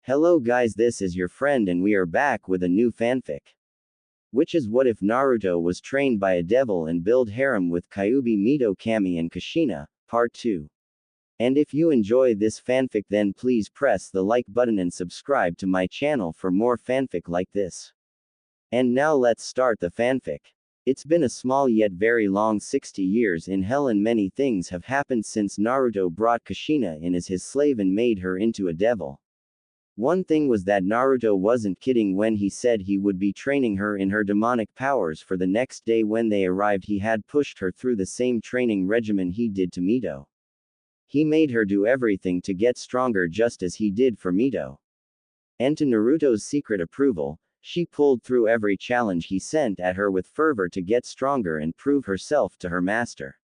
Hello guys, this is your friend and we are back with a new fanfic. Which is what if Naruto was trained by a devil and build harem with Kyuubi, Mito, Kami and Kushina, part 2. And if you enjoy this fanfic then please press the like button and subscribe to my channel for more fanfic like this. And now let's start the fanfic. It's been a small yet very long 60 years in hell and many things have happened since Naruto brought Kushina in as his slave and made her into a devil. One thing was that Naruto wasn't kidding when he said he would be training her in her demonic powers for the next day. When they arrived he had pushed her through the same training regimen he did to Mito. He made her do everything to get stronger just as he did for Mito. And to Naruto's secret approval, she pulled through every challenge he sent at her with fervor to get stronger and prove herself to her master.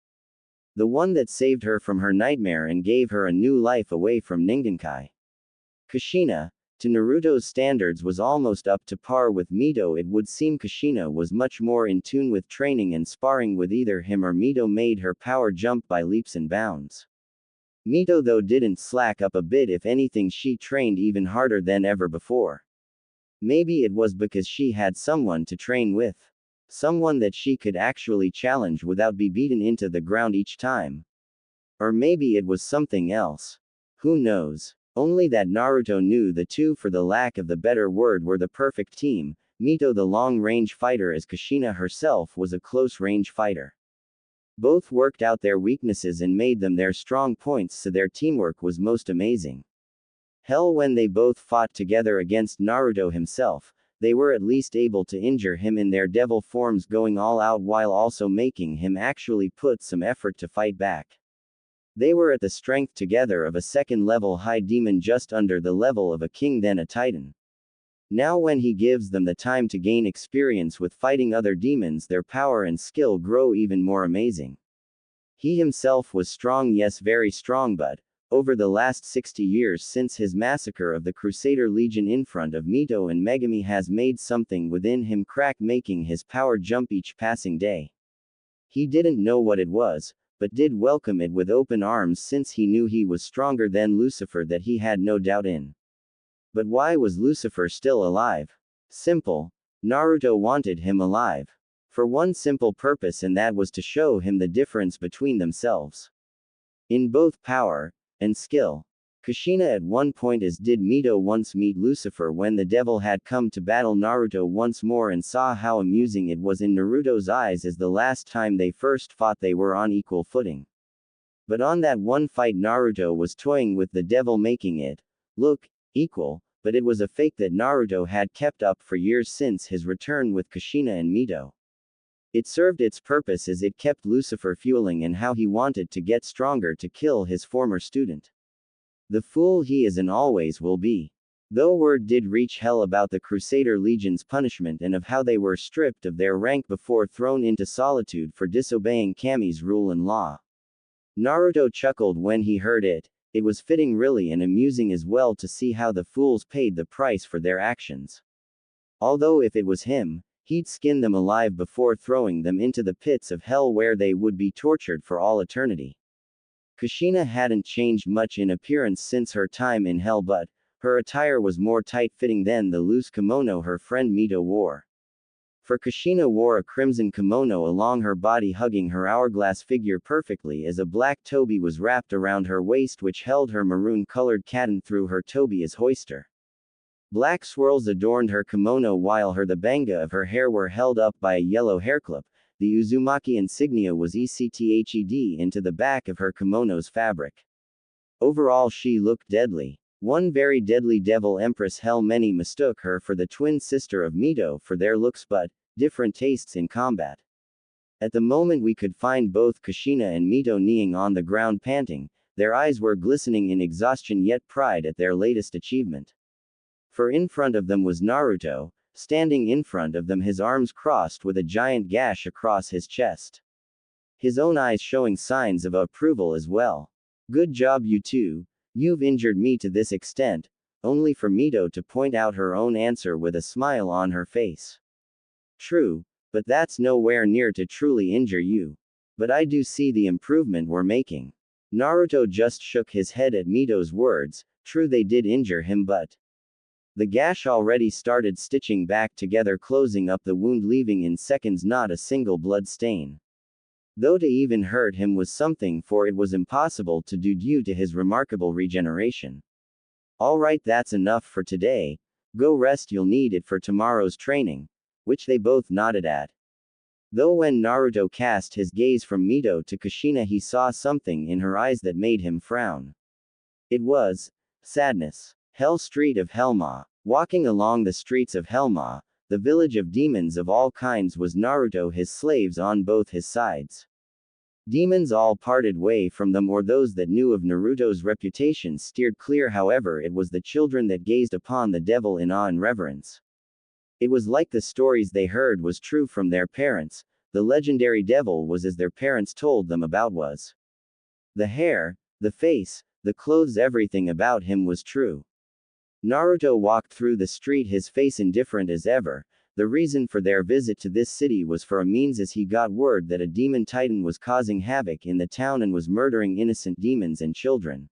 The one that saved her from her nightmare and gave her a new life away from Ningenkai. Kushina, to Naruto's standards, was almost up to par with Mito. It would seem Kushina was much more in tune with training and sparring with either him or Mito made her power jump by leaps and bounds. Mito though didn't slack up a bit, if anything she trained even harder than ever before. Maybe it was because she had someone to train with. Someone that she could actually challenge without being beaten into the ground each time. Or maybe it was something else. Who knows? Only that Naruto knew the two, for the lack of the better word, were the perfect team. Mito the long-range fighter as Kushina herself was a close-range fighter. Both worked out their weaknesses and made them their strong points, so their teamwork was most amazing. Hell, when they both fought together against Naruto himself, they were at least able to injure him in their devil forms, going all out while also making him actually put some effort to fight back. They were at the strength together of a second-level high demon, just under the level of a king, then a titan. Now when he gives them the time to gain experience with fighting other demons, their power and skill grow even more amazing. He himself was strong, yes, very strong, but over the last 60 years since his massacre of the Crusader Legion in front of Mito and Megumi has made something within him crack, making his power jump each passing day. He didn't know what it was, but did welcome it with open arms, since he knew he was stronger than Lucifer, that he had no doubt in. But why was Lucifer still alive? Simple. Naruto wanted him alive. For one simple purpose, and that was to show him the difference between themselves. In both power and skill. Kushina at one point, as did Mito once, meet Lucifer when the devil had come to battle Naruto once more, and saw how amusing it was in Naruto's eyes, as the last time they first fought they were on equal footing. But on that one fight Naruto was toying with the devil, making it look equal, but it was a fake that Naruto had kept up for years since his return with Kushina and Mito. It served its purpose, as it kept Lucifer fueling and how he wanted to get stronger to kill his former student. The fool he is and always will be. Though word did reach hell about the Crusader Legion's punishment and of how they were stripped of their rank before thrown into solitude for disobeying Kami's rule and law. Naruto chuckled when he heard it. It was fitting, really, and amusing as well, to see how the fools paid the price for their actions. Although if it was him, he'd skin them alive before throwing them into the pits of hell, where they would be tortured for all eternity. Kushina hadn't changed much in appearance since her time in hell, but her attire was more tight-fitting than the loose kimono her friend Mito wore. For Kushina wore a crimson kimono along her body, hugging her hourglass figure perfectly, as a black toby was wrapped around her waist, which held her maroon-colored katan through her toby as hoister. Black swirls adorned her kimono, while the banga of her hair were held up by a yellow hairclip. The Uzumaki insignia was etched into the back of her kimono's fabric. Overall she looked deadly. One very deadly devil empress. Hell, many mistook her for the twin sister of Mito for their looks, but different tastes in combat. At the moment we could find both Kushina and Mito kneeling on the ground, panting. Their eyes were glistening in exhaustion yet pride at their latest achievement. For in front of them was Naruto, standing in front of them, his arms crossed with a giant gash across his chest. His own eyes showing signs of approval as well. Good job, you two. You've injured me to this extent. Only for Mito to point out her own answer with a smile on her face. True, but that's nowhere near to truly injure you. But I do see the improvement we're making. Naruto just shook his head at Mito's words. True, they did injure him, but The gash already started stitching back together, closing up the wound, leaving in seconds not a single blood stain. Though to even hurt him was something, for it was impossible to do due to his remarkable regeneration. Alright, that's enough for today. Go rest, you'll need it for tomorrow's training. Which they both nodded at. Though when Naruto cast his gaze from Mito to Kushina, he saw something in her eyes that made him frown. It was sadness. Hell Street of Helma. Walking along the streets of Helma, the village of demons of all kinds, was Naruto, his slaves on both his sides. Demons all parted way from them, or those that knew of Naruto's reputation steered clear. However, it was the children that gazed upon the devil in awe and reverence. It was like the stories they heard was true from their parents. The legendary devil was as their parents told them about was. The hair, the face, the clothes, everything about him was true. Naruto walked through the street, his face indifferent as ever. The reason for their visit to this city was for a means, as he got word that a demon titan was causing havoc in the town and was murdering innocent demons and children.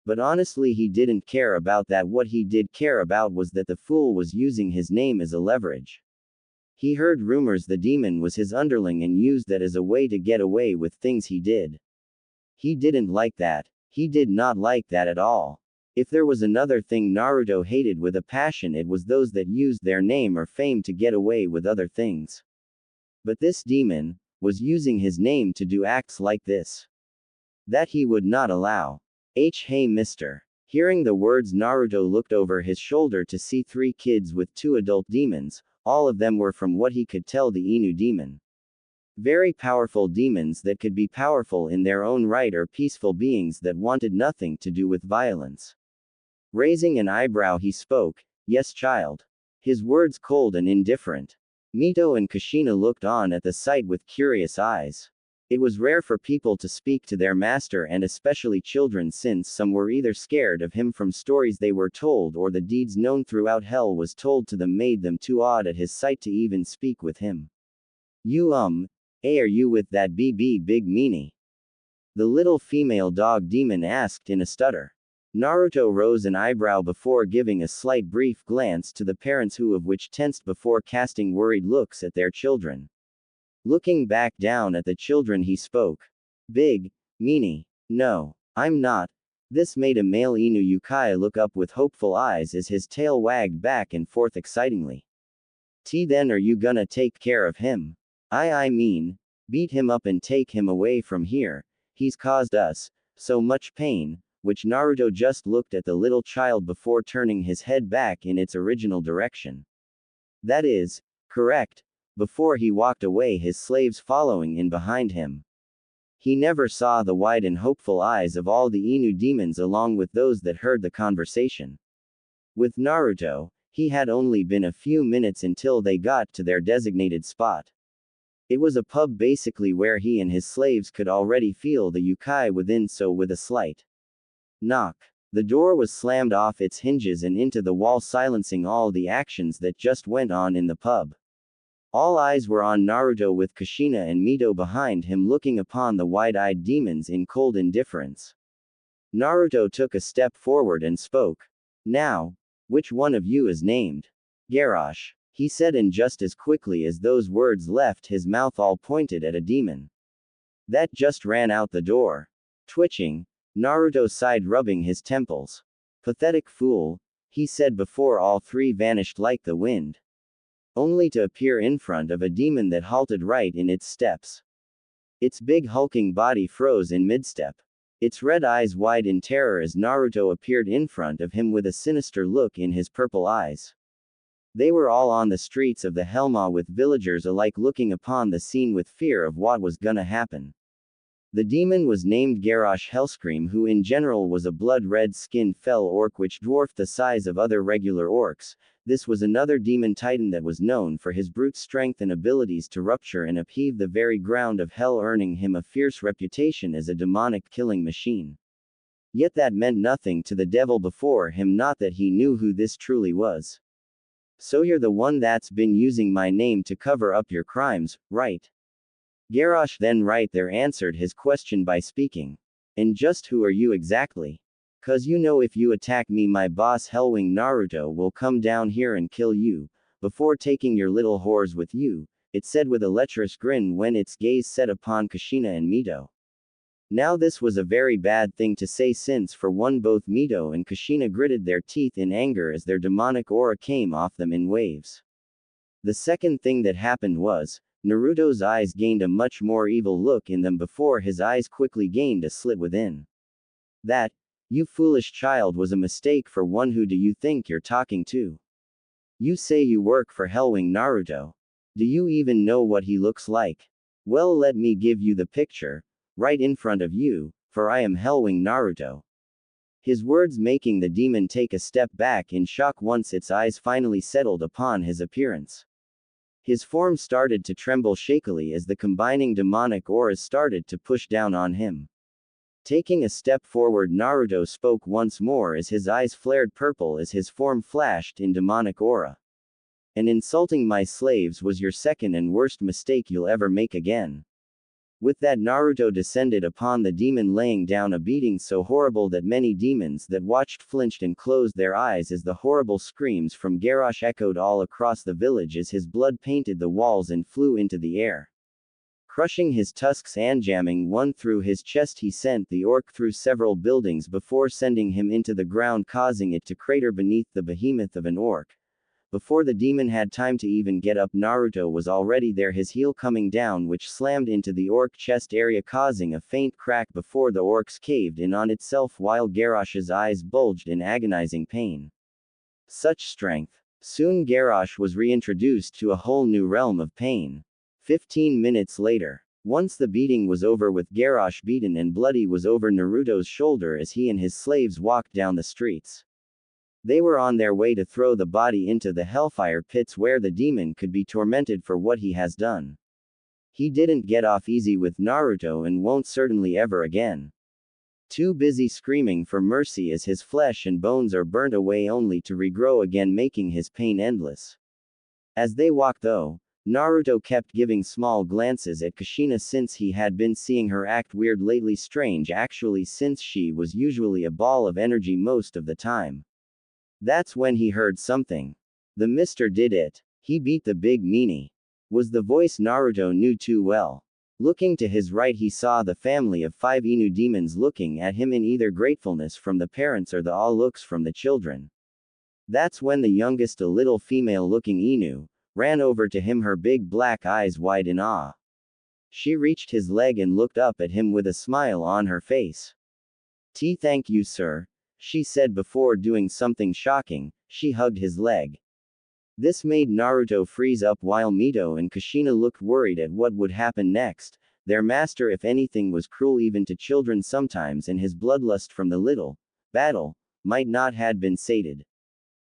But honestly, he didn't care about that. What he did care about was that the fool was using his name as a leverage. He heard rumors the demon was his underling and used that as a way to get away with things he did. He didn't like that. He did not like that at all. If there was another thing Naruto hated with a passion, it was those that used their name or fame to get away with other things. But this demon was using his name to do acts like this. That he would not allow. Hey mister. Hearing the words, Naruto looked over his shoulder to see 3 kids with 2 adult demons. All of them were, from what he could tell, the Inu demon. Very powerful demons that could be powerful in their own right, or peaceful beings that wanted nothing to do with violence. Raising an eyebrow, he spoke, "Yes, child." His words cold and indifferent. Mito and Kushina looked on at the sight with curious eyes. It was rare for people to speak to their master, and especially children, since some were either scared of him from stories they were told, or the deeds known throughout hell was told to them made them too awed at his sight to even speak with him. You are you with that big meanie? The little female dog demon asked in a stutter. Naruto rose an eyebrow before giving a slight brief glance to the parents, who of which tensed before casting worried looks at their children. Looking back down at the children, he spoke. Big meanie. No, I'm not. This made a male Inu Yukaya look up with hopeful eyes as his tail wagged back and forth excitingly. Then are you gonna take care of him? I mean, beat him up and take him away from here. He's caused us so much pain. Which Naruto just looked at the little child before turning his head back in its original direction. That is correct. Before he walked away, his slaves following in behind him. He never saw the wide and hopeful eyes of all the Inu demons along with those that heard the conversation. With Naruto, he had only been a few minutes until they got to their designated spot. It was a pub basically, where he and his slaves could already feel the yokai within, so with a slight knock, the door was slammed off its hinges and into the wall, silencing all the actions that just went on in the pub. All eyes were on Naruto, with Kushina and Mito behind him looking upon the wide-eyed demons in cold indifference. Naruto took a step forward and spoke. Now, which one of you is named Garrosh? He said, and just as quickly as those words left his mouth, all pointed at a demon that just ran out the door. Twitching, Naruto sighed, rubbing his temples. Pathetic fool, he said before all 3 vanished like the wind, only to appear in front of a demon that halted right in its steps. Its big hulking body froze in mid-step. Its red eyes wide in terror as Naruto appeared in front of him with a sinister look in his purple eyes. They were all on the streets of the Helma, with villagers alike looking upon the scene with fear of what was gonna happen. The demon was named Garrosh Hellscream, who in general was a blood-red-skinned fell orc which dwarfed the size of other regular orcs. This was another demon titan that was known for his brute strength and abilities to rupture and upheave the very ground of hell, earning him a fierce reputation as a demonic killing machine. Yet that meant nothing to the devil before him, not that he knew who this truly was. So you're the one that's been using my name to cover up your crimes, right? Garrosh then right there answered his question by speaking. And just who are you exactly? 'Cause you know if you attack me my boss Hellwing Naruto will come down here and kill you, before taking your little whores with you, it said with a lecherous grin when its gaze set upon Kushina and Mito. Now this was a very bad thing to say since for one both Mito and Kushina gritted their teeth in anger as their demonic aura came off them in waves. The second thing that happened was, Naruto's eyes gained a much more evil look in them before his eyes quickly gained a slit within. That, you foolish child, was a mistake for one. Who do you think you're talking to? You say you work for Hellwing Naruto. Do you even know what he looks like? Well, let me give you the picture, right in front of you, for I am Hellwing Naruto. His words making the demon take a step back in shock once its eyes finally settled upon his appearance. His form started to tremble shakily as the combining demonic auras started to push down on him. Taking a step forward, Naruto spoke once more as his eyes flared purple as his form flashed in demonic aura. And insulting my slaves was your second and worst mistake you'll ever make again. With that, Naruto descended upon the demon, laying down a beating so horrible that many demons that watched flinched and closed their eyes as the horrible screams from Garrosh echoed all across the village as his blood painted the walls and flew into the air. Crushing his tusks and jamming one through his chest, he sent the orc through several buildings before sending him into the ground, causing it to crater beneath the behemoth of an orc. Before the demon had time to even get up, Naruto was already there, his heel coming down, which slammed into the orc chest area, causing a faint crack before the orcs caved in on itself while Garrosh's eyes bulged in agonizing pain. Such strength. Soon Garrosh was reintroduced to a whole new realm of pain. 15 minutes later, once the beating was over with Garrosh beaten and bloody, was over Naruto's shoulder as he and his slaves walked down the streets. They were on their way to throw the body into the hellfire pits where the demon could be tormented for what he has done. He didn't get off easy with Naruto and won't certainly ever again. Too busy screaming for mercy as his flesh and bones are burnt away only to regrow again, making his pain endless. As they walked though, Naruto kept giving small glances at Kushina since he had been seeing her act weird lately, strange actually since she was usually a ball of energy most of the time. That's when he heard something. The mister did it. He beat the big meanie. Was the voice Naruto knew too well. Looking to his right, he saw the family of 5 Inu demons looking at him in either gratefulness from the parents or the awe looks from the children. That's when the youngest, a little female-looking Inu, ran over to him, her big black eyes wide in awe. She reached his leg and looked up at him with a smile on her face. Thank you, sir, she said before doing something shocking. She hugged his leg. This made Naruto freeze up while Mito and Kushina looked worried at what would happen next. Their master, if anything, was cruel even to children sometimes, and his bloodlust from the little battle might not had been sated.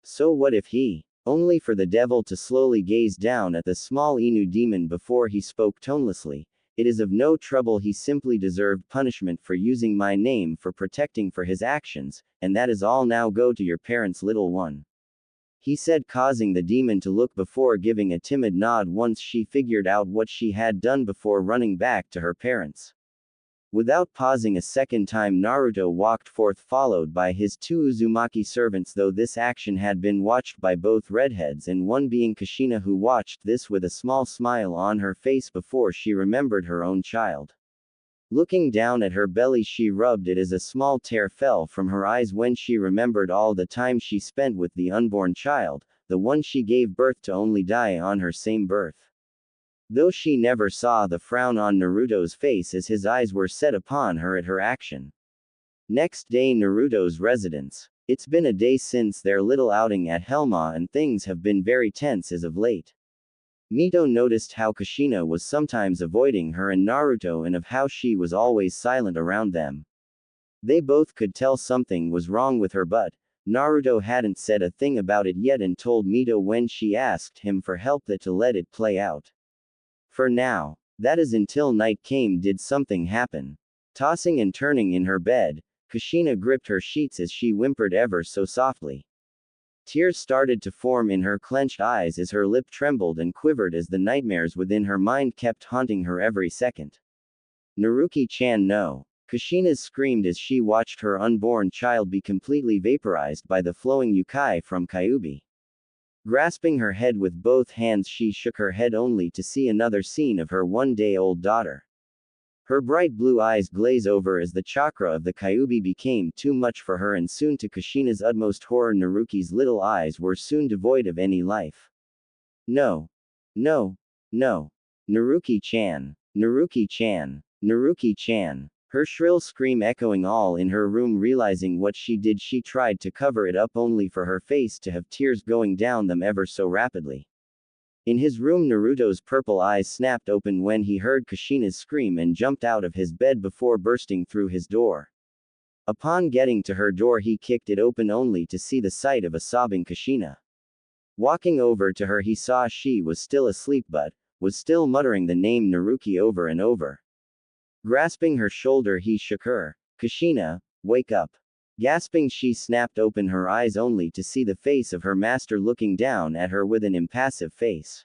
So what if he? Only for the devil to slowly gaze down at the small Inu demon before he spoke tonelessly. It is of no trouble, he simply deserved punishment for using my name for protecting for his actions, and that is all. Now go to your parents, little one, he said, causing the demon to look before giving a timid nod once she figured out what she had done before running back to her parents. Without pausing a second time, Naruto walked forth followed by his 2 Uzumaki servants, though this action had been watched by both redheads, and one being Kushina, who watched this with a small smile on her face before she remembered her own child. Looking down at her belly, she rubbed it as a small tear fell from her eyes when she remembered all the time she spent with the unborn child, the one she gave birth to only die on her same birth. Though she never saw the frown on Naruto's face as his eyes were set upon her at her action. Next day, Naruto's residence. It's been a day since their little outing at Helma, and things have been very tense as of late. Mito noticed how Kushina was sometimes avoiding her and Naruto, and of how she was always silent around them. They both could tell something was wrong with her, but Naruto hadn't said a thing about it yet and told Mito when she asked him for help that to let it play out. For now. That is until night came. Did something happen? Tossing and turning in her bed, Kushina gripped her sheets as she whimpered ever so softly. Tears started to form in her clenched eyes as her lip trembled and quivered as the nightmares within her mind kept haunting her every second. Naruki-chan, no. Kushina screamed as she watched her unborn child be completely vaporized by the flowing yukai from kyuubi. Grasping her head with both hands, she shook her head only to see another scene of her one-day-old daughter. Her bright blue eyes glaze over as the chakra of the kyuubi became too much for her, and soon to Kushina's utmost horror, Naruki's little eyes were soon devoid of any life. No. No. No. Naruki-chan. Naruki-chan. Naruki-chan. Her shrill scream echoing all in her room. Realizing what she did, she tried to cover it up only for her face to have tears going down them ever so rapidly. In his room, Naruto's purple eyes snapped open when he heard Kushina's scream and jumped out of his bed before bursting through his door. Upon getting to her door, he kicked it open only to see the sight of a sobbing Kushina. Walking over to her, he saw she was still asleep but was still muttering the name Naruki over and over. Grasping her shoulder, he shook her. "Kushina, wake up." Gasping, she snapped open her eyes only to see the face of her master looking down at her with an impassive face.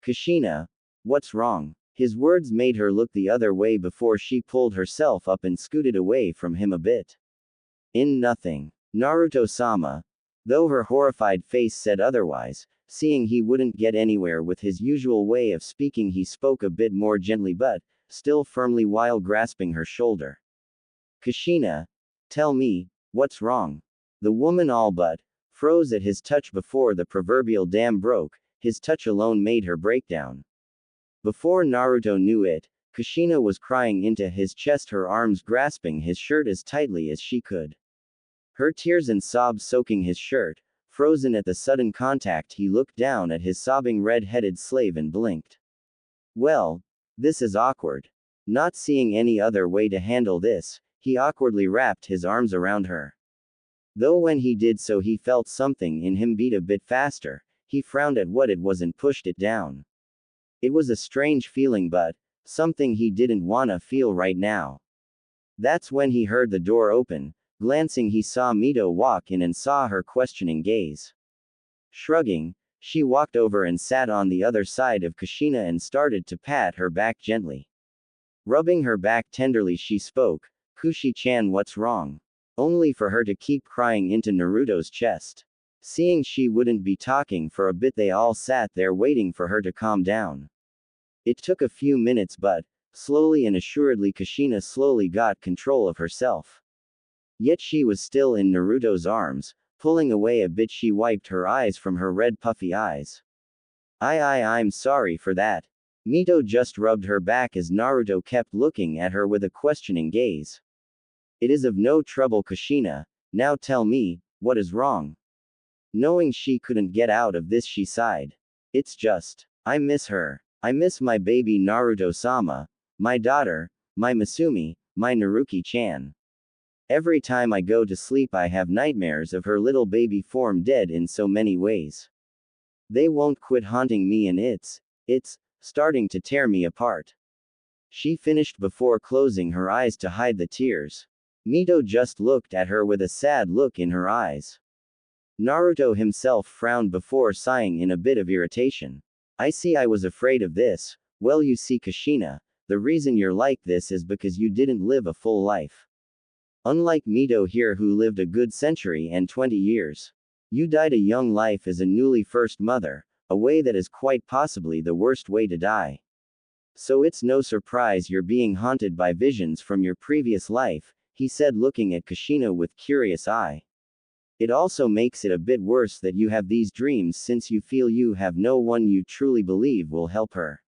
"Kushina, what's wrong?" His words made her look the other way before she pulled herself up and scooted away from him a bit. Nothing. Naruto-sama." Though her horrified face said otherwise, seeing he wouldn't get anywhere with his usual way of speaking, he spoke a bit more gently but still firmly while grasping her shoulder. "Kushina, tell me, what's wrong?" The woman all but froze at his touch before the proverbial dam broke. His touch alone made her break down. Before Naruto knew it, Kushina was crying into his chest, her arms grasping his shirt as tightly as she could. Her tears and sobs soaking his shirt. Frozen at the sudden contact, he looked down at his sobbing red-headed slave and blinked. Well, this is awkward. Not seeing any other way to handle this, he awkwardly wrapped his arms around her. Though when he did so he felt something in him beat a bit faster, he frowned at what it was and pushed it down. It was a strange feeling but something he didn't wanna feel right now. That's when he heard the door open. Glancing, he saw Mito walk in and saw her questioning gaze. Shrugging, she walked over and sat on the other side of Kushina and started to pat her back gently. Rubbing her back tenderly, she spoke, "Kushi-chan, what's wrong?" Only for her to keep crying into Naruto's chest. Seeing she wouldn't be talking for a bit, they all sat there waiting for her to calm down. It took a few minutes but slowly and assuredly Kushina slowly got control of herself. Yet she was still in Naruto's arms. Pulling away a bit, she wiped her eyes from her red puffy eyes. I'm sorry for that." Mito just rubbed her back as Naruto kept looking at her with a questioning gaze. "It is of no trouble, Kushina. Now tell me, what is wrong?" Knowing she couldn't get out of this, she sighed. "It's just, I miss her. I miss my baby Naruto-sama, my daughter, my Masumi, my Naruki-chan. Every time I go to sleep I have nightmares of her little baby form dead in so many ways. They won't quit haunting me and it's starting to tear me apart." She finished before closing her eyes to hide the tears. Mito just looked at her with a sad look in her eyes. Naruto himself frowned before sighing in a bit of irritation. "I see, I was afraid of this. Well, you see, Kushina, the reason you're like this is because you didn't live a full life. Unlike Mito here, who lived a good century and 20 years. You died a young life as a newly first mother, a way that is quite possibly the worst way to die. So it's no surprise you're being haunted by visions from your previous life," he said, looking at Kushina with curious eye. "It also makes it a bit worse that you have these dreams since you feel you have no one you truly believe will help her.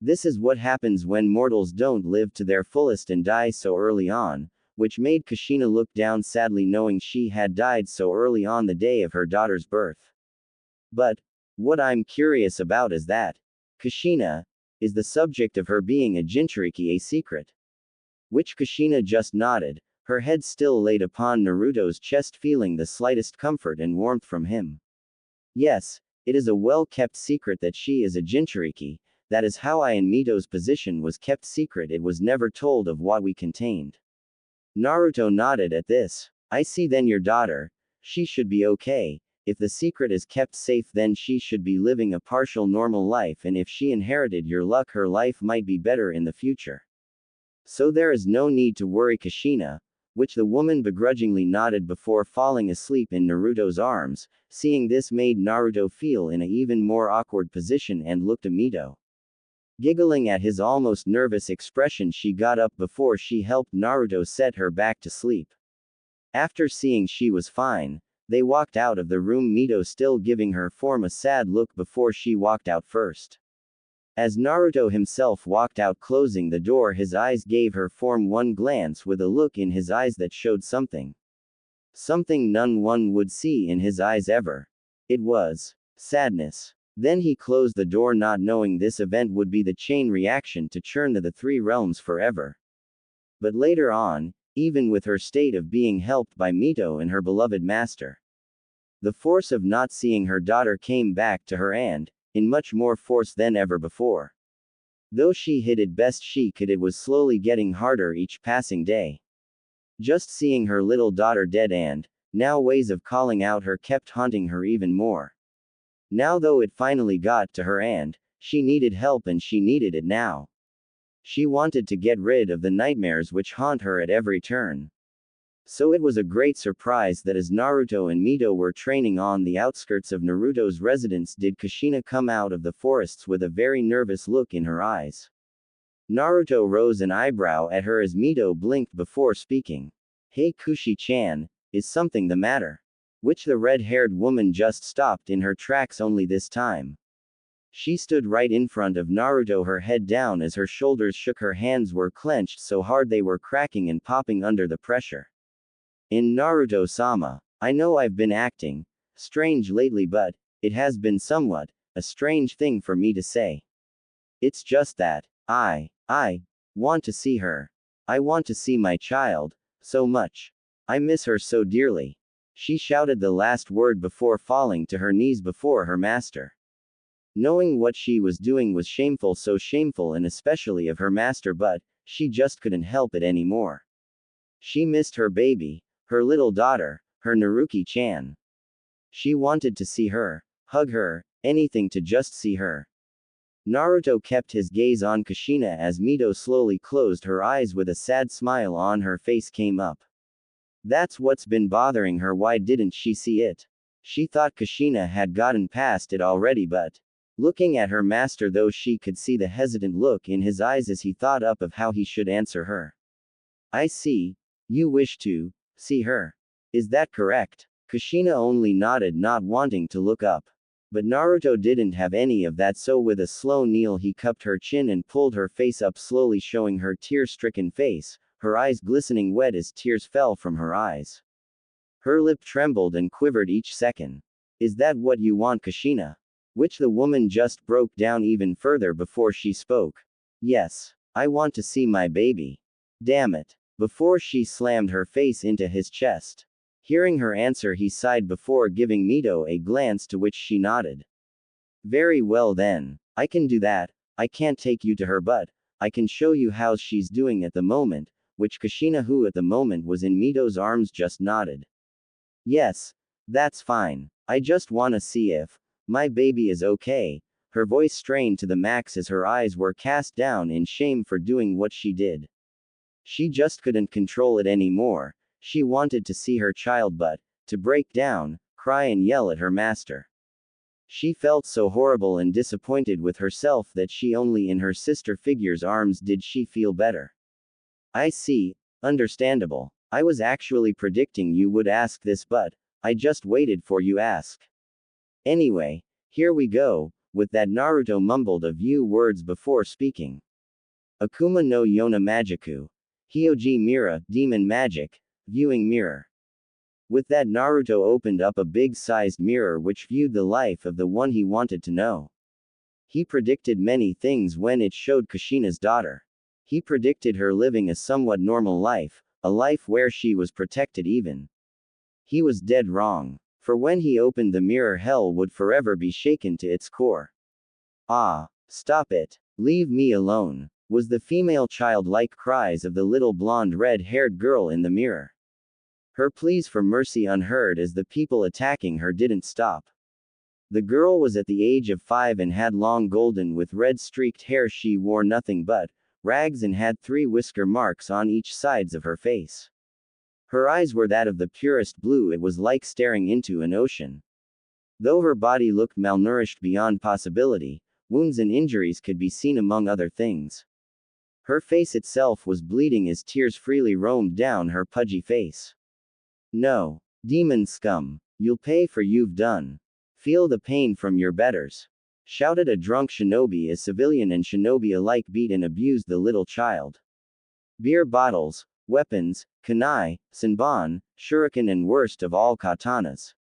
This is what happens when mortals don't live to their fullest and die so early on," which made Kushina look down sadly, knowing she had died so early on the day of her daughter's birth. "But what I'm curious about is that, Kushina, is the subject of her being a Jinchuriki a secret?" Which Kushina just nodded, her head still laid upon Naruto's chest, feeling the slightest comfort and warmth from him. "Yes, it is a well-kept secret that she is a Jinchuriki. That is how I and Mito's position was kept secret. It was never told of what we contained." Naruto nodded at this. "I see, then your daughter, she should be okay. If the secret is kept safe, then she should be living a partial normal life, and if she inherited your luck, her life might be better in the future." So there is no need to worry, Kushina, which the woman begrudgingly nodded before falling asleep in Naruto's arms. Seeing this made Naruto feel in an even more awkward position and looked at Mito. Giggling at his almost nervous expression, she got up before she helped Naruto set her back to sleep. After seeing she was fine, they walked out of the room, Mito still giving her form a sad look before she walked out first. As Naruto himself walked out, closing the door, his eyes gave her form one glance with a look in his eyes that showed something. Something none one would see in his eyes ever. It was sadness. Then he closed the door, not knowing this event would be the chain reaction to churn the three realms forever. But later on, even with her state of being helped by Mito and her beloved master, the force of not seeing her daughter came back to her, and, in much more force than ever before. Though she hid it best she could, it was slowly getting harder each passing day. Just seeing her little daughter dead and, now ways of calling out her kept haunting her even more. Now though it finally got to her and, she needed help, and she needed it now. She wanted to get rid of the nightmares which haunt her at every turn. So it was a great surprise that as Naruto and Mito were training on the outskirts of Naruto's residence, did Kushina come out of the forests with a very nervous look in her eyes. Naruto rose an eyebrow at her as Mito blinked before speaking. "Hey Kushi-chan, is something the matter?" Which the red-haired woman just stopped in her tracks only this time. She stood right in front of Naruto, her head down as her shoulders shook, her hands were clenched so hard they were cracking and popping under the pressure. "In Naruto-sama, I know I've been acting strange lately, but it has been somewhat a strange thing for me to say. It's just that I want to see her. I want to see my child so much. I miss her so dearly." She shouted the last word before falling to her knees before her master. Knowing what she was doing was shameful, so shameful, and especially of her master, but she just couldn't help it anymore. She missed her baby, her little daughter, her Naruki-chan. She wanted to see her, hug her, anything to just see her. Naruto kept his gaze on Kushina as Mito slowly closed her eyes with a sad smile on her face came up. That's what's been bothering her. Why didn't she see it? She thought Kushina had gotten past it already, but looking at her master, though, she could see the hesitant look in his eyes as he thought up of how he should answer her. "I see. You wish to see her. Is that correct?" Kushina only nodded, not wanting to look up. But Naruto didn't have any of that, so with a slow kneel he cupped her chin and pulled her face up slowly, showing her tear-stricken face, her eyes glistening wet as tears fell from her eyes. Her lip trembled and quivered each second. "Is that what you want, Kushina?" Which the woman just broke down even further before she spoke. "Yes. I want to see my baby. Damn it." Before she slammed her face into his chest. Hearing her answer, he sighed before giving Mito a glance, to which she nodded. "Very well then. I can do that. I can't take you to her, but I can show you how she's doing at the moment," which Kushina, who at the moment was in Mito's arms, just nodded. "Yes. That's fine. I just wanna see if my baby is okay." Her voice strained to the max as her eyes were cast down in shame for doing what she did. She just couldn't control it anymore. She wanted to see her child, but to break down, cry and yell at her master. She felt so horrible and disappointed with herself that she only in her sister figure's arms did she feel better. "I see. Understandable. I was actually predicting you would ask this, but I just waited for you ask. Anyway, here we go." With that, Naruto mumbled a few words before speaking. "Akuma no Yona Magiku. Hyoji Mira, Demon Magic, Viewing Mirror." With that, Naruto opened up a big-sized mirror which viewed the life of the one he wanted to know. He predicted many things when it showed Kushina's daughter. He predicted her living a somewhat normal life, a life where she was protected even. He was dead wrong. For when he opened the mirror, hell would forever be shaken to its core. "Ah, stop it. Leave me alone," was the female childlike cries of the little blonde red-haired girl in the mirror. Her pleas for mercy unheard as the people attacking her didn't stop. The girl was at the age of 5 and had long golden with red streaked hair. She wore nothing but rags and had 3 whisker marks on each sides of her face. Her eyes were that of the purest blue. It was like staring into an ocean. Though her body looked malnourished beyond possibility, wounds and injuries could be seen among other things. Her face itself was bleeding as tears freely roamed down her pudgy face. No. Demon scum. You'll pay for you've done. Feel the pain from your betters. Shouted a drunk shinobi as civilian and shinobi alike beat and abused the little child. Beer bottles, weapons, kunai, senbon, shuriken and worst of all katanas.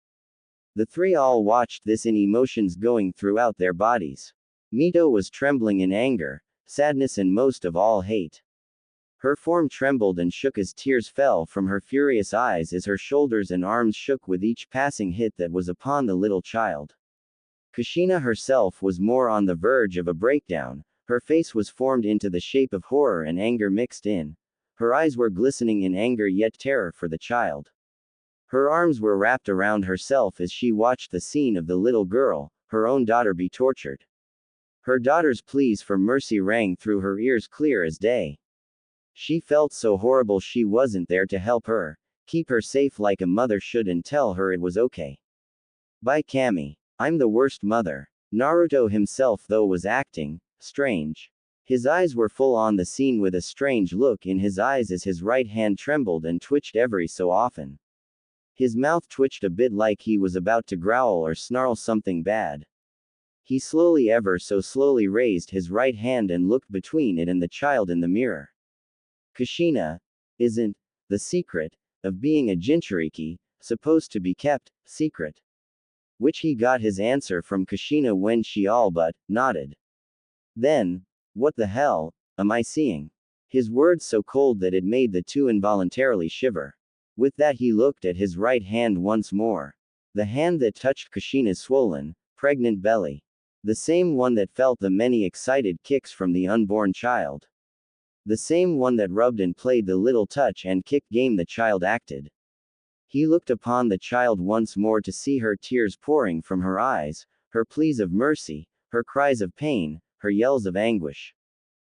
The 3 all watched this in emotions going throughout their bodies. Mito was trembling in anger, sadness and most of all hate. Her form trembled and shook as tears fell from her furious eyes as her shoulders and arms shook with each passing hit that was upon the little child. Kushina herself was more on the verge of a breakdown. Her face was formed into the shape of horror and anger mixed in. Her eyes were glistening in anger yet terror for the child. Her arms were wrapped around herself as she watched the scene of the little girl, her own daughter, be tortured. Her daughter's pleas for mercy rang through her ears clear as day. She felt so horrible she wasn't there to help her, keep her safe like a mother should and tell her it was okay. By Kami. I'm the worst mother. Naruto himself though was acting strange. His eyes were full on the scene with a strange look in his eyes as his right hand trembled and twitched every so often. His mouth twitched a bit like he was about to growl or snarl something bad. He slowly, ever so slowly, raised his right hand and looked between it and the child in the mirror. Kushina, isn't the secret of being a Jinchuriki supposed to be kept secret? Which he got his answer from Kushina when she all but nodded. Then, what the hell am I seeing? His words so cold that it made the 2 involuntarily shiver. With that he looked at his right hand once more. The hand that touched Kushina's swollen, pregnant belly. The same one that felt the many excited kicks from the unborn child. The same one that rubbed and played the little touch and kick game the child acted. He looked upon the child once more to see her tears pouring from her eyes, her pleas of mercy, her cries of pain, her yells of anguish.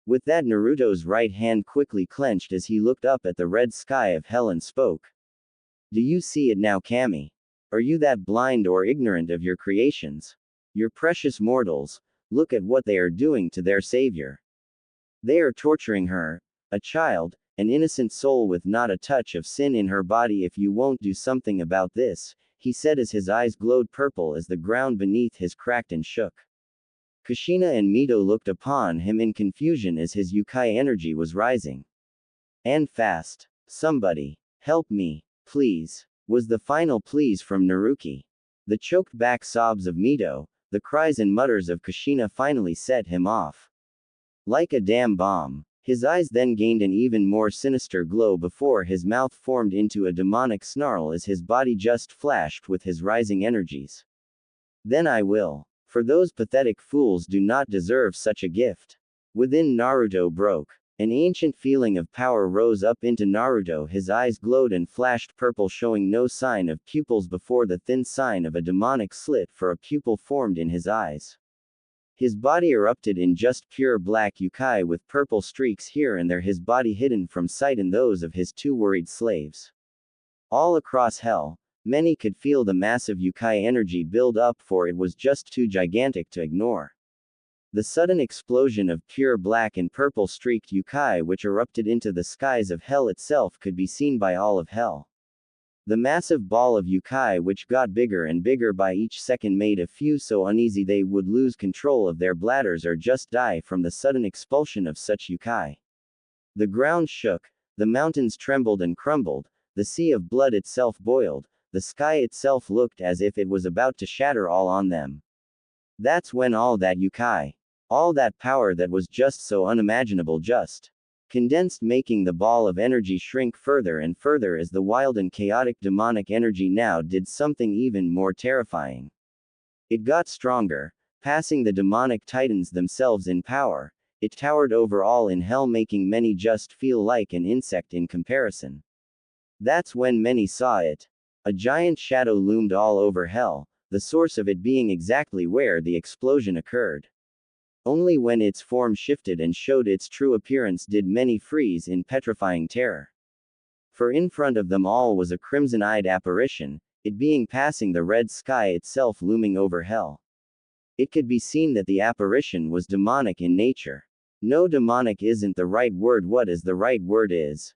With that Naruto's right hand quickly clenched as he looked up at the red sky of hell and spoke. Do you see it now, Kami? Are you that blind or ignorant of your creations? Your precious mortals, look at what they are doing to their savior. They are torturing her, a child, an innocent soul with not a touch of sin in her body. If you won't do something about this, he said as his eyes glowed purple as the ground beneath his cracked and shook. Kushina and Mito looked upon him in confusion as his Yukai energy was rising. And fast. Somebody, help me, please, was the final pleas from Naruki. The choked back sobs of Mito, the cries and mutters of Kushina finally set him off. Like a damn bomb. His eyes then gained an even more sinister glow before his mouth formed into a demonic snarl as his body just flashed with his rising energies. Then I will. For those pathetic fools do not deserve such a gift. Within Naruto broke. An ancient feeling of power rose up into Naruto. His eyes glowed and flashed purple, showing no sign of pupils before the thin sign of a demonic slit for a pupil formed in his eyes. His body erupted in just pure black Yukai with purple streaks here and there, his body hidden from sight and those of his 2 worried slaves. All across hell, many could feel the massive Yukai energy build up, for it was just too gigantic to ignore. The sudden explosion of pure black and purple streaked Yukai which erupted into the skies of hell itself could be seen by all of hell. The massive ball of Yukai which got bigger and bigger by each second made a few so uneasy they would lose control of their bladders or just die from the sudden expulsion of such Yukai. The ground shook, the mountains trembled and crumbled, the sea of blood itself boiled, the sky itself looked as if it was about to shatter all on them. That's when all that Yukai, all that power that was just so unimaginable just condensed, making the ball of energy shrink further and further as the wild and chaotic demonic energy now did something even more terrifying. It got stronger, passing the demonic titans themselves in power. It towered over all in hell, making many just feel like an insect in comparison. That's when many saw it. A giant shadow loomed all over hell, the source of it being exactly where the explosion occurred. Only when its form shifted and showed its true appearance did many freeze in petrifying terror. For in front of them all was a crimson-eyed apparition, it being passing the red sky itself looming over hell. It could be seen that the apparition was demonic in nature. No, demonic isn't the right word. What is the right word is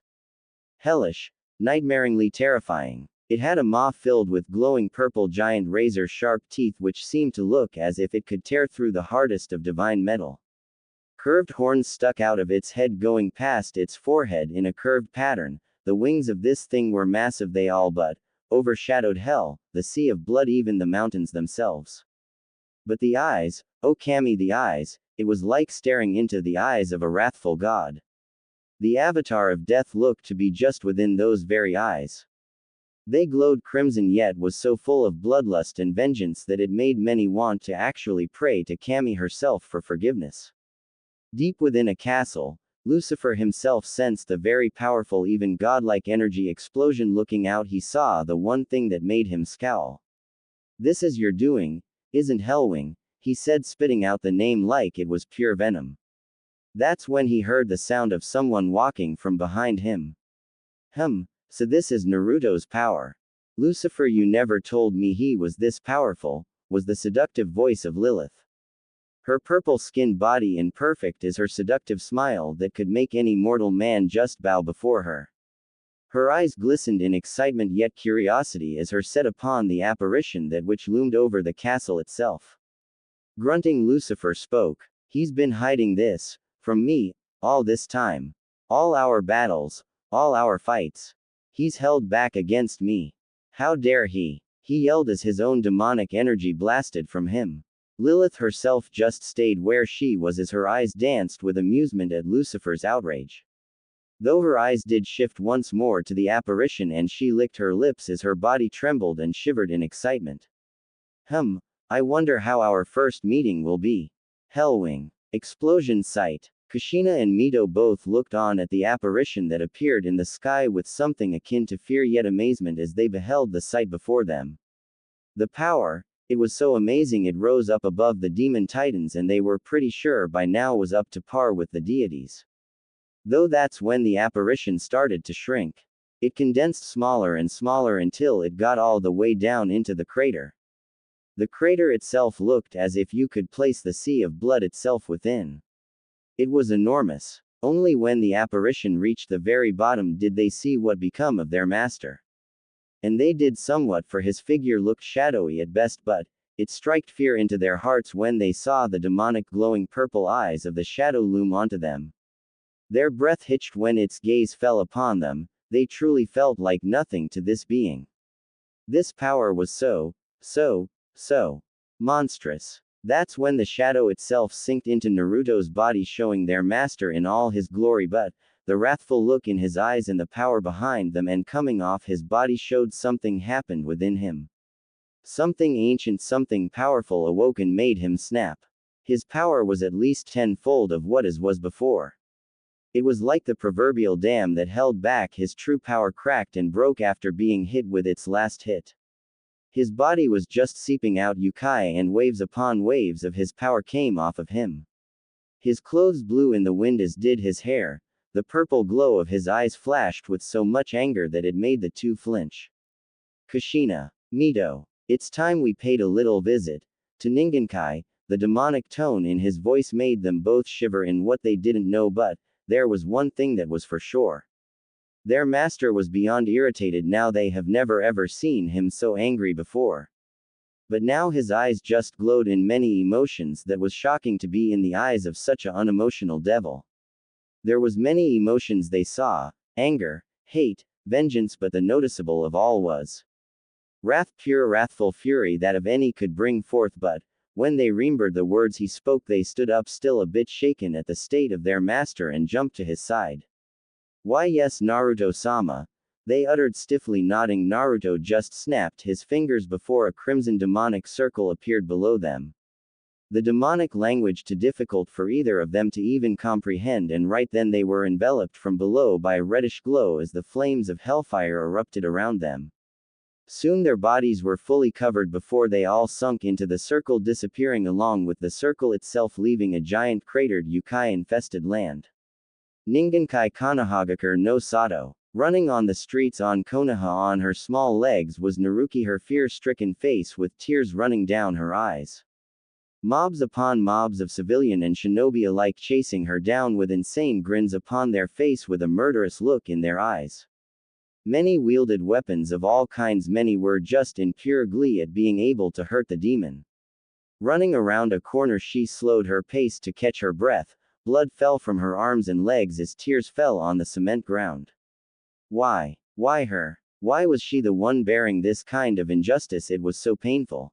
hellish, nightmaringly terrifying. It had a maw filled with glowing purple giant razor-sharp teeth which seemed to look as if it could tear through the hardest of divine metal. Curved horns stuck out of its head going past its forehead in a curved pattern. The wings of this thing were massive. They all but overshadowed hell, the sea of blood, even the mountains themselves. But the eyes, oh Kami, the eyes, it was like staring into the eyes of a wrathful god. The avatar of death looked to be just within those very eyes. They glowed crimson yet was so full of bloodlust and vengeance that it made many want to actually pray to Kami herself for forgiveness. Deep within a castle, Lucifer himself sensed the very powerful, even godlike energy explosion. Looking out, he saw the one thing that made him scowl. "This is your doing, isn't Hellwing?" he said, spitting out the name like it was pure venom. That's when he heard the sound of someone walking from behind him. So this is Naruto's power. Lucifer, you never told me he was this powerful, was the seductive voice of Lilith. Her purple-skinned body imperfect is her seductive smile that could make any mortal man just bow before her. Her eyes glistened in excitement yet curiosity as her set upon the apparition that which loomed over the castle itself. Grunting, Lucifer spoke. "He's been hiding this from me all this time. All our battles, all our fights. He's held back against me. How dare he?" he yelled as his own demonic energy blasted from him. Lilith herself just stayed where she was as her eyes danced with amusement at Lucifer's outrage. Though her eyes did shift once more to the apparition and she licked her lips as her body trembled and shivered in excitement. I wonder how our first meeting will be. Hellwing. Explosion site. Kushina and Mito both looked on at the apparition that appeared in the sky with something akin to fear yet amazement as they beheld the sight before them. The power, it was so amazing it rose up above the demon titans and they were pretty sure by now was up to par with the deities. Though that's when the apparition started to shrink. It condensed smaller and smaller until it got all the way down into the crater. The crater itself looked as if you could place the sea of blood itself within. It was enormous. Only when the apparition reached the very bottom did they see what become of their master. And they did somewhat, for his figure looked shadowy at best, but it struck fear into their hearts when they saw the demonic glowing purple eyes of the shadow loom onto them. Their breath hitched when its gaze fell upon them. They truly felt like nothing to this being. This power was so monstrous. That's when the shadow itself sinked into Naruto's body, showing their master in all his glory, but the wrathful look in his eyes and the power behind them and coming off his body showed something happened within him. Something ancient, something powerful awoke and made him snap. His power was at least tenfold of what his was before. It was like the proverbial dam that held back his true power cracked and broke after being hit with its last hit. His body was just seeping out Yukai and waves upon waves of his power came off of him. His clothes blew in the wind as did his hair. The purple glow of his eyes flashed with so much anger that it made the two flinch. Kushina. Mito. It's time we paid a little visit to Ningenkai. The demonic tone in his voice made them both shiver in what they didn't know, but there was one thing that was for sure. Their master was beyond irritated now. They have never ever seen him so angry before. But now his eyes just glowed in many emotions that was shocking to be in the eyes of such an unemotional devil. There was many emotions they saw, anger, hate, vengeance, but the noticeable of all was wrath, pure wrathful fury that of any could bring forth, but when they remembered the words he spoke they stood up still a bit shaken at the state of their master and jumped to his side. "Why yes, Naruto-sama," they uttered stiffly, nodding. Naruto just snapped his fingers before a crimson demonic circle appeared below them. The demonic language too difficult for either of them to even comprehend, and right then they were enveloped from below by a reddish glow as the flames of hellfire erupted around them. Soon their bodies were fully covered before they all sunk into the circle, disappearing along with the circle itself, leaving a giant cratered yukai-infested land. Ningenkai Konohagakure no Sato. Running on the streets on Konoha on her small legs was Naruki, her fear-stricken face with tears running down her eyes. Mobs upon mobs of civilian and shinobi alike chasing her down with insane grins upon their face with a murderous look in their eyes. Many wielded weapons of all kinds, many were just in pure glee at being able to hurt the demon. Running around a corner she slowed her pace to catch her breath, blood fell from her arms and legs as tears fell on the cement ground. Why? Why her? Why was she the one bearing this kind of injustice? It was so painful.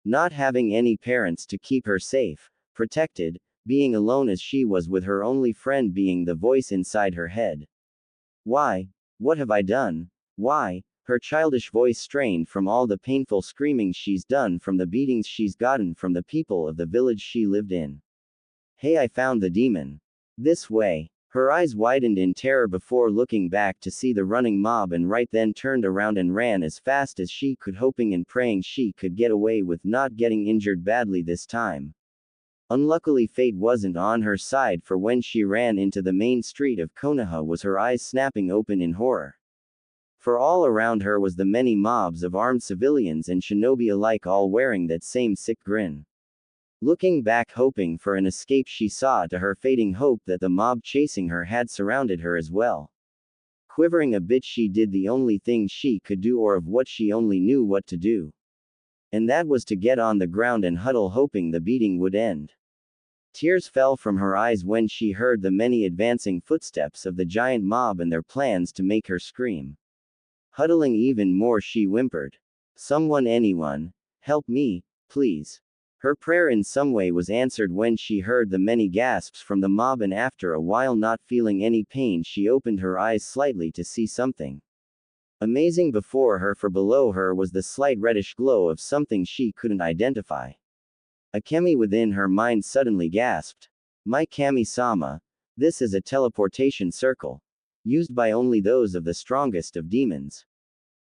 Not having any parents to keep her safe, protected, being alone as she was with her only friend being the voice inside her head. Why? What have I done? Why? Her childish voice strained from all the painful screaming she's done, from the beatings she's gotten from the people of the village she lived in. Hey, I found the demon. This way. Her eyes widened in terror before looking back to see the running mob, and right then turned around and ran as fast as she could, hoping and praying she could get away with not getting injured badly this time. Unluckily fate wasn't on her side, for when she ran into the main street of Konoha was her eyes snapping open in horror. For all around her was the many mobs of armed civilians and shinobi alike, all wearing that same sick grin. Looking back hoping for an escape, she saw to her fading hope that the mob chasing her had surrounded her as well. Quivering a bit, she did the only thing she could do, or of what she only knew what to do. And that was to get on the ground and huddle, hoping the beating would end. Tears fell from her eyes when she heard the many advancing footsteps of the giant mob and their plans to make her scream. Huddling even more, she whimpered. Someone, anyone, help me, please. Her prayer in some way was answered when she heard the many gasps from the mob, and after a while, not feeling any pain, she opened her eyes slightly to see something amazing before her, for below her was the slight reddish glow of something she couldn't identify. A kami within her mind suddenly gasped. My kami-sama, this is a teleportation circle. Used by only those of the strongest of demons.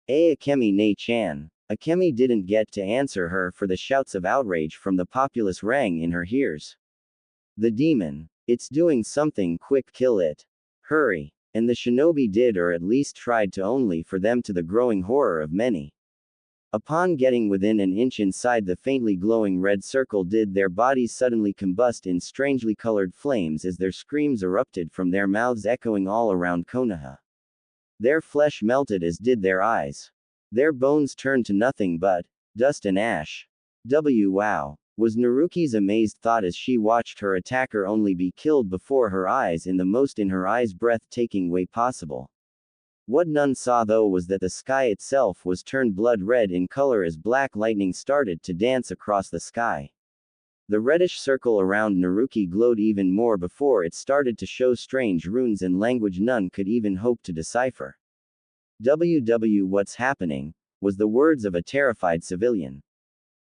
Akemi ne-chan. Akemi didn't get to answer her, for the shouts of outrage from the populace rang in her ears. The demon. It's doing something, quick, kill it. Hurry. And the shinobi did, or at least tried to, only for them to the growing horror of many. Upon getting within an inch inside the faintly glowing red circle, did their bodies suddenly combust in strangely colored flames as their screams erupted from their mouths, echoing all around Konoha. Their flesh melted, as did their eyes. Their bones turned to nothing but dust and ash. Wow, was Naruki's amazed thought as she watched her attacker only be killed before her eyes in the most in her eyes breathtaking way possible. What none saw though was that the sky itself was turned blood red in color as black lightning started to dance across the sky. The reddish circle around Naruki glowed even more before it started to show strange runes in language none could even hope to decipher. What's happening? Was the words of a terrified civilian.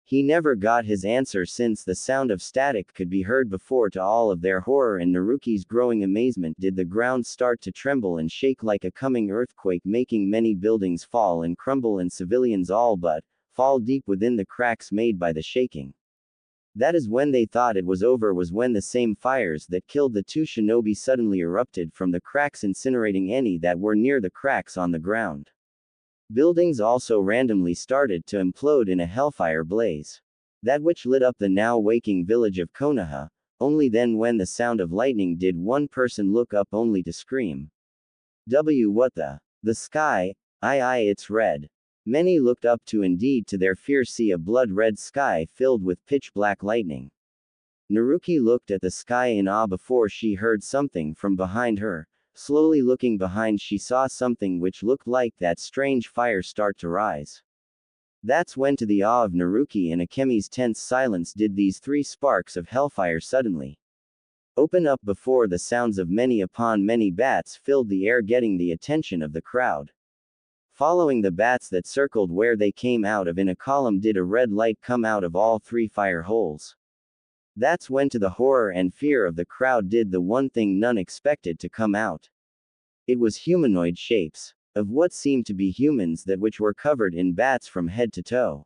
He never got his answer, since the sound of static could be heard before. To all of their horror and Naruki's growing amazement, did the ground start to tremble and shake like a coming earthquake, making many buildings fall and crumble, and civilians all but fall deep within the cracks made by the shaking. That is when they thought it was over, was when the same fires that killed the two shinobi suddenly erupted from the cracks, incinerating any that were near the cracks on the ground. Buildings also randomly started to implode in a hellfire blaze. That which lit up the now waking village of Konoha. Only then, when the sound of lightning, did one person look up only to scream. What the? The sky, it's red. Many looked up to, indeed to their fear, see a blood-red sky filled with pitch-black lightning. Naruki looked at the sky in awe before she heard something from behind her. Slowly looking behind, she saw something which looked like that strange fire start to rise. That's when, to the awe of Naruki and Akemi's tense silence, did these three sparks of hellfire suddenly open up before the sounds of many upon many bats filled the air, getting the attention of the crowd. Following the bats that circled where they came out of in a column, did a red light come out of all three fire holes. That's when, to the horror and fear of the crowd, did the one thing none expected to come out. It was humanoid shapes. of what seemed to be humans that which were covered in bats from head to toe.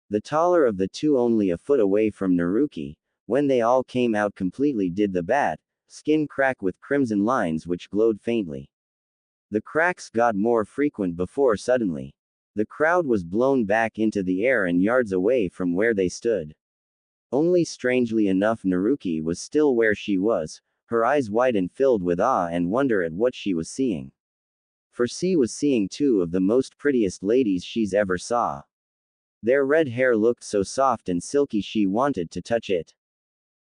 The taller of the two only a foot away from Naruki, when they all came out completely did the bat, skin crack with crimson lines which glowed faintly. The cracks got more frequent before suddenly. The crowd was blown back into the air and yards away from where they stood. Only strangely enough Naruki was still where she was, her eyes wide and filled with awe and wonder at what she was seeing. For she was seeing two of the most prettiest ladies she's ever saw. Their red hair looked so soft and silky she wanted to touch it.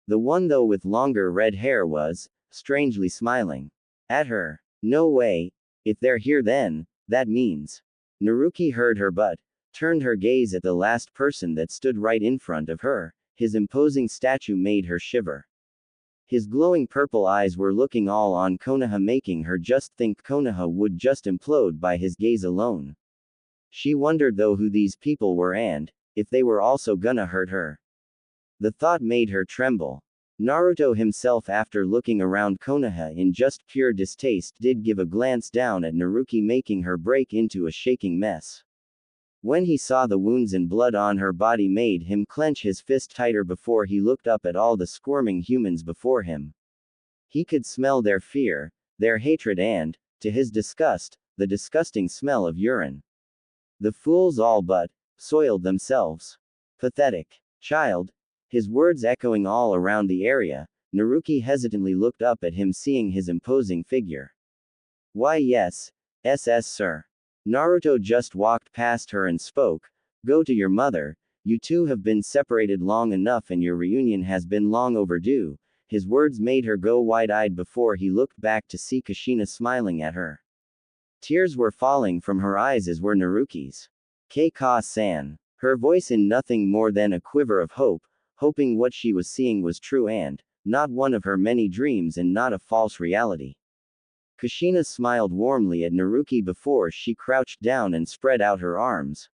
The one though with longer red hair was, strangely smiling at her. No way. If they're here then, that means. Naruki heard her but turned her gaze at the last person that stood right in front of her. His imposing statue made her shiver. His glowing purple eyes were looking all on Konoha, making her just think Konoha would just implode by his gaze alone. She wondered though who these people were and if they were also gonna hurt her. The thought made her tremble. Naruto himself, after looking around Konoha in just pure distaste, did give a glance down at Naruki, making her break into a shaking mess. When he saw the wounds and blood on her body made him clench his fist tighter before he looked up at all the squirming humans before him. He could smell their fear, their hatred and, to his disgust, the disgusting smell of urine. The fools all but soiled themselves. Pathetic child. His words echoing all around the area, Naruki hesitantly looked up at him, seeing his imposing figure. Why yes, sir. Naruto just walked past her and spoke. Go to your mother, you two have been separated long enough and your reunion has been long overdue. His words made her go wide-eyed before he looked back to see Kushina smiling at her. Tears were falling from her eyes as were Naruki's. K-ka-san. Her voice in nothing more than a quiver of hope, hoping what she was seeing was true and not one of her many dreams and not a false reality. Kushina smiled warmly at Naruki before she crouched down and spread out her arms.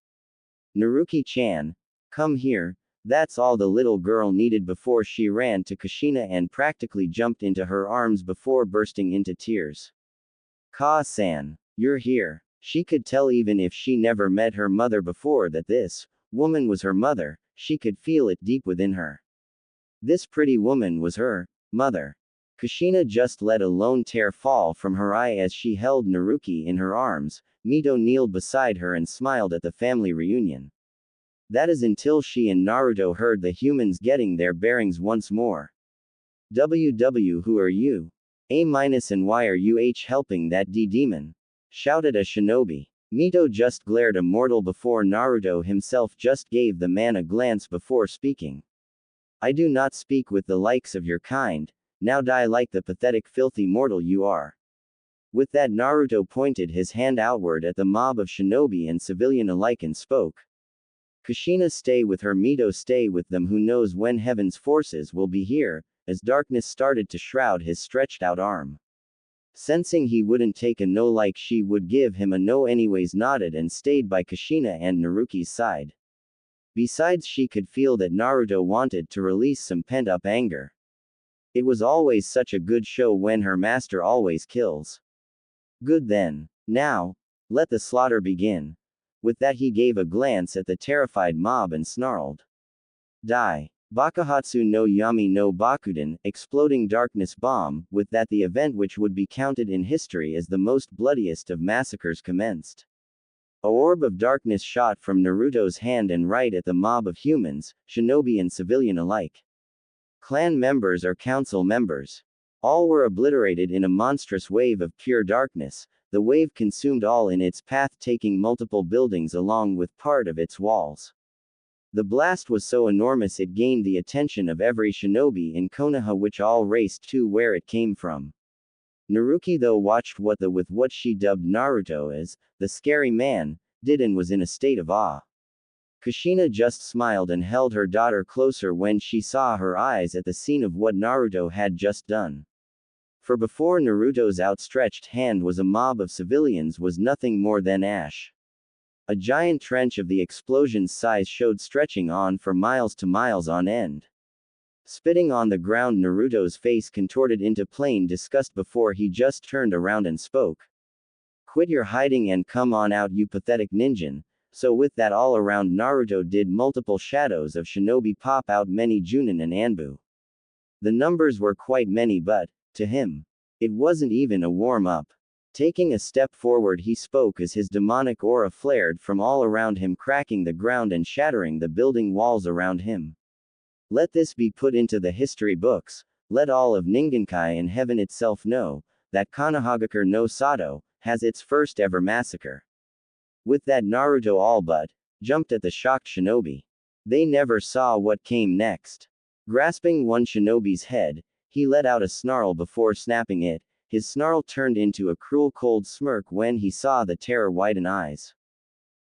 Naruki-chan, come here. That's all the little girl needed before she ran to Kushina and practically jumped into her arms before bursting into tears. Ka-san, you're here. She could tell even if she never met her mother before that this woman was her mother. She could feel it deep within her. This pretty woman was her mother. Kushina just let a lone tear fall from her eye as she held Naruki in her arms. Mito kneeled beside her and smiled at the family reunion. That is until she and Naruto heard the humans getting their bearings once more. WW, who are you? A- and why are you helping that demon? Shouted a shinobi. Mito just glared a mortal before Naruto himself just gave the man a glance before speaking. I do not speak with the likes of your kind, now die like the pathetic filthy mortal you are. With that Naruto pointed his hand outward at the mob of shinobi and civilian alike and spoke. Kushina, stay with her, Mito stay with them, who knows when heaven's forces will be here, as darkness started to shroud his stretched out arm. Sensing he wouldn't take a no like she would give him a no anyways, nodded and stayed by Kushina and Naruki's side. Besides, she could feel that Naruto wanted to release some pent-up anger. It was always such a good show when her master always kills. Good then. Now, let the slaughter begin. With that he gave a glance at the terrified mob and snarled. Die. Bakuhatsu no Yami no Bakuden, exploding darkness bomb, with that the event which would be counted in history as the most bloodiest of massacres commenced. A orb of darkness shot from Naruto's hand and right at the mob of humans, shinobi and civilian alike. Clan members or council members. All were obliterated in a monstrous wave of pure darkness. The wave consumed all in its path, taking multiple buildings along with part of its walls. The blast was so enormous it gained the attention of every shinobi in Konoha, which all raced to where it came from. Naruki though watched with what she dubbed Naruto as the scary man, did and was in a state of awe. Kushina just smiled and held her daughter closer when she saw her eyes at the scene of what Naruto had just done. For before Naruto's outstretched hand was a mob of civilians was nothing more than ash. A giant trench of the explosion's size showed stretching on for miles to miles on end. Spitting on the ground, Naruto's face contorted into plain disgust before he just turned around and spoke. Quit your hiding and come on out, you pathetic ninja. So with that, all around Naruto did multiple shadows of shinobi pop out, many Junin and Anbu. The numbers were quite many, but, to him, it wasn't even a warm-up. Taking a step forward, he spoke as his demonic aura flared from all around him, cracking the ground and shattering the building walls around him. Let this be put into the history books. Let all of Ningenkai and heaven itself know that Konohagakure no Sato has its first ever massacre. With that, Naruto all but jumped at the shocked shinobi. They never saw what came next. Grasping one shinobi's head, he let out a snarl before snapping it. His snarl turned into a cruel cold smirk when he saw the terror-widened eyes.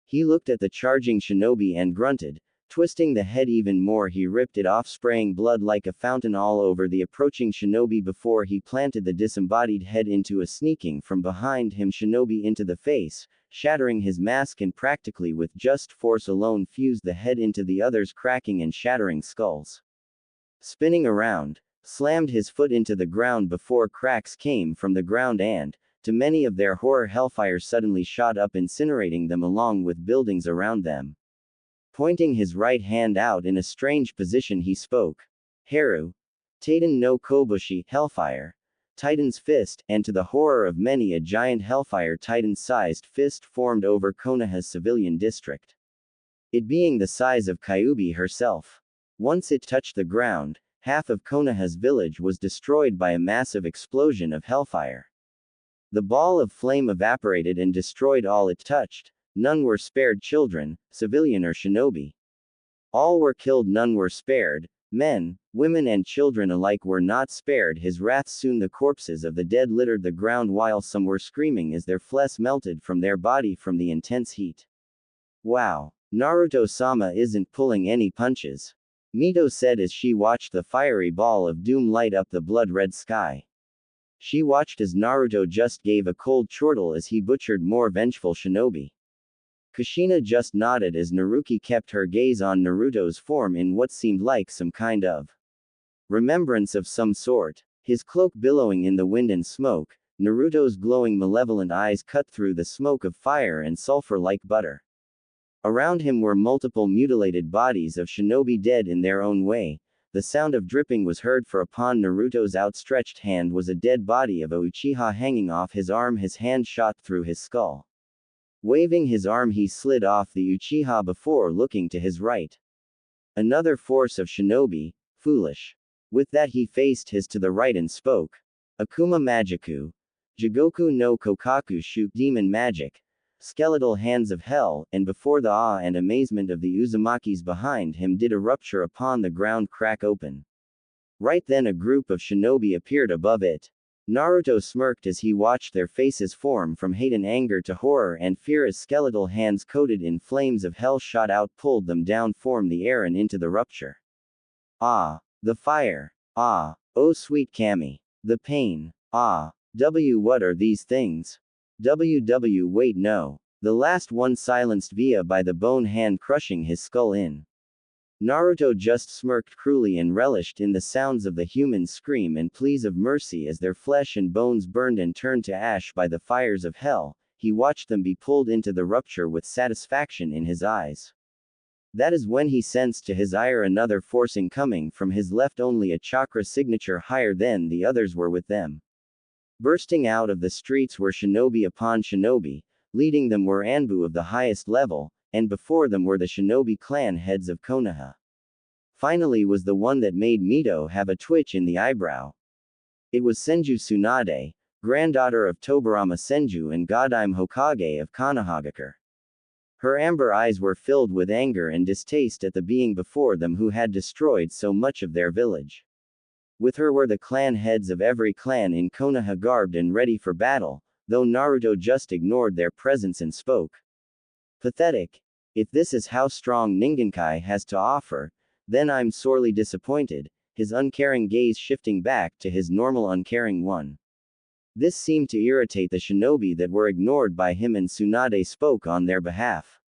He looked at the charging shinobi and grunted. Twisting the head even more, he ripped it off, spraying blood like a fountain all over the approaching shinobi before he planted the disembodied head into a sneaking from behind him shinobi into the face, shattering his mask, and practically with just force alone fused the head into the other's cracking and shattering skulls. Spinning around, slammed his foot into the ground before cracks came from the ground and, to many of their horror, hellfire suddenly shot up, incinerating them along with buildings around them. Pointing his right hand out in a strange position, he spoke. Haru. Titan no Kobushi, hellfire. Titan's fist, and to the horror of many, a giant hellfire titan-sized fist formed over Konoha's civilian district. It being the size of Kyuubi herself. Once it touched the ground, half of Konoha's village was destroyed by a massive explosion of hellfire. The ball of flame evaporated and destroyed all it touched. None were spared, children, civilian or shinobi. All were killed, none were spared. Men, women and children alike were not spared. His wrath, soon the corpses of the dead littered the ground while some were screaming as their flesh melted from their body from the intense heat. Wow. Naruto-sama isn't pulling any punches. Mito said as she watched the fiery ball of doom light up the blood-red sky. She watched as Naruto just gave a cold chortle as he butchered more vengeful shinobi. Kushina just nodded as Naruki kept her gaze on Naruto's form in what seemed like some kind of remembrance of some sort. His cloak billowing in the wind and smoke, Naruto's glowing malevolent eyes cut through the smoke of fire and sulfur like butter. Around him were multiple mutilated bodies of shinobi dead in their own way. The sound of dripping was heard, for upon Naruto's outstretched hand was a dead body of a Uchiha hanging off his arm. His hand shot through his skull. Waving his arm, he slid off the Uchiha before looking to his right. Another force of shinobi, foolish. With that, he faced his to the right and spoke. Akuma Magiku. Jigoku no Kokaku Shu, demon magic. Skeletal hands of hell, and before the awe and amazement of the Uzumakis behind him did a rupture upon the ground crack open. Right then a group of shinobi appeared above it. Naruto smirked as he watched their faces form from hate and anger to horror and fear as skeletal hands coated in flames of hell shot out, pulled them down, formed the air and into the rupture. Ah, the fire. Ah, oh sweet Kami. The pain. Ah, what are these things? Wait, no. The last one silenced via by the bone hand crushing his skull in. Naruto just smirked cruelly and relished in the sounds of the humans' scream and pleas of mercy as their flesh and bones burned and turned to ash by the fires of hell. He watched them be pulled into the rupture with satisfaction in his eyes. That is when he sensed to his ire another forcing coming from his left, only a chakra signature higher than the others were with them. Bursting out of the streets were shinobi upon shinobi, leading them were Anbu of the highest level, and before them were the shinobi clan heads of Konoha. Finally was the one that made Mito have a twitch in the eyebrow. It was Senju Tsunade, granddaughter of Tobarama Senju and Godime Hokage of Konohagakure. Her amber eyes were filled with anger and distaste at the being before them who had destroyed so much of their village. With her were the clan heads of every clan in Konoha garbed and ready for battle, though Naruto just ignored their presence and spoke. Pathetic. If this is how strong Ningenkai has to offer, then I'm sorely disappointed, his uncaring gaze shifting back to his normal uncaring one. This seemed to irritate the shinobi that were ignored by him, and Tsunade spoke on their behalf.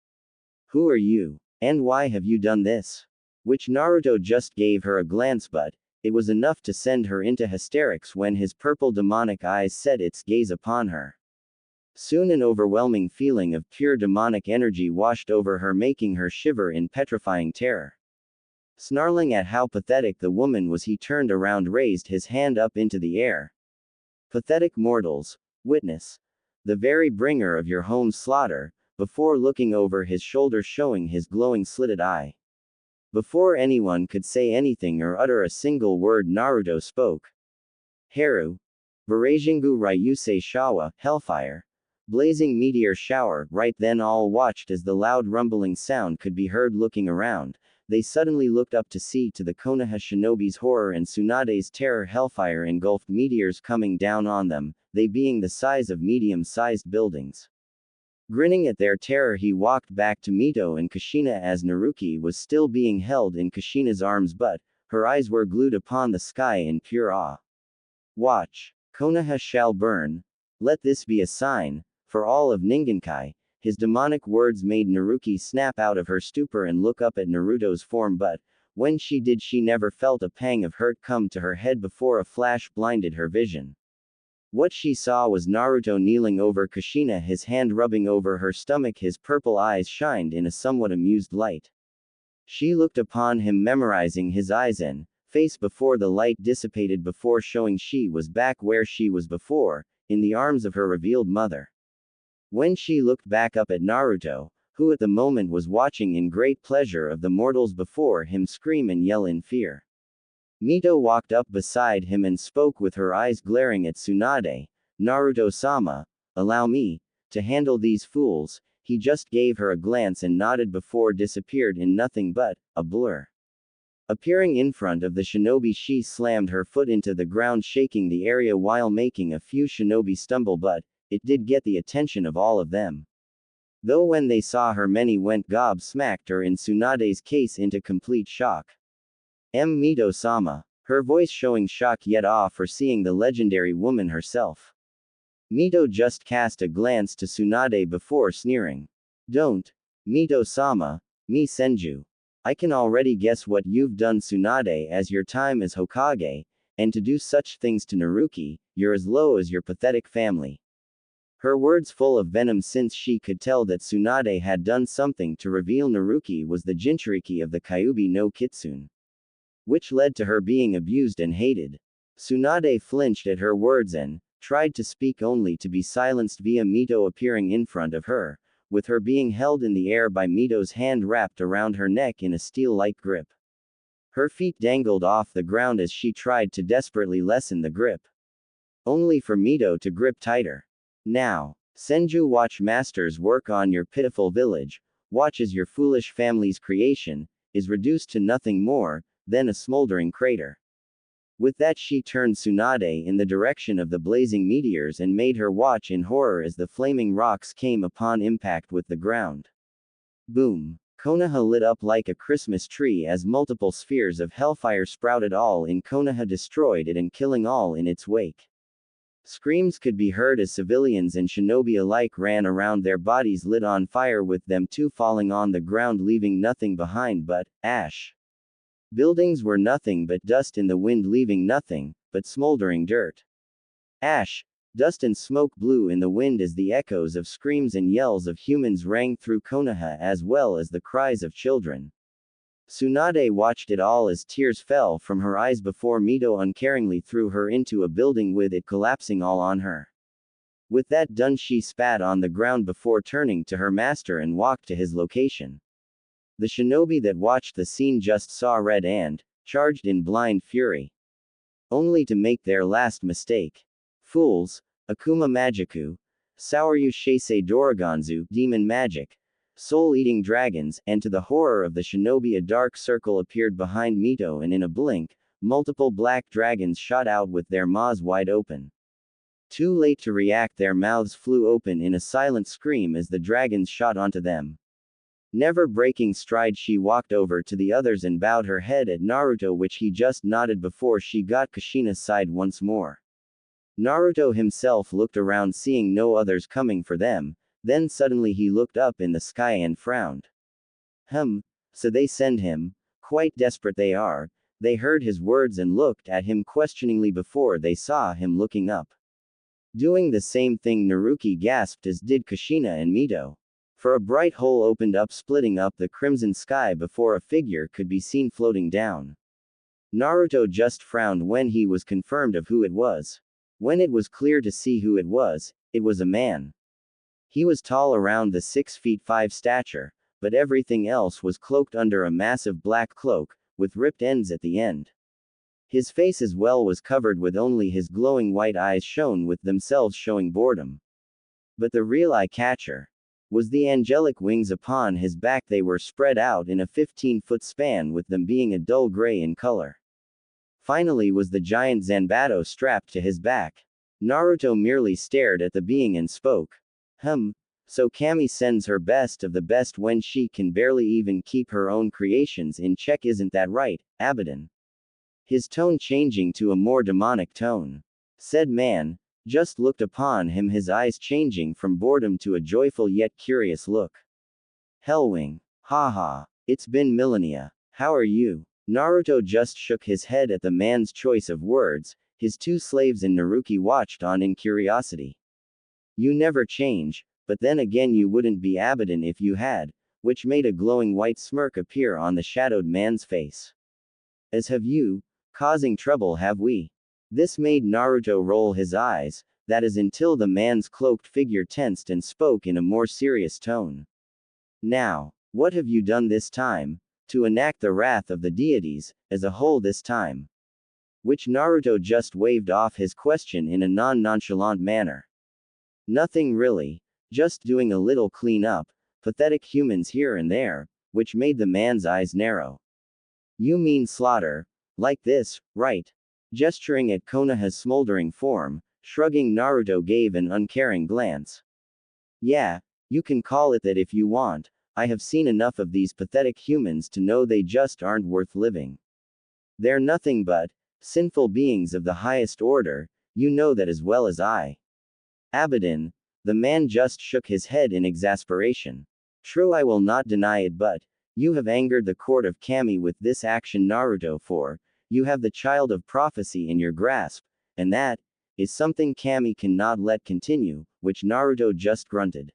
Who are you? And why have you done this? Which Naruto just gave her a glance, but it was enough to send her into hysterics when his purple demonic eyes set its gaze upon her. Soon an overwhelming feeling of pure demonic energy washed over her, making her shiver in petrifying terror. Snarling at how pathetic the woman was, he turned around, raised his hand up into the air. Pathetic mortals, witness the very bringer of your home's slaughter, before looking over his shoulder, showing his glowing slitted eye. Before anyone could say anything or utter a single word, Naruto spoke. Haru. Barajingu Ryusei Shawa, Hellfire. Blazing meteor shower. Right then all watched as the loud rumbling sound could be heard. Looking around, they suddenly looked up to see, to the Konoha shinobi's horror and Tsunade's terror, hellfire engulfed meteors coming down on them, they being the size of medium-sized buildings. Grinning at their terror, he walked back to Mito and Kushina as Naruki was still being held in Kushina's arms, but her eyes were glued upon the sky in pure awe. Watch. Konoha shall burn. Let this be a sign for all of Ningenkai. His demonic words made Naruki snap out of her stupor and look up at Naruto's form, but when she did, she never felt a pang of hurt come to her head before a flash blinded her vision. What she saw was Naruto kneeling over Kushina, his hand rubbing over her stomach. His purple eyes shined in a somewhat amused light. She looked upon him, memorizing his eyes and face before the light dissipated, before showing she was back where she was before, in the arms of her revealed mother. When she looked back up at Naruto, who at the moment was watching in great pleasure of the mortals before him scream and yell in fear. Mito walked up beside him and spoke with her eyes glaring at Tsunade. Naruto-sama, allow me to handle these fools. He just gave her a glance and nodded before disappeared in nothing but a blur. Appearing in front of the shinobi, she slammed her foot into the ground, shaking the area while making a few shinobi stumble, but it did get the attention of all of them. Though when they saw her, many went gobsmacked, or in Tsunade's case into complete shock. Mito-sama. Her voice showing shock yet awe for seeing the legendary woman herself. Mito just cast a glance to Tsunade before sneering. Don't. Mito-sama. Me Senju. I can already guess what you've done, Tsunade, as your time as Hokage, and to do such things to Naruki, you're as low as your pathetic family. Her words full of venom, since she could tell that Tsunade had done something to reveal Naruki was the Jinchuriki of the Kyuubi no Kitsune, which led to her being abused and hated. Tsunade flinched at her words and tried to speak, only to be silenced via Mito appearing in front of her, with her being held in the air by Mito's hand wrapped around her neck in a steel-like grip. Her feet dangled off the ground as she tried to desperately lessen the grip, only for Mito to grip tighter. Now, Senju, watch masters work on your pitiful village. Watch as your foolish family's creation is reduced to nothing more than a smoldering crater. With that, she turned Tsunade in the direction of the blazing meteors and made her watch in horror as the flaming rocks came upon impact with the ground. Boom! Konoha lit up like a Christmas tree as multiple spheres of hellfire sprouted. All in Konoha destroyed it and killing all in its wake. Screams could be heard as civilians and shinobi alike ran around, their bodies lit on fire, with them too falling on the ground, leaving nothing behind but ash. Buildings were nothing but dust in the wind, leaving nothing but smoldering dirt. Ash, dust and smoke blew in the wind as the echoes of screams and yells of humans rang through Konoha, as well as the cries of children. Tsunade watched it all as tears fell from her eyes before Mito uncaringly threw her into a building, with it collapsing all on her. With that done, she spat on the ground before turning to her master and walked to his location. The shinobi that watched the scene just saw red and charged in blind fury, only to make their last mistake. Fools! Akuma Magiku, Saoryu Sheisei Doroganzu, demon magic, soul-eating dragons, and to the horror of the shinobi, a dark circle appeared behind Mito, and in a blink, multiple black dragons shot out with their maws wide open. Too late to react, their mouths flew open in a silent scream as the dragons shot onto them. Never breaking stride, she walked over to the others and bowed her head at Naruto, which he just nodded before she got Kushina's side once more. Naruto himself looked around, seeing no others coming for them. Then suddenly he looked up in the sky and frowned. So they send him? Quite desperate they are. They heard his words and looked at him questioningly before they saw him looking up. Doing the same thing Naruki gasped as did Kushina and Mito. For a bright hole opened up, splitting up the crimson sky before a figure could be seen floating down. Naruto just frowned when he was confirmed of who it was. When it was clear to see who it was a man. He was tall, around the 6 feet 5 stature, but everything else was cloaked under a massive black cloak, with ripped ends at the end. His face as well was covered with only his glowing white eyes shone with themselves showing boredom. But the real eye-catcher was the angelic wings upon his back. They were spread out in a 15-foot span, with them being a dull gray in color. Finally was the giant Zanbato strapped to his back. Naruto merely stared at the being and spoke. So Kami sends her best of the best when she can barely even keep her own creations in check, isn't that right, Abaddon? His tone changing to a more demonic tone. Said man just looked upon him, his eyes changing from boredom to a joyful yet curious look. Hellwing. Haha. It's been millennia. How are you? Naruto just shook his head at the man's choice of words. His two slaves and Naruki watched on in curiosity. You never change, but then again you wouldn't be Abaddon if you had, which made a glowing white smirk appear on the shadowed man's face. As have you, causing trouble have we? This made Naruto roll his eyes, that is, until the man's cloaked figure tensed and spoke in a more serious tone. Now, what have you done this time, to enact the wrath of the deities, as a whole this time? Which Naruto just waved off his question in a non-nonchalant manner. Nothing really, just doing a little clean-up, pathetic humans here and there, which made the man's eyes narrow. You mean slaughter, like this, right? Gesturing at Konoha's smoldering form, shrugging, Naruto gave an uncaring glance. Yeah, you can call it that if you want. I have seen enough of these pathetic humans to know they just aren't worth living. They're nothing but sinful beings of the highest order, you know that as well as I. Abaddon. The man just shook his head in exasperation. True, I will not deny it, but you have angered the court of Kami with this action, Naruto, for you have the child of prophecy in your grasp, and that is something Kami cannot let continue, which Naruto just grunted.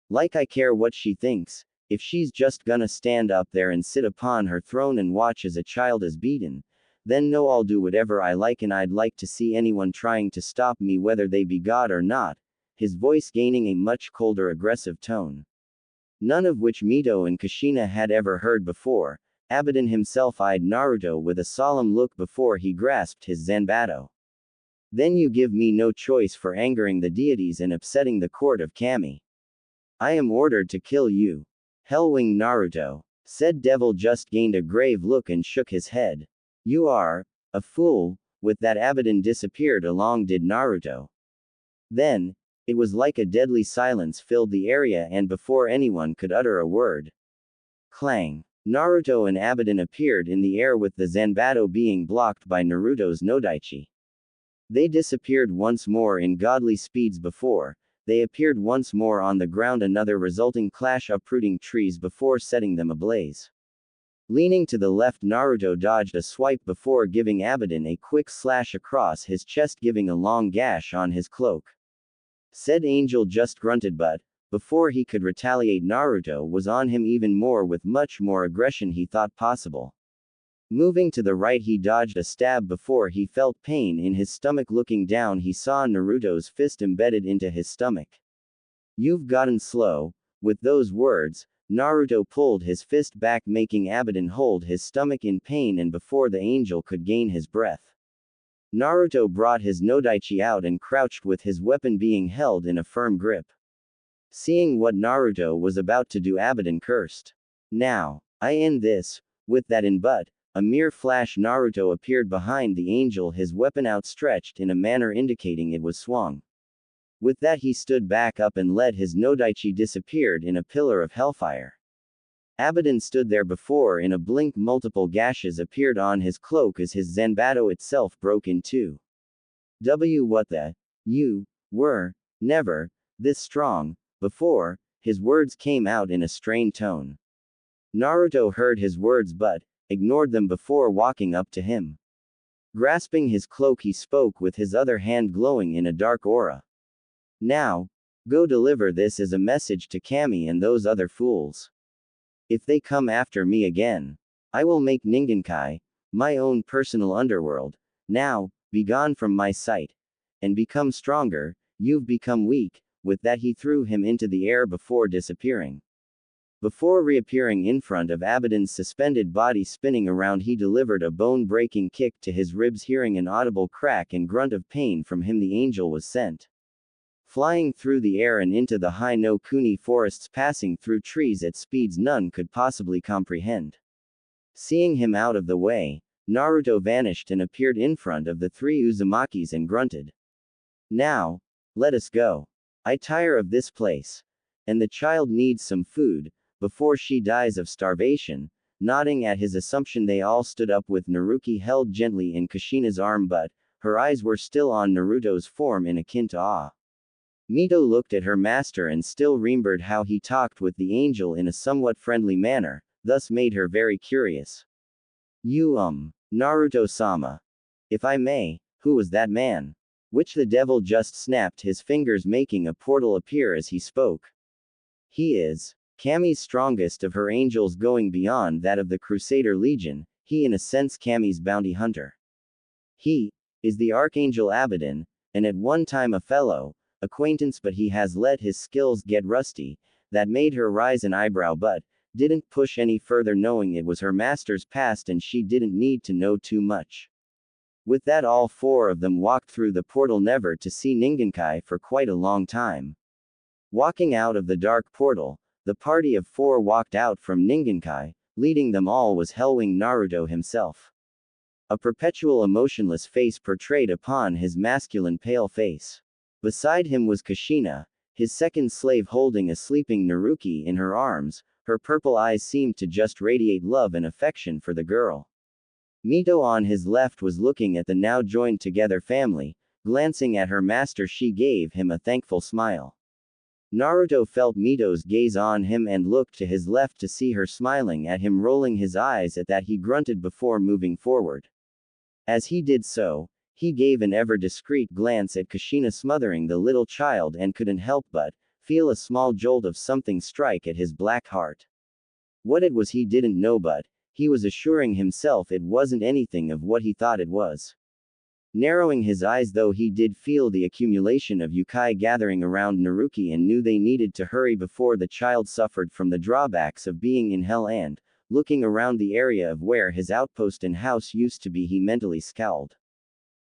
Like I care what she thinks, if she's just gonna stand up there and sit upon her throne and watch as a child is beaten, then no, I'll do whatever I like, and I'd like to see anyone trying to stop me, whether they be God or not, his voice gaining a much colder, aggressive tone. None of which Mito and Kushina had ever heard before. Abaddon himself eyed Naruto with a solemn look before he grasped his Zanbato. Then you give me no choice for angering the deities and upsetting the court of Kami. I am ordered to kill you. Hellwing Naruto. Said devil just gained a grave look and shook his head. You are a fool. With that, Abaddon disappeared along did Naruto. Then, it was like a deadly silence filled the area, and before anyone could utter a word. Clang. Naruto and Abaddon appeared in the air with the Zanbato being blocked by Naruto's Nodaichi. They disappeared once more in godly speeds before they appeared once more on the ground, another resulting clash uprooting trees before setting them ablaze. Leaning to the left, Naruto dodged a swipe before giving Abaddon a quick slash across his chest, giving a long gash on his cloak. Said angel just grunted, but before he could retaliate, Naruto was on him even more with much more aggression he thought possible. Moving to the right, he dodged a stab before he felt pain in his stomach. Looking down, he saw Naruto's fist embedded into his stomach. You've gotten slow. With those words, Naruto pulled his fist back, making Abaddon hold his stomach in pain, and before the angel could gain his breath, Naruto brought his Nodaichi out and crouched with his weapon being held in a firm grip. Seeing what Naruto was about to do, Abaddon cursed. Now, I end this. With that in but a mere flash, Naruto appeared behind the angel, his weapon outstretched in a manner indicating it was swung. With that, he stood back up and let his Nodaichi disappeared in a pillar of hellfire. Abaddon stood there before in a blink. Multiple gashes appeared on his cloak as his Zanbato itself broke in two. What the? You were never this strong before. His words came out in a strained tone. Naruto heard his words but ignored them before walking up to him. Grasping his cloak, he spoke with his other hand glowing in a dark aura. Now, go deliver this as a message to Kami and those other fools. If they come after me again, I will make Ningenkai, my own personal underworld. Now, be gone from my sight. And become stronger, you've become weak. With that he threw him into the air before disappearing. Before reappearing in front of Abaddon's suspended body spinning around, he delivered a bone-breaking kick to his ribs. Hearing an audible crack and grunt of pain from him, the angel was sent flying through the air and into the high no Kuni forests, passing through trees at speeds none could possibly comprehend. Seeing him out of the way, Naruto vanished and appeared in front of the three Uzumakis and grunted. Now, let us go. I tire of this place. And the child needs some food, before she dies of starvation. Nodding at his assumption, they all stood up with Naruki held gently in Kushina's arm, but her eyes were still on Naruto's form in akin to awe. Mito looked at her master and still remembered how he talked with the angel in a somewhat friendly manner, thus made her very curious. Naruto-sama. If I may, who was that man? Which the devil just snapped his fingers, making a portal appear as he spoke. He is Kami's strongest of her angels, going beyond that of the Crusader Legion. He in a sense Kami's bounty hunter. He is the Archangel Abaddon, and at one time a fellow acquaintance, but he has let his skills get rusty. That made her raise an eyebrow but didn't push any further, knowing it was her master's past and she didn't need to know too much. With that, all four of them walked through the portal, never to see Ningenkai for quite a long time. Walking out of the dark portal, the party of four walked out from Ningenkai. Leading them all was Hellwing Naruto himself. A perpetual emotionless face portrayed upon his masculine pale face. Beside him was Kushina, his second slave, holding a sleeping Naruki in her arms. Her purple eyes seemed to just radiate love and affection for the girl. Mito on his left was looking at the now joined together family. Glancing at her master, she gave him a thankful smile. Naruto felt Mito's gaze on him and looked to his left to see her smiling at him. Rolling his eyes at that, he grunted before moving forward. As he did so, he gave an ever discreet glance at Kushina, smothering the little child, and couldn't help but feel a small jolt of something strike at his black heart. What it was he didn't know, but he was assuring himself it wasn't anything of what he thought it was. Narrowing his eyes though, he did feel the accumulation of yokai gathering around Naruki and knew they needed to hurry before the child suffered from the drawbacks of being in hell. And looking around the area of where his outpost and house used to be, he mentally scowled.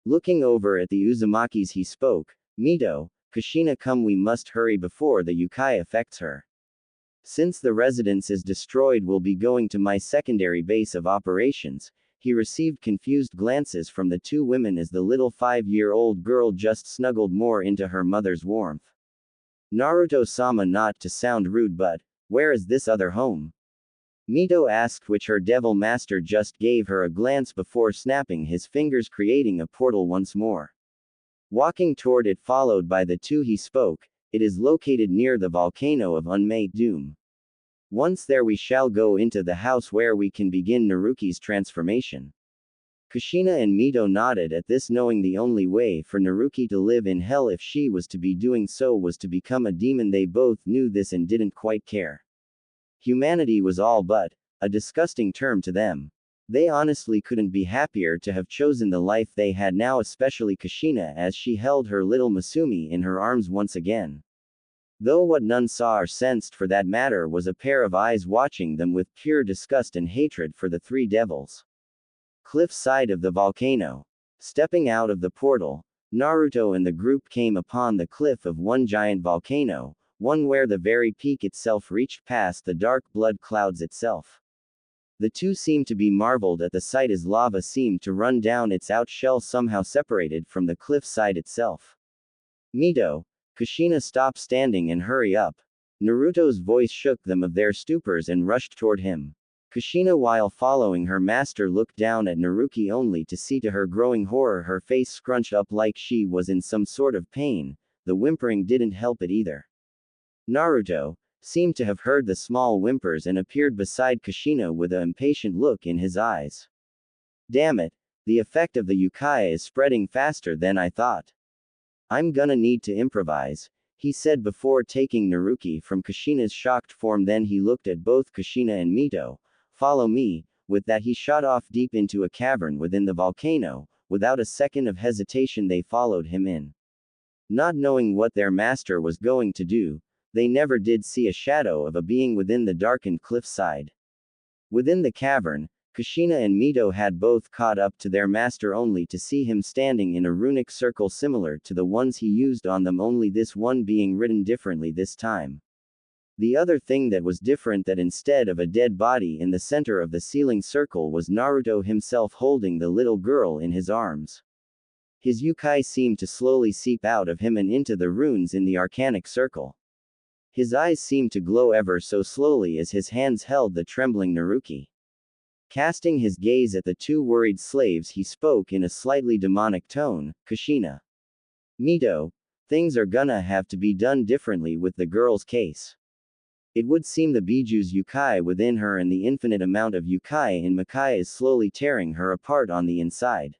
Looking over at the Uzumakis, he spoke. Mito, Kushina, come, we must hurry before the yokai affects her. Since the residence is destroyed, we'll be going to my secondary base of operations. He received confused glances from the two women as the little 5-year-old girl just snuggled more into her mother's warmth. Naruto-sama, not to sound rude, but where is this other home? Mito asked, which her devil master just gave her a glance before snapping his fingers, creating a portal once more. Walking toward it, followed by the two, he spoke. It is located near the volcano of Unmade Doom. Once there, we shall go into the house where we can begin Naruki's transformation. Kushina and Mito nodded at this, knowing the only way for Naruki to live in hell, if she was to be doing so, was to become a demon. They both knew this and didn't quite care. Humanity was all but a disgusting term to them. They honestly couldn't be happier to have chosen the life they had now, especially Kushina, as she held her little Masumi in her arms once again. Though what none saw or sensed for that matter was a pair of eyes watching them with pure disgust and hatred for the three devils. Cliff side of the volcano. Stepping out of the portal, Naruto and the group came upon the cliff of one giant volcano, one where the very peak itself reached past the dark blood clouds itself. The two seemed to be marveled at the sight, as lava seemed to run down its out shell, somehow separated from the cliff side itself. Mito, Kushina, stop standing and hurry up. Naruto's voice shook them of their stupors and rushed toward him. Kushina, while following her master, looked down at Naruki only to see to her growing horror her face scrunched up like she was in some sort of pain. The whimpering didn't help it either. Naruto seemed to have heard the small whimpers and appeared beside Kushina with an impatient look in his eyes. Damn it, The effect of the yukai is spreading faster than I thought. I'm gonna need to improvise, he said before taking Naruki from Kushina's shocked form. Then he looked at both Kushina and Mito. Follow me. With that he shot off deep into a cavern within the volcano. Without a second of hesitation they followed him in. Not knowing what their master was going to do, they never did see a shadow of a being within the darkened cliffside. Within the cavern, Kushina and Mito had both caught up to their master only to see him standing in a runic circle similar to the ones he used on them, only this one being written differently this time. The other thing that was different, that instead of a dead body in the center of the ceiling circle was Naruto himself holding the little girl in his arms. His yukai seemed to slowly seep out of him and into the runes in the arcanic circle. His eyes seemed to glow ever so slowly as his hands held the trembling Naruki. Casting his gaze at the two worried slaves, he spoke in a slightly demonic tone, Kushina. Mito, things are gonna have to be done differently with the girl's case. It would seem the Biju's yukai within her and the infinite amount of yukai in Makai is slowly tearing her apart on the inside.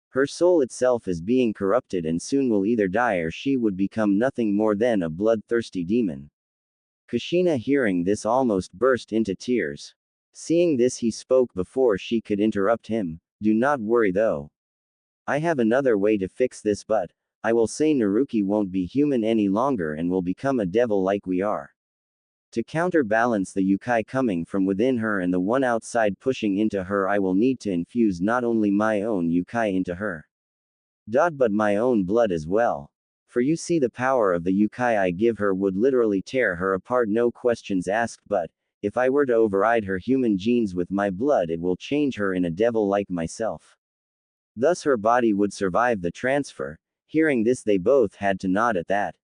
Her soul itself is being corrupted and soon will either die or she would become nothing more than a bloodthirsty demon. Kushina, hearing this, almost burst into tears. Seeing this, he spoke before she could interrupt him. Do not worry though. I have another way to fix this, but I will say Naruki won't be human any longer and will become a devil like we are. To counterbalance the yukai coming from within her and the one outside pushing into her, I will need to infuse not only my own yukai into her, but my own blood as well. For you see, the power of the yukai I give her would literally tear her apart, no questions asked, but if I were to override her human genes with my blood, it will change her in a devil like myself. Thus her body would survive the transfer. Hearing this, they both had to nod at that.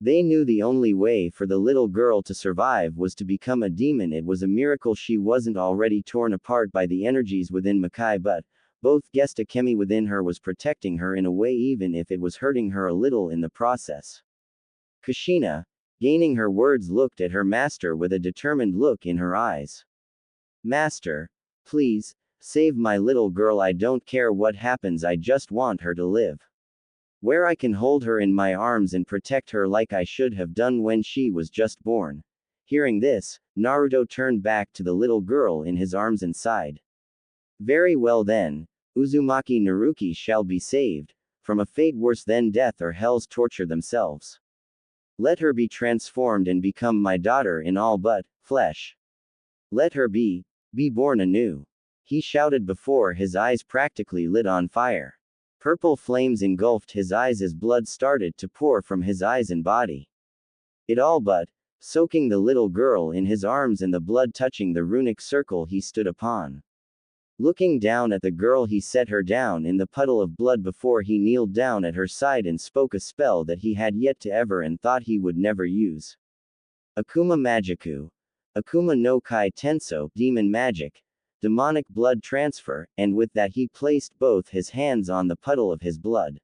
They knew the only way for the little girl to survive was to become a demon. It was a miracle she wasn't already torn apart by the energies within Makai, but both guessed a chemi within her was protecting her in a way, even if it was hurting her a little in the process. Kushina, gaining her words, looked at her master with a determined look in her eyes. Master, please, save my little girl. I don't care what happens, I just want her to live. Where I can hold her in my arms and protect her like I should have done when she was just born. Hearing this, Naruto turned back to the little girl in his arms and sighed. Very well then, Uzumaki Naruki shall be saved, from a fate worse than death or hell's torture themselves. Let her be transformed and become my daughter in all but flesh. Let her be born anew. He shouted before his eyes practically lit on fire. Purple flames engulfed his eyes as blood started to pour from his eyes and body. It all but soaking the little girl in his arms and the blood touching the runic circle he stood upon. Looking down at the girl, he set her down in the puddle of blood before he kneeled down at her side and spoke a spell that he had yet to ever and thought he would never use. Akuma Magiku. Akuma no Kai Tenso, demon magic. Demonic blood transfer, and with that he placed both his hands on the puddle of his blood.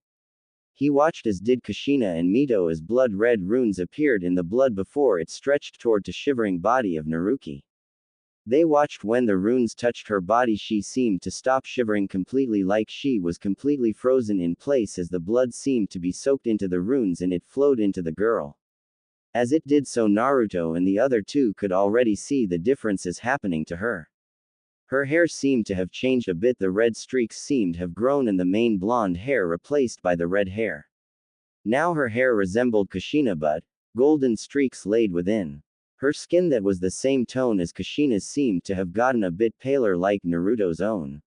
He watched, as did Kushina and Mito, as blood-red runes appeared in the blood before it stretched toward the shivering body of Naruki. They watched. When the runes touched her body, she seemed to stop shivering completely, like she was completely frozen in place, as the blood seemed to be soaked into the runes and it flowed into the girl. As it did so, Naruto and the other two could already see the differences happening to her. Her hair seemed to have changed a bit, the red streaks seemed to have grown and the main blonde hair replaced by the red hair. Now her hair resembled Kushina, but golden streaks laid within. Her skin, that was the same tone as Kushina's, seemed to have gotten a bit paler, like Naruto's own.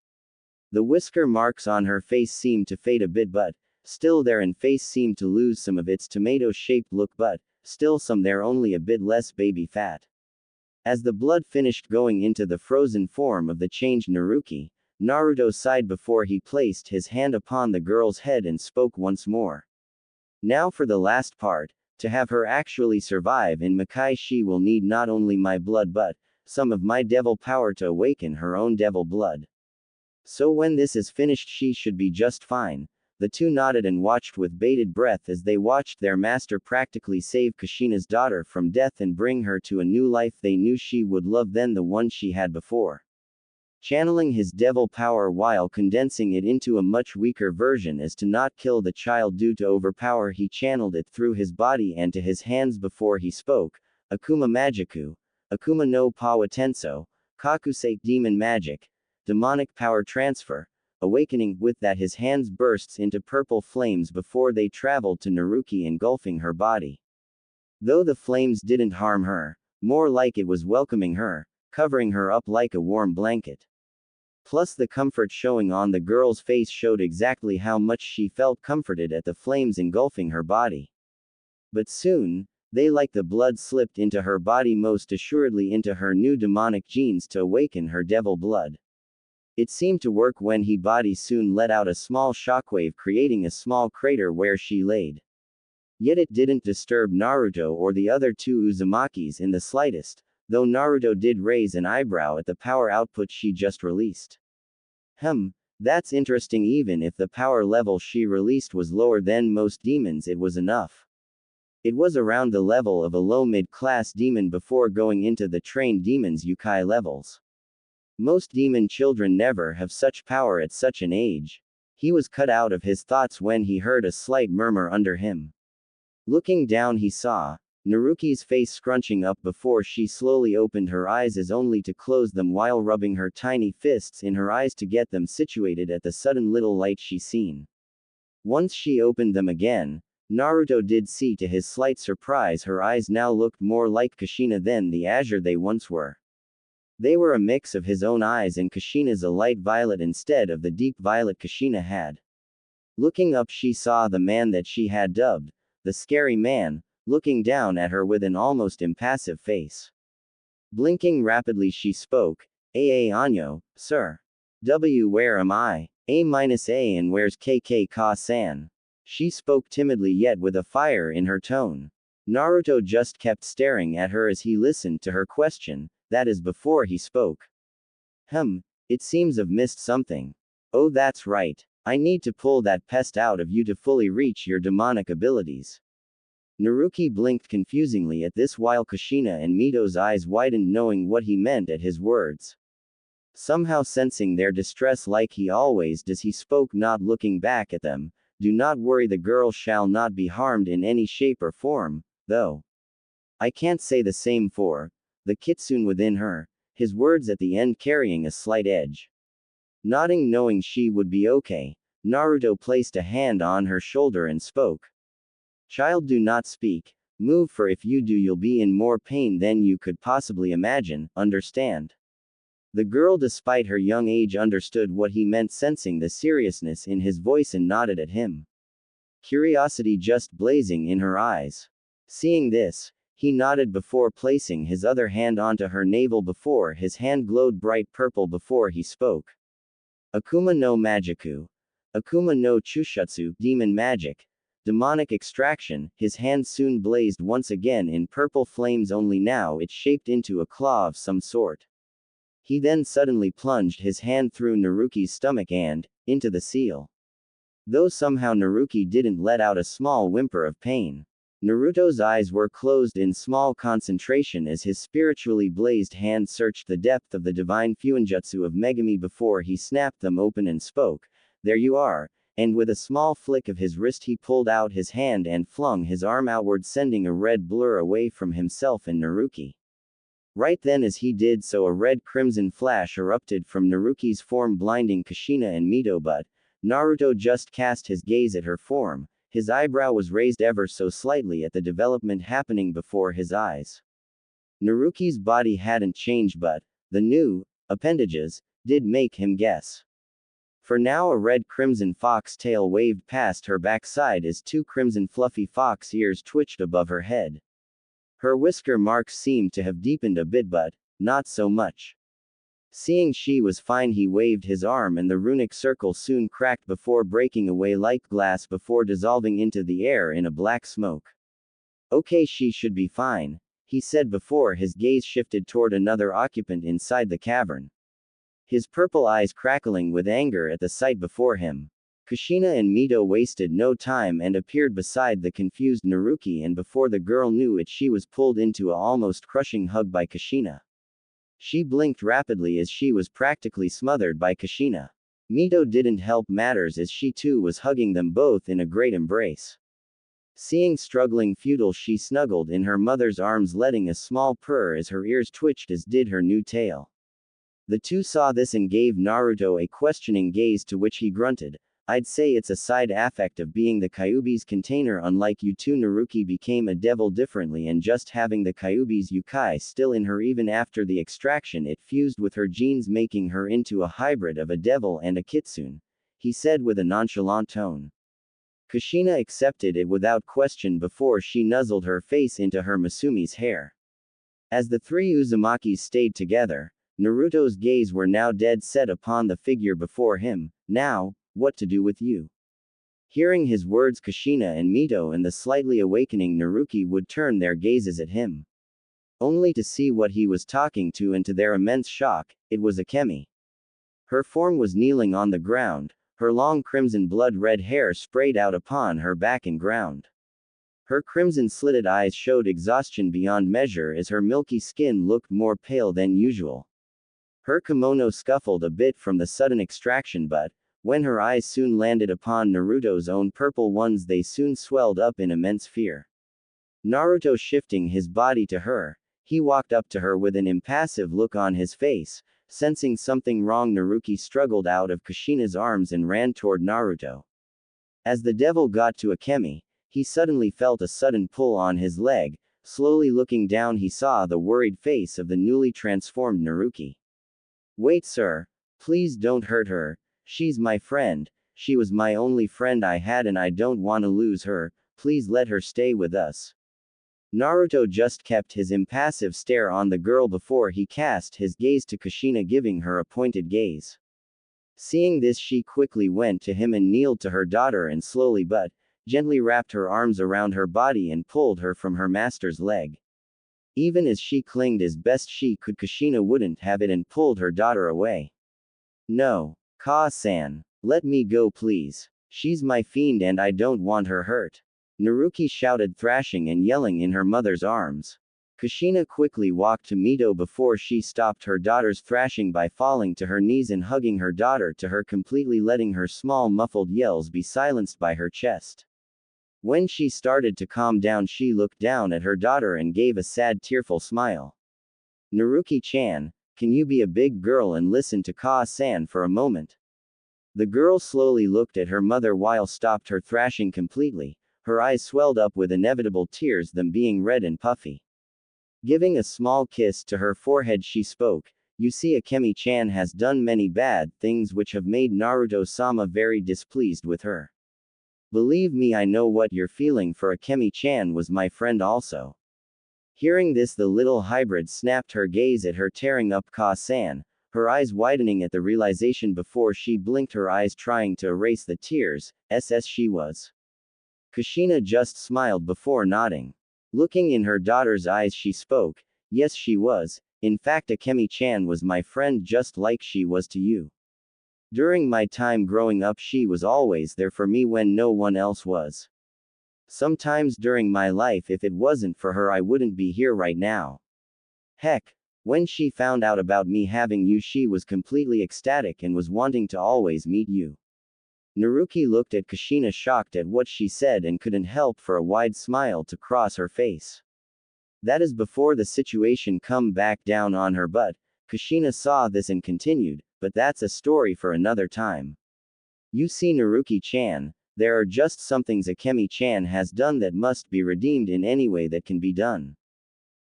The whisker marks on her face seemed to fade a bit, but still there, and face seemed to lose some of its tomato-shaped look, but still some there, only a bit less baby fat. As the blood finished going into the frozen form of the changed Naruki, Naruto sighed before he placed his hand upon the girl's head and spoke once more. Now for the last part. To have her actually survive in Makai, she will need not only my blood but some of my devil power to awaken her own devil blood. So when this is finished, she should be just fine. The two nodded and watched with bated breath as they watched their master practically save Kushina's daughter from death and bring her to a new life they knew she would love than the one she had before. channeling his devil power while condensing it into a much weaker version as to not kill the child due to overpower. He channeled it through his body and to his hands before he spoke. Akuma Magiku, Akuma no Pawa Tenso, Kakusei Demon Magic, Demonic Power Transfer, awakening. With that his hands bursts into purple flames before they traveled to Naruki, engulfing her body. Though the flames didn't harm her, more like it was welcoming her, covering her up like a warm blanket. Plus the comfort showing on the girl's face showed exactly how much she felt comforted at the flames engulfing her body. But soon, they like the blood slipped into her body, most assuredly into her new demonic genes to awaken her devil blood. It seemed to work when her body soon let out a small shockwave, creating a small crater where she laid. Yet it didn't disturb Naruto or the other two Uzumakis in the slightest, though Naruto did raise an eyebrow at the power output she just released. That's interesting. Even if the power level she released was lower than most demons, it was enough. It was around the level of a low mid-class demon before going into the trained demon's Yukai levels. Most demon children never have such power at such an age. He was cut out of his thoughts when he heard a slight murmur under him. Looking down, he saw Naruki's face scrunching up before she slowly opened her eyes, as only to close them while rubbing her tiny fists in her eyes to get them situated at the sudden little light she seen. Once she opened them again, Naruto did see to his slight surprise her eyes now looked more like Kushina than the azure they once were. They were a mix of his own eyes and Kushina's, a light violet instead of the deep violet Kushina had. Looking up, she saw the man that she had dubbed the scary man, looking down at her with an almost impassive face. Blinking rapidly, she spoke, Anyo, sir. Where am I? A-A, and where's KK Ka-san? She spoke timidly yet with a fire in her tone. Naruto just kept staring at her as he listened to her question, that is before he spoke. It seems I've missed something. Oh, that's right. I need to pull that pest out of you to fully reach your demonic abilities. Naruki blinked confusingly at this while Kushina and Mito's eyes widened, knowing what he meant at his words. Somehow sensing their distress like he always does, he spoke, not looking back at them. Do not worry, the girl shall not be harmed in any shape or form, though. I can't say the same for the kitsune within her, his words at the end carrying a slight edge. Nodding, knowing she would be okay, Naruto placed a hand on her shoulder and spoke. Child, do not speak, move, for if you do you'll be in more pain than you could possibly imagine, understand? The girl, despite her young age, understood what he meant, sensing the seriousness in his voice, and nodded at him. Curiosity just blazing in her eyes. Seeing this, he nodded before placing his other hand onto her navel before his hand glowed bright purple before he spoke. Akuma no Magiku. Akuma no Chushutsu, Demon Magic. Demonic Extraction. His hand soon blazed once again in purple flames, only now it shaped into a claw of some sort. He then suddenly plunged his hand through Naruki's stomach and into the seal. Though somehow Naruki didn't let out a small whimper of pain. Naruto's eyes were closed in small concentration as his spiritually blazed hand searched the depth of the divine fuinjutsu of Megami before he snapped them open and spoke, "There you are," and with a small flick of his wrist he pulled out his hand and flung his arm outward, sending a red blur away from himself and Naruki. Right then, as he did so, a red-crimson flash erupted from Naruki's form, blinding Kushina and Mito, but Naruto just cast his gaze at her form. His eyebrow was raised ever so slightly at the development happening before his eyes. Naruki's body hadn't changed, but the new appendages did make him guess. For now a red-crimson fox tail waved past her backside as two crimson fluffy fox ears twitched above her head. Her whisker marks seemed to have deepened a bit, but not so much. Seeing she was fine, he waved his arm and the runic circle soon cracked before breaking away like glass before dissolving into the air in a black smoke. Okay, she should be fine, he said before his gaze shifted toward another occupant inside the cavern. His purple eyes crackling with anger at the sight before him. Kushina and Mito wasted no time and appeared beside the confused Naruki, and before the girl knew it she was pulled into a almost crushing hug by Kushina. She blinked rapidly as she was practically smothered by Kushina. Mito didn't help matters as she too was hugging them both in a great embrace. Seeing struggling feudal, she snuggled in her mother's arms, letting a small purr as her ears twitched, as did her new tail. The two saw this and gave Naruto a questioning gaze, to which he grunted, "I'd say it's a side effect of being the kyuubi's container. Unlike you two, Naruki became a devil differently, and just having the kyuubi's yukai still in her even after the extraction, it fused with her genes, making her into a hybrid of a devil and a kitsune," he said with a nonchalant tone. Kushina accepted it without question before she nuzzled her face into her Masumi's hair. As the three Uzumakis stayed together, Naruto's gaze were now dead set upon the figure before him. "Now, what to do with you?" Hearing his words, Kushina and Mito and the slightly awakening Naruki would turn their gazes at him, only to see what he was talking to, and to their immense shock, it was Akemi. Her form was kneeling on the ground, her long crimson blood-red hair sprayed out upon her back and ground. Her crimson-slitted eyes showed exhaustion beyond measure as her milky skin looked more pale than usual. Her kimono scuffled a bit from the sudden extraction, but when her eyes soon landed upon Naruto's own purple ones, they soon swelled up in immense fear. Naruto shifting his body to her, he walked up to her with an impassive look on his face. Sensing something wrong, Naruki struggled out of Kushina's arms and ran toward Naruto. As the devil got to Akemi, he suddenly felt a sudden pull on his leg. Slowly looking down, he saw the worried face of the newly transformed Naruki. "Wait, sir. Please don't hurt her. She's my friend. She was my only friend I had, and I don't want to lose her. Please let her stay with us." Naruto just kept his impassive stare on the girl before he cast his gaze to Kushina, giving her a pointed gaze. Seeing this, she quickly went to him and kneeled to her daughter and slowly but gently wrapped her arms around her body and pulled her from her master's leg. Even as she clinged as best she could, Kushina wouldn't have it and pulled her daughter away. "No, Ka-san. Let me go, please. She's my fiend and I don't want her hurt," Naruki shouted, thrashing and yelling in her mother's arms. Kushina quickly walked to Mito before she stopped her daughter's thrashing by falling to her knees and hugging her daughter to her, completely letting her small muffled yells be silenced by her chest. When she started to calm down, she looked down at her daughter and gave a sad, tearful smile. "Naruki-chan, can you be a big girl and listen to Ka-san for a moment?" The girl slowly looked at her mother while stopped her thrashing completely. Her eyes swelled up with inevitable tears, them being red and puffy. Giving a small kiss to her forehead, she spoke, "You see, Akemi-chan has done many bad things which have made Naruto-sama very displeased with her. Believe me, I know what you're feeling, for Akemi-chan was my friend also." Hearing this, the little hybrid snapped her gaze at her, tearing up Ka-san, her eyes widening at the realization before she blinked her eyes, trying to erase the tears, as she was. Kushina just smiled before nodding. Looking in her daughter's eyes, she spoke, "Yes, she was. In fact, Akemi-chan was my friend just like she was to you. During my time growing up, she was always there for me when no one else was. Sometimes during my life, if it wasn't for her, I wouldn't be here right now. Heck, when she found out about me having you, she was completely ecstatic and was wanting to always meet you." Naruki looked at Kushina, shocked at what she said, and couldn't help for a wide smile to cross her face. That is before the situation come back down on her, but Kushina saw this and continued, "But that's a story for another time. You see, Naruki-chan, there are just some things Akemi-chan has done that must be redeemed in any way that can be done.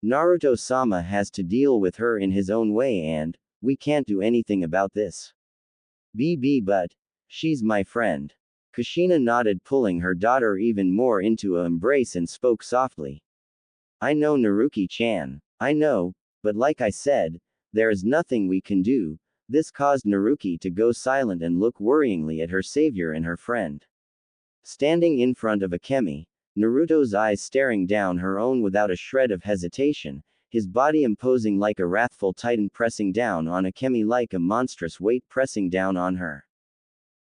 Naruto-sama has to deal with her in his own way, and we can't do anything about this. But she's my friend." Kushina nodded, pulling her daughter even more into an embrace, and spoke softly. "I know, Naruki-chan. I know, but like I said, there is nothing we can do." This caused Naruki to go silent and look worryingly at her savior and her friend. Standing in front of Akemi, Naruto's eyes staring down her own without a shred of hesitation, his body imposing like a wrathful titan, pressing down on Akemi like a monstrous weight pressing down on her.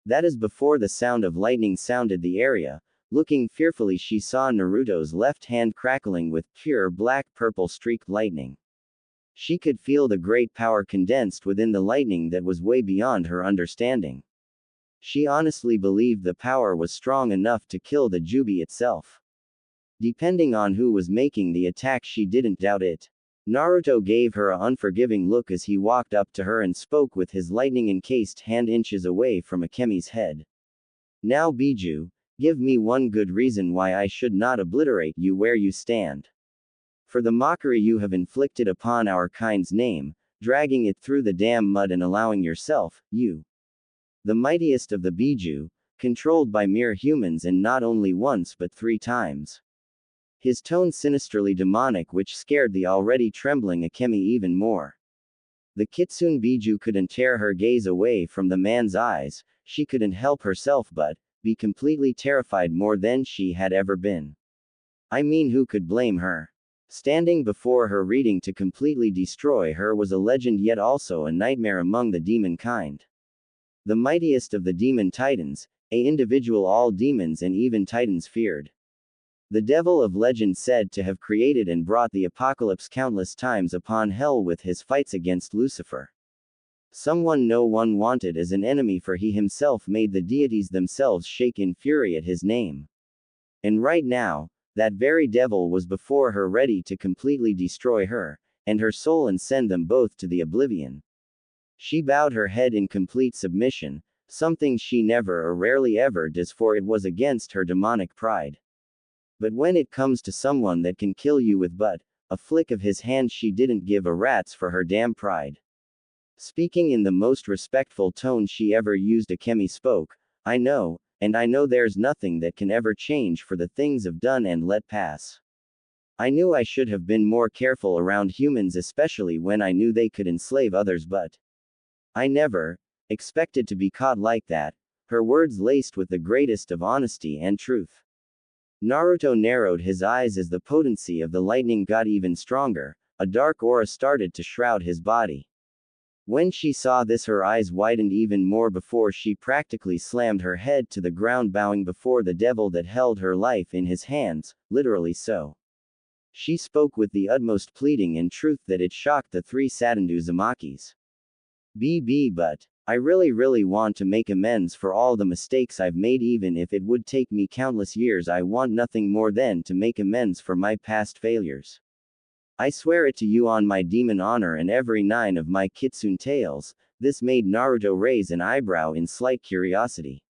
That is before the sound of lightning sounded the area. Looking fearfully, she saw Naruto's left hand crackling with pure black-purple streaked lightning. She could feel the great power condensed within the lightning that was way beyond her understanding. She honestly believed the power was strong enough to kill the kyuubi itself. Depending on who was making the attack, she didn't doubt it. Naruto gave her an unforgiving look as he walked up to her and spoke with his lightning-encased hand inches away from Akemi's head. Now Biju, give me one good reason why I should not obliterate you where you stand. For the mockery you have inflicted upon our kind's name, dragging it through the damn mud and allowing yourself, you, the mightiest of the Biju, controlled by mere humans, and not only once but 3 times. His tone sinisterly demonic, which scared the already trembling Akemi even more. The Kitsune Biju couldn't tear her gaze away from the man's eyes, she couldn't help herself but be completely terrified more than she had ever been. I mean, who could blame her? Standing before her reading to completely destroy her was a legend, yet also a nightmare among the demon kind. The mightiest of the demon titans, a individual all demons and even titans feared. The devil of legend said to have created and brought the apocalypse countless times upon hell with his fights against Lucifer. Someone no one wanted as an enemy, for he himself made the deities themselves shake in fury at his name. And right now, that very devil was before her, ready to completely destroy her, and her soul, and send them both to the oblivion. She bowed her head in complete submission, something she never or rarely ever does, for it was against her demonic pride. But when it comes to someone that can kill you with but a flick of his hand, she didn't give a rat's for her damn pride. Speaking in the most respectful tone she ever used, Akemi spoke, I know, and I know there's nothing that can ever change for the things I've done and let pass. I knew I should have been more careful around humans, especially when I knew they could enslave others, but I never expected to be caught like that. Her words laced with the greatest of honesty and truth. Naruto narrowed his eyes as the potency of the lightning got even stronger. A dark aura started to shroud his body. When she saw this, her eyes widened even more before she practically slammed her head to the ground, bowing before the devil that held her life in his hands, literally so. She spoke with the utmost pleading and truth that it shocked the 3 saddened Uzumakis. But I really want to make amends for all the mistakes I've made, even if it would take me countless years. I want nothing more than to make amends for my past failures. I swear it to you on my demon honor and every 9 of my kitsune tails. This made Naruto raise an eyebrow in slight curiosity.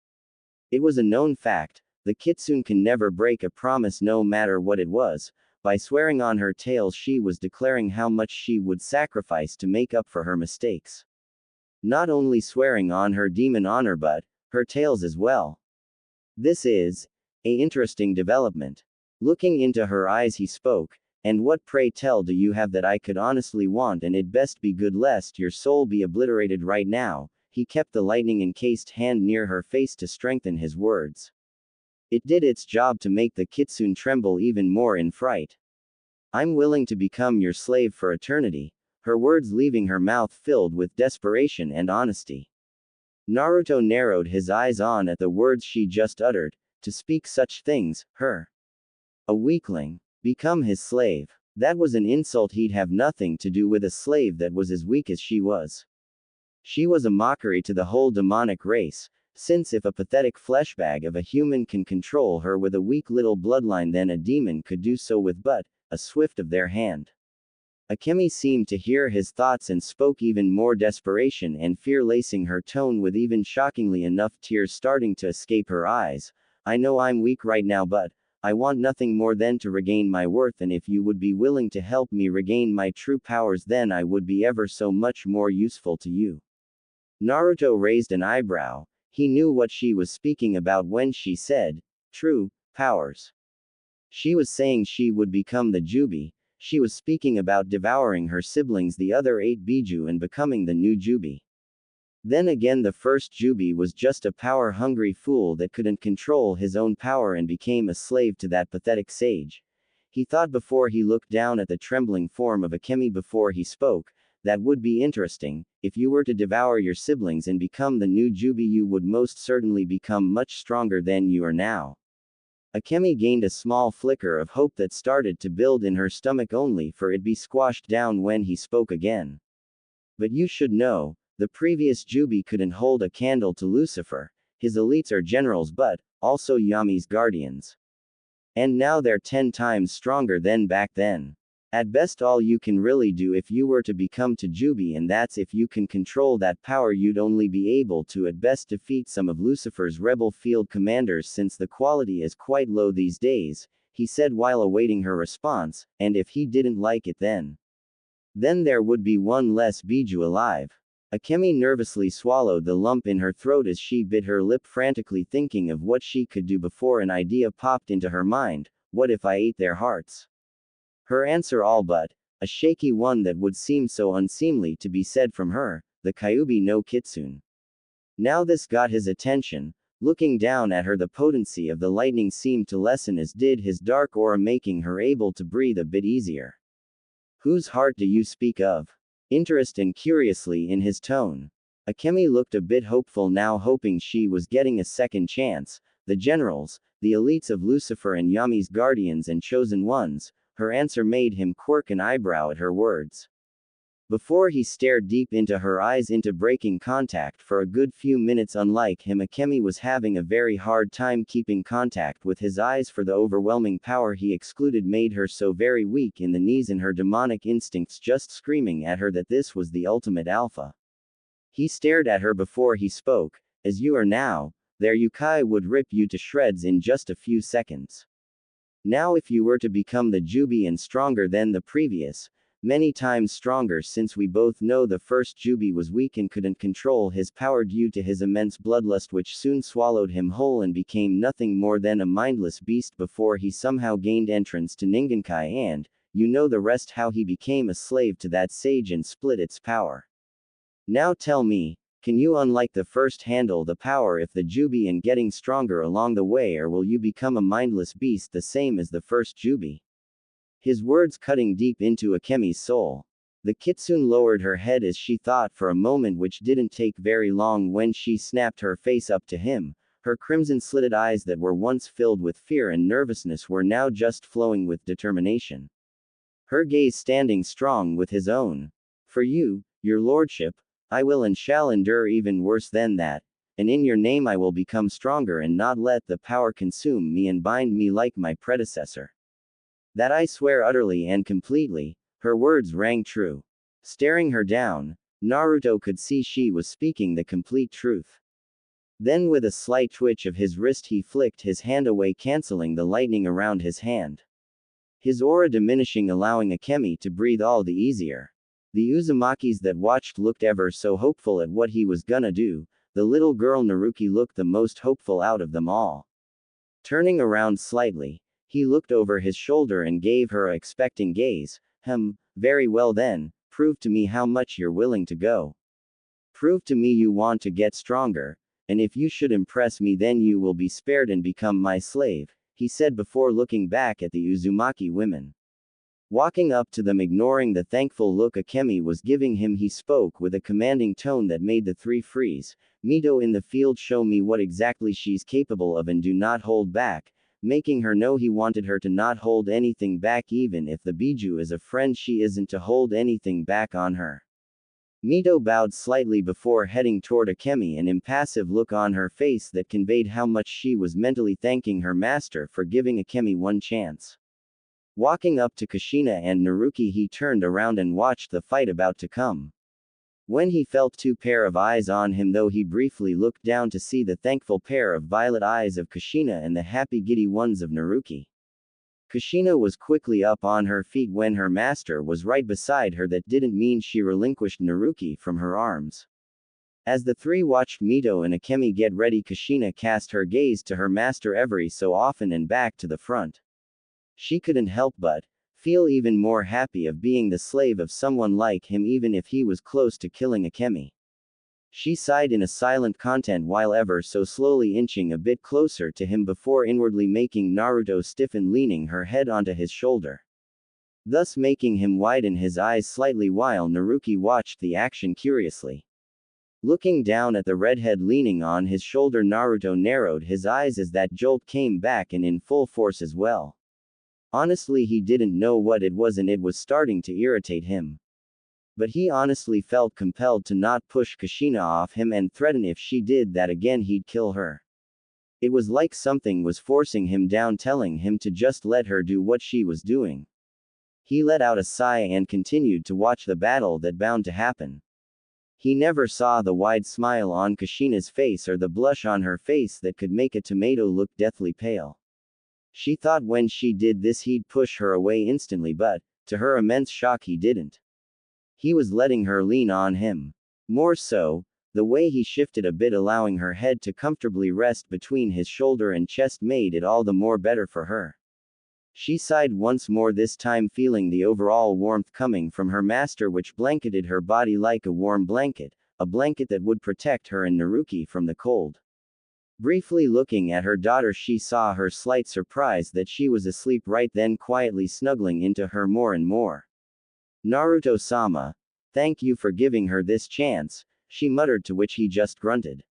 It was a known fact, the kitsune can never break a promise no matter what it was. By swearing on her tails, she was declaring how much she would sacrifice to make up for her mistakes. Not only swearing on her demon honor but her tails as well. This is a interesting development. Looking into her eyes, he spoke, and what, pray tell, do you have that I could honestly want, and it best be good lest your soul be obliterated right now? He kept the lightning encased hand near her face to strengthen his words. It did its job to make the kitsune tremble even more in fright. I'm willing to become your slave for eternity. Her words leaving her mouth filled with desperation and honesty. Naruto narrowed his eyes on at the words she just uttered. To speak such things, her, a weakling, become his slave. That was an insult. He'd have nothing to do with a slave that was as weak as she was. She was a mockery to the whole demonic race, since if a pathetic fleshbag of a human can control her with a weak little bloodline, then a demon could do so with but a swift of their hand. Akemi seemed to hear his thoughts and spoke even more desperation and fear lacing her tone, with even shockingly enough tears starting to escape her eyes. I know I'm weak right now, but I want nothing more than to regain my worth, and if you would be willing to help me regain my true powers, then I would be ever so much more useful to you. Naruto raised an eyebrow. He knew what she was speaking about when she said, true powers. She was saying she would become the kyuubi. She was speaking about devouring her siblings, the other 8 Biju, and becoming the new kyuubi. Then again, the first kyuubi was just a power-hungry fool that couldn't control his own power and became a slave to that pathetic sage. He thought before he looked down at the trembling form of Akemi before he spoke. That would be interesting. If you were to devour your siblings and become the new kyuubi, you would most certainly become much stronger than you are now. Akemi gained a small flicker of hope that started to build in her stomach only for it be squashed down when he spoke again. But you should know, the previous Jubi couldn't hold a candle to Lucifer. His elites are generals but, also Yami's guardians. And now they're 10 times stronger than back then. At best all you can really do if you were to become Tajubi, and that's if you can control that power, you'd only be able to at best defeat some of Lucifer's rebel field commanders, since the quality is quite low these days, he said while awaiting her response, and if he didn't like it then there would be one less Biju alive. Akemi nervously swallowed the lump in her throat as she bit her lip, frantically thinking of what she could do before an idea popped into her mind: what if I ate their hearts? Her answer all but a shaky one that would seem so unseemly to be said from her, the Kyuubi no Kitsune. Now this got his attention. Looking down at her, the potency of the lightning seemed to lessen, as did his dark aura, making her able to breathe a bit easier. Whose heart do you speak of? Interest and curiously in his tone. Akemi looked a bit hopeful now, hoping she was getting a second chance. The generals, the elites of Lucifer and Yami's guardians and chosen ones. Her answer made him quirk an eyebrow at her words. Before he stared deep into her eyes, into breaking contact for a good few minutes. Unlike him, Akemi was having a very hard time keeping contact with his eyes, for the overwhelming power he excluded made her so very weak in the knees, and her demonic instincts just screaming at her that this was the ultimate alpha. He stared at her before he spoke. As you are now, their Yukai would rip you to shreds in just a few seconds. Now if you were to become the Jubi and stronger than the previous, many times stronger, since we both know the first Jubi was weak and couldn't control his power due to his immense bloodlust, which soon swallowed him whole and became nothing more than a mindless beast before he somehow gained entrance to Ningenkai, and, you know the rest, how he became a slave to that sage and split its power. Now tell me, can you, unlike the first, handle the power if the Jubi and getting stronger along the way, or will you become a mindless beast the same as the first Jubi? His words cutting deep into Akemi's soul. The Kitsune lowered her head as she thought for a moment, which didn't take very long when she snapped her face up to him. Her crimson-slitted eyes that were once filled with fear and nervousness were now just flowing with determination. Her gaze standing strong with his own. For you, your lordship, I will and shall endure even worse than that, and in your name I will become stronger and not let the power consume me and bind me like my predecessor. That I swear utterly and completely. Her words rang true. Staring her down, Naruto could see she was speaking the complete truth. Then with a slight twitch of his wrist he flicked his hand away, canceling the lightning around his hand. His aura diminishing, allowing Akemi to breathe all the easier. The Uzumakis that watched looked ever so hopeful at what he was gonna do. The little girl Naruki looked the most hopeful out of them all. Turning around slightly, he looked over his shoulder and gave her a expecting gaze. Very well then, prove to me how much you're willing to go. Prove to me you want to get stronger, and if you should impress me then you will be spared and become my slave, he said before looking back at the Uzumaki women. Walking up to them, ignoring the thankful look Akemi was giving him, he spoke with a commanding tone that made the three freeze. Mito in the field, show me what exactly she's capable of and do not hold back, making her know he wanted her to not hold anything back. Even if the Biju is a friend, she isn't to hold anything back on her. Mito bowed slightly before heading toward Akemi, an impassive look on her face that conveyed how much she was mentally thanking her master for giving Akemi one chance. Walking up to Kushina and Naruki, he turned around and watched the fight about to come. When he felt two pair of eyes on him, though, he briefly looked down to see the thankful pair of violet eyes of Kushina and the happy giddy ones of Naruki. Kushina was quickly up on her feet when her master was right beside her. That didn't mean she relinquished Naruki from her arms. As the three watched Mito and Akemi get ready, Kushina cast her gaze to her master every so often and back to the front. She couldn't help but feel even more happy of being the slave of someone like him, even if he was close to killing Akemi. She sighed in a silent content while ever so slowly inching a bit closer to him before inwardly making Naruto stiffen, leaning her head onto his shoulder, thus making him widen his eyes slightly while Naruki watched the action curiously. Looking down at the redhead leaning on his shoulder, Naruto narrowed his eyes as that jolt came back and in full force as well. Honestly, he didn't know what it was and it was starting to irritate him. But he honestly felt compelled to not push Kushina off him and threaten if she did that again he'd kill her. It was like something was forcing him down, telling him to just let her do what she was doing. He let out a sigh and continued to watch the battle that bound to happen. He never saw the wide smile on Kushina's face or the blush on her face that could make a tomato look deathly pale. She thought when she did this he'd push her away instantly, but, to her immense shock, he didn't. He was letting her lean on him. More so, the way he shifted a bit, allowing her head to comfortably rest between his shoulder and chest, made it all the more better for her. She sighed once more, this time feeling the overall warmth coming from her master, which blanketed her body like a warm blanket, a blanket that would protect her and Naruki from the cold. Briefly looking at her daughter, she saw her slight surprise that she was asleep right then, quietly snuggling into her more and more. "Naruto-sama, thank you for giving her this chance," she muttered, to which he just grunted.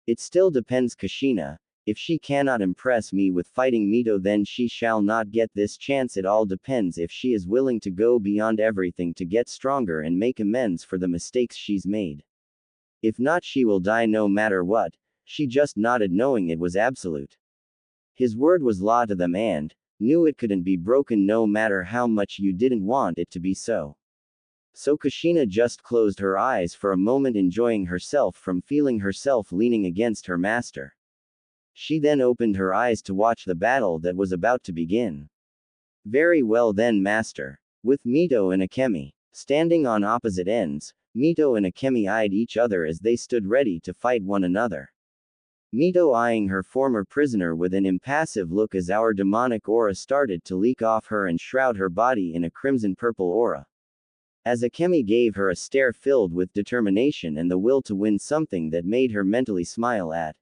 "It still depends, Kushina. If she cannot impress me with fighting Mito, then she shall not get this chance. It all depends if she is willing to go beyond everything to get stronger and make amends for the mistakes she's made. If not, she will die no matter what." She just nodded, knowing it was absolute. His word was law to them and knew it couldn't be broken no matter how much you didn't want it to be so. So Kushina just closed her eyes for a moment, enjoying herself from feeling herself leaning against her master. She then opened her eyes to watch the battle that was about to begin. "Very well then, master." With Mito and Akemi standing on opposite ends, Mito and Akemi eyed each other as they stood ready to fight one another. Mito eyeing her former prisoner with an impassive look as our demonic aura started to leak off her and shroud her body in a crimson-purple aura. As Akemi gave her a stare filled with determination and the will to win, something that made her mentally smile at.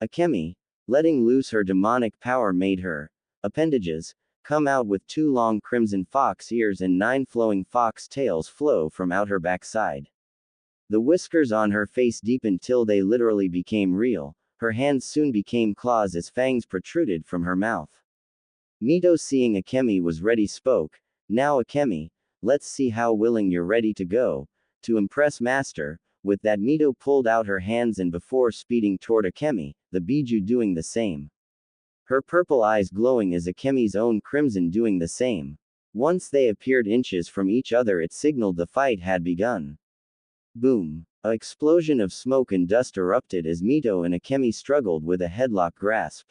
Akemi, letting loose her demonic power, made her appendages come out with 2 long crimson fox ears and 9 flowing fox tails flow from out her backside. The whiskers on her face deepened till they literally became real. Her hands soon became claws as fangs protruded from her mouth. Mito, seeing Akemi was ready, spoke. "Now Akemi, let's see how willing you're ready to go, to impress master." With that, Mito pulled out her hands and before speeding toward Akemi, the Biju doing the same. Her purple eyes glowing as Akemi's own crimson doing the same. Once they appeared inches from each other, it signaled the fight had begun. Boom! A explosion of smoke and dust erupted as Mito and Akemi struggled with a headlock grasp.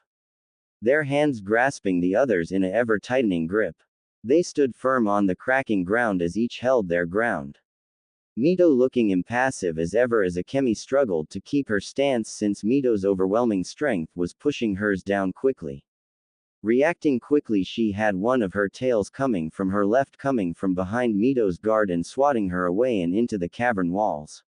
Their hands grasping the others in a ever-tightening grip. They stood firm on the cracking ground as each held their ground. Mito looking impassive as ever as Akemi struggled to keep her stance, since Mito's overwhelming strength was pushing hers down quickly. Reacting quickly, she had one of her tails coming from her left, coming from behind Mito's guard and swatting her away and into the cavern walls.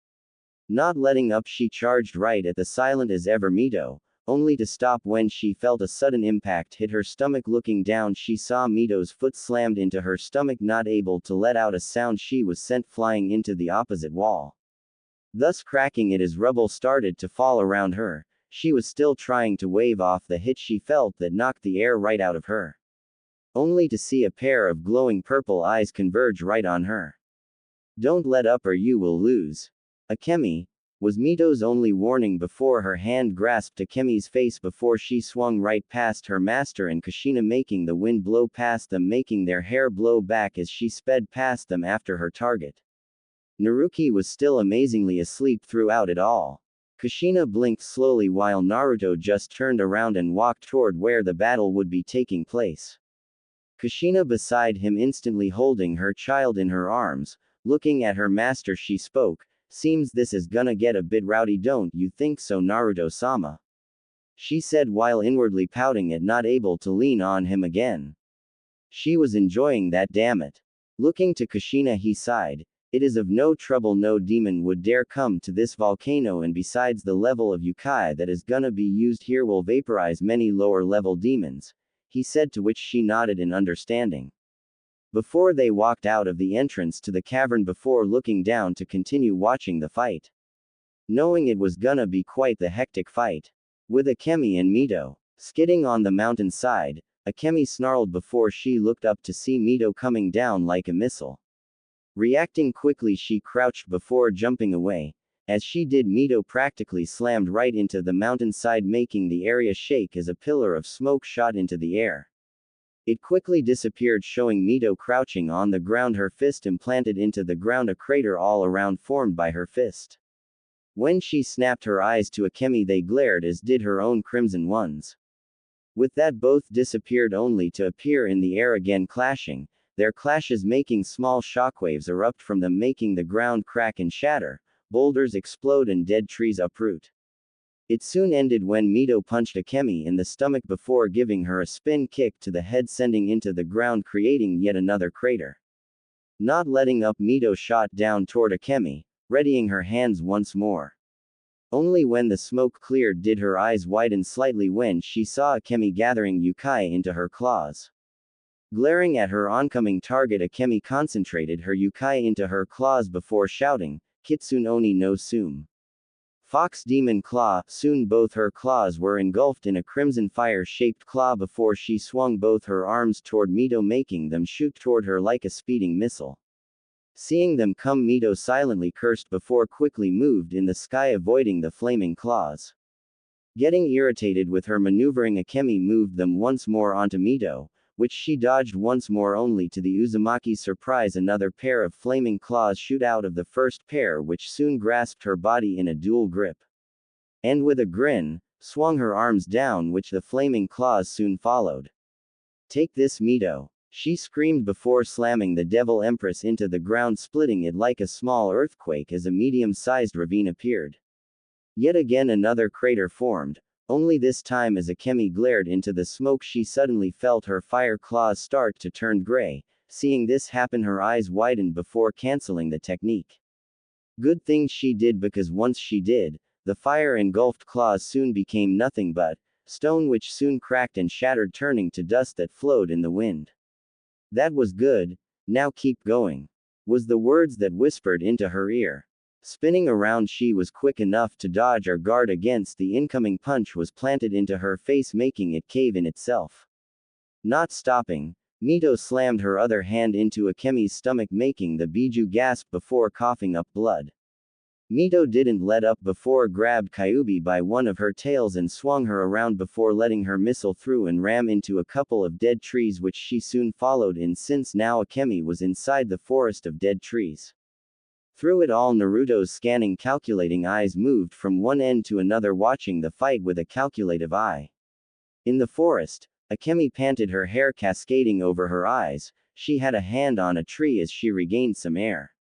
Not letting up, she charged right at the silent as ever Mito, only to stop when she felt a sudden impact hit her stomach. Looking down, she saw Mito's foot slammed into her stomach. Not able to let out a sound, she was sent flying into the opposite wall, thus cracking it as rubble started to fall around her. She was still trying to wave off the hit she felt that knocked the air right out of her, only to see a pair of glowing purple eyes converge right on her. "Don't let up or you will lose, Akemi," was Mito's only warning before her hand grasped Akemi's face before she swung right past her master and Kushina, making the wind blow past them, making their hair blow back as she sped past them after her target. Naruki was still amazingly asleep throughout it all. Kushina blinked slowly while Naruto just turned around and walked toward where the battle would be taking place. Kushina beside him, instantly holding her child in her arms. Looking at her master, she spoke. "Seems this is gonna get a bit rowdy, don't you think so, Naruto-sama?" she said while inwardly pouting at not able to lean on him again. She was enjoying that, damn it. Looking to Kushina, he sighed. "It is of no trouble, no demon would dare come to this volcano, and besides, the level of Yukai that is gonna be used here will vaporize many lower level demons," he said, to which she nodded in understanding. Before they walked out of the entrance to the cavern before looking down to continue watching the fight. knowing it was gonna be quite the hectic fight. With Akemi and Mito skidding on the mountainside, Akemi snarled before she looked up to see Mito coming down like a missile. Reacting quickly, she crouched before jumping away. As she did, Mito practically slammed right into the mountainside, making the area shake as a pillar of smoke shot into the air. It quickly disappeared, showing Mito crouching on the ground, her fist implanted into the ground, a crater all around formed by her fist. When she snapped her eyes to Akemi, they glared as did her own crimson ones. With that, both disappeared only to appear in the air again, clashing, their clashes making small shockwaves erupt from them, making the ground crack and shatter, boulders explode and dead trees uproot. It soon ended when Mito punched Akemi in the stomach before giving her a spin kick to the head, sending into the ground, creating yet another crater. Not letting up, Mito shot down toward Akemi, readying her hands once more. Only when the smoke cleared did her eyes widen slightly when she saw Akemi gathering Yukai into her claws. Glaring at her oncoming target, Akemi concentrated her Yukai into her claws before shouting, "Kitsune Oni no Sume." Fox Demon Claw. Soon both her claws were engulfed in a crimson fire-shaped claw before she swung both her arms toward Mito, making them shoot toward her like a speeding missile. Seeing them come, Mito silently cursed before quickly moved in the sky, avoiding the flaming claws. Getting irritated with her maneuvering, Akemi moved them once more onto Mito, which she dodged once more, only to the Uzumaki's surprise another pair of flaming claws shoot out of the first pair, which soon grasped her body in a dual grip. And with a grin, swung her arms down, which the flaming claws soon followed. "Take this, Mito," she screamed before slamming the Devil Empress into the ground, splitting it like a small earthquake as a medium-sized ravine appeared. Yet again another crater formed, only this time as Akemi glared into the smoke she suddenly felt her fire claws start to turn gray. Seeing this happen, her eyes widened before canceling the technique. Good thing she did, because once she did, the fire-engulfed claws soon became nothing but stone, which soon cracked and shattered, turning to dust that flowed in the wind. "That was good, now keep going," was the words that whispered into her ear. Spinning around, she was quick enough to dodge or guard against the incoming punch was planted into her face, making it cave in itself. Not stopping, Mito slammed her other hand into Akemi's stomach, making the Biju gasp before coughing up blood. Mito didn't let up before grabbed Kyuubi by one of her tails and swung her around before letting her missile through and ram into a couple of dead trees, which she soon followed in, since now Akemi was inside the forest of dead trees. Through it all, Naruto's scanning, calculating eyes moved from one end to another, watching the fight with a calculative eye. In the forest, Akemi panted, her hair cascading over her eyes. She had a hand on a tree as she regained some air.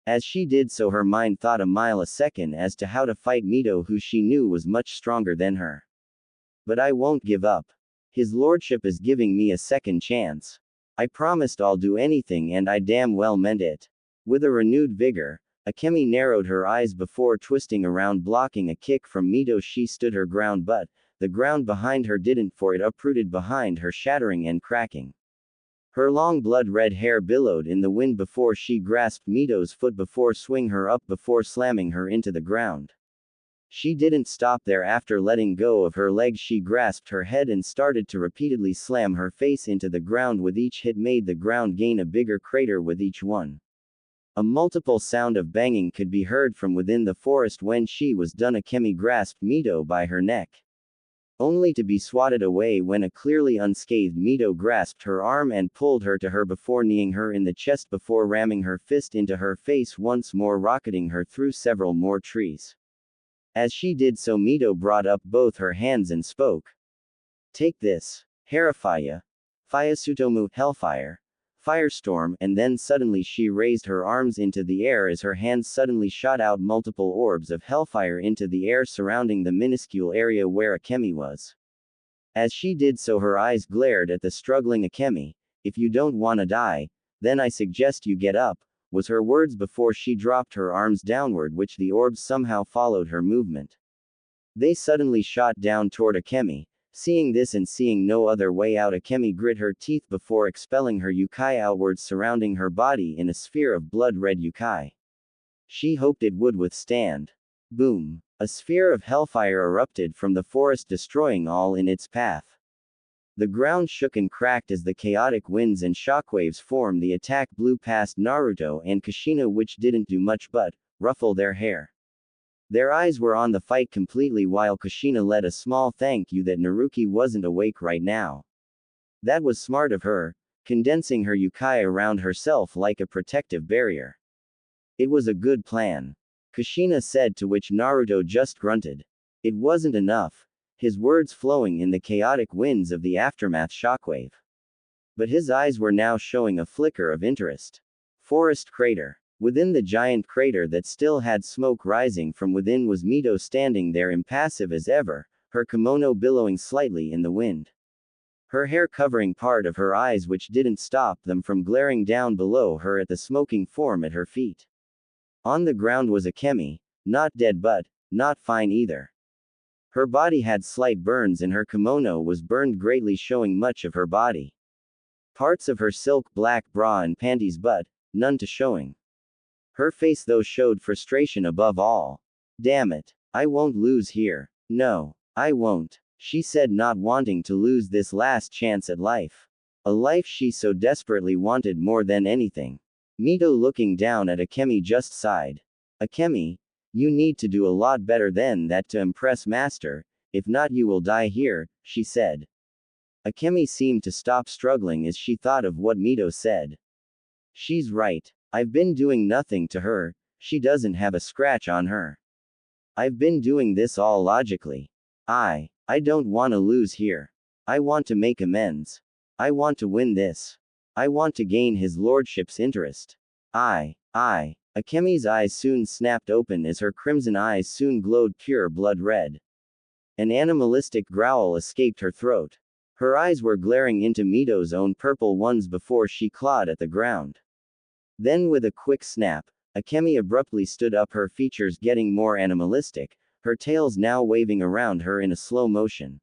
As she did so, her mind thought a mile a second as to how to fight Mito, who she knew was much stronger than her. "But I won't give up. His lordship is giving me a second chance. I promised I'll do anything, and I damn well meant it." With a renewed vigor, Akemi narrowed her eyes before twisting around, blocking a kick from Mito. She stood her ground, but the ground behind her didn't, for it uprooted behind her, shattering and cracking. Her long blood-red hair billowed in the wind before she grasped Mito's foot before swing her up before slamming her into the ground. She didn't stop there. After letting go of her legs, she grasped her head and started to repeatedly slam her face into the ground. With each hit made the ground gain a bigger crater with each one. A multiple sound of banging could be heard from within the forest. When she was done, Akemi grasped Mito by her neck, only to be swatted away when a clearly unscathed Mito grasped her arm and pulled her to her before kneeing her in the chest before ramming her fist into her face once more, rocketing her through several more trees. As she did so, Mito brought up both her hands and spoke. "Take this, Harefire. Fuyasutomu, Hellfire. Firestorm," and then suddenly she raised her arms into the air as her hands suddenly shot out multiple orbs of hellfire into the air surrounding the minuscule area where Akemi was. As she did so, her eyes glared at the struggling Akemi. "If you don't wanna die, then I suggest you get up," was her words before she dropped her arms downward, which the orbs somehow followed her movement. They suddenly shot down toward Akemi. Seeing this and seeing no other way out, Akemi grit her teeth before expelling her Yukai outwards, surrounding her body in a sphere of blood-red Yukai. She hoped it would withstand. Boom! A sphere of hellfire erupted from the forest, destroying all in its path. The ground shook and cracked as the chaotic winds and shockwaves formed. The attack blew past Naruto and Kushina, which didn't do much but ruffle their hair. Their eyes were on the fight completely, while Kushina led a small thank you that Naruki wasn't awake right now. That was smart of her, condensing her yukai around herself like a protective barrier. It was a good plan, Kushina said, to which Naruto just grunted. It wasn't enough, his words flowing in the chaotic winds of the aftermath shockwave. But his eyes were now showing a flicker of interest. Forest crater. Within the giant crater that still had smoke rising from within was Mito, standing there impassive as ever, her kimono billowing slightly in the wind. Her hair covering part of her eyes, which didn't stop them from glaring down below her at the smoking form at her feet. On the ground was Akemi, not dead but not fine either. Her body had slight burns and her kimono was burned greatly, showing much of her body. Parts of her silk black bra and panties, but none to showing. Her face though showed frustration above all. Damn it. I won't lose here. No, I won't, she said, not wanting to lose this last chance at life. A life she so desperately wanted more than anything. Mito, looking down at Akemi, just sighed. Akemi, you need to do a lot better than that to impress Master, if not you will die here, she said. Akemi seemed to stop struggling as she thought of what Mito said. She's right. I've been doing nothing to her, she doesn't have a scratch on her. I've been doing this all logically. I don't want to lose here. I want to make amends. I want to win this. I want to gain his lordship's interest. Akemi's eyes soon snapped open as her crimson eyes soon glowed pure blood red. An animalistic growl escaped her throat. Her eyes were glaring into Mito's own purple ones before she clawed at the ground. Then with a quick snap, Akemi abruptly stood up, her features getting more animalistic, her tails now waving around her in a slow motion.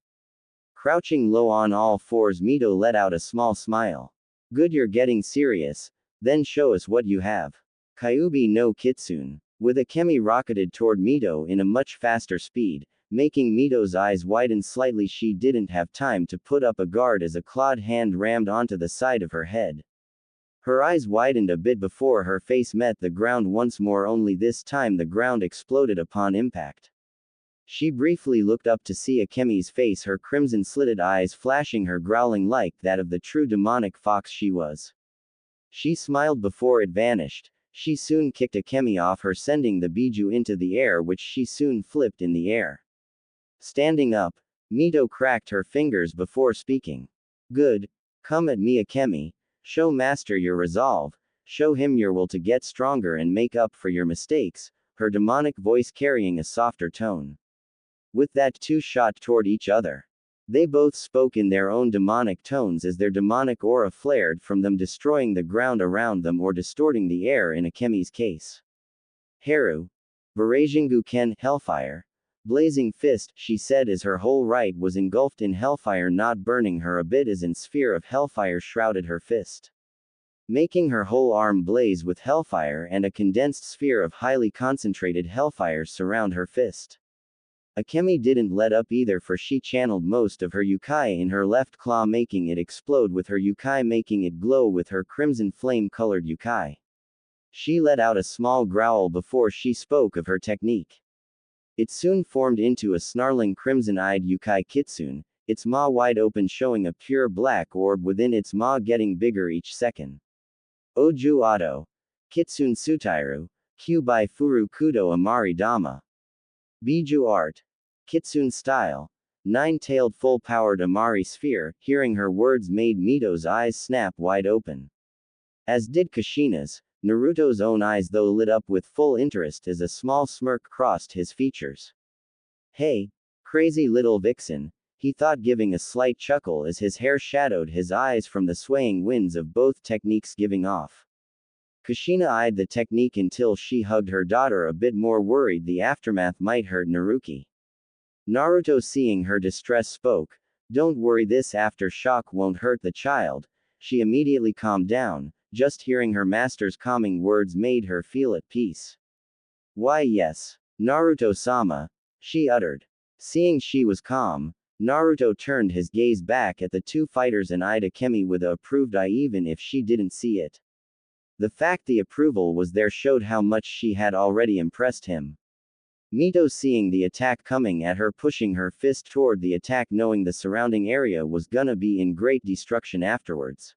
Crouching low on all fours, Mito let out a small smile. Good, you're getting serious, then show us what you have. Kyuubi no Kitsune. With Akemi rocketed toward Mito in a much faster speed, making Mito's eyes widen slightly. She didn't have time to put up a guard as a clawed hand rammed onto the side of her head. Her eyes widened a bit before her face met the ground once more, only this time the ground exploded upon impact. She briefly looked up to see Akemi's face, her crimson slitted eyes flashing her, growling like that of the true demonic fox she was. She smiled before it vanished. She soon kicked Akemi off her, sending the biju into the air, which she soon flipped in the air. Standing up, Mito cracked her fingers before speaking. Good. Come at me, Akemi. Show Master your resolve. Show him your will to get stronger and make up for your mistakes, her demonic voice carrying a softer tone. With that, two shot toward each other. They both spoke in their own demonic tones as their demonic aura flared from them, destroying the ground around them or distorting the air in Akemi's case. Haru. Barajingu Ken, Hellfire. Blazing Fist, she said as her whole right was engulfed in hellfire, not burning her a bit as an sphere of hellfire shrouded her fist, making her whole arm blaze with hellfire, and a condensed sphere of highly concentrated hellfire surround her fist. Akemi didn't let up either, for she channeled most of her yukai in her left claw, making it explode with her yukai, making it glow with her crimson flame-colored yukai. She let out a small growl before she spoke of her technique. It soon formed into a snarling crimson-eyed yukai kitsune, its maw wide open, showing a pure black orb within its maw, getting bigger each second. Oju Ado. Kitsune Sutairu. Kyuubi Furu Kudo Amari Dama. Biju Art. Kitsune Style. Nine-tailed full-powered Amari Sphere. Hearing her words made Mito's eyes snap wide open. As did Kushina's. Naruto's own eyes though lit up with full interest as a small smirk crossed his features. Hey, crazy little vixen, he thought, giving a slight chuckle as his hair shadowed his eyes from the swaying winds of both techniques giving off. Kushina eyed the technique until she hugged her daughter, a bit more worried the aftermath might hurt Naruki. Naruto, seeing her distress, spoke, "Don't worry, this aftershock won't hurt the child." She immediately calmed down. Just hearing her master's calming words made her feel at peace. Why, yes. Naruto-sama, she uttered. Seeing she was calm, Naruto turned his gaze back at the two fighters and eyed Akemi with a approved eye even if she didn't see it. The fact the approval was there showed how much she had already impressed him. Mito, seeing the attack coming at her, pushing her fist toward the attack knowing the surrounding area was gonna be in great destruction afterwards.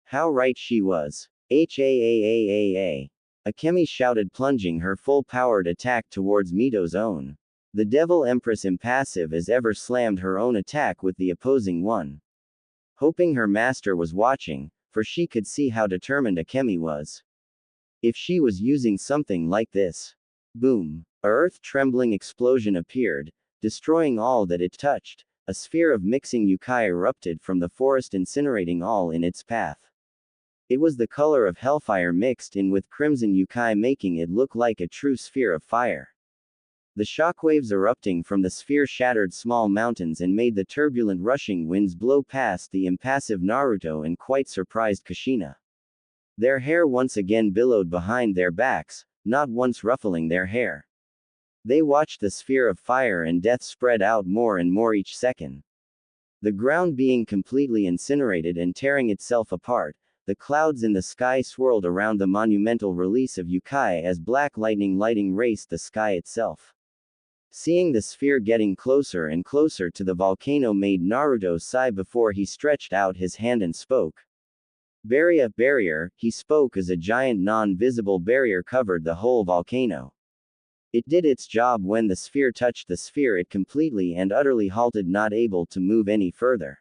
How right she was. H-A-A-A-A-A. Akemi shouted, plunging her full-powered attack towards Mito's own. The Devil Empress, impassive as ever, slammed her own attack with the opposing one. Hoping her master was watching, for she could see how determined Akemi was. If she was using something like this. Boom. A earth-trembling explosion appeared, destroying all that it touched. A sphere of mixing yokai erupted from the forest, incinerating all in its path. It was the color of hellfire mixed in with crimson yokai, making it look like a true sphere of fire. The shockwaves erupting from the sphere shattered small mountains and made the turbulent rushing winds blow past the impassive Naruto and quite surprised Kushina. Their hair once again billowed behind their backs, not once ruffling their hair. They watched the sphere of fire and death spread out more and more each second. The ground being completely incinerated and tearing itself apart, the clouds in the sky swirled around the monumental release of yokai as black lightning raced the sky itself. Seeing the sphere getting closer and closer to the volcano made Naruto sigh before he stretched out his hand and spoke. Barrier, he spoke as a giant non-visible barrier covered the whole volcano. It did its job. When the sphere touched the sphere, it completely and utterly halted, not able to move any further.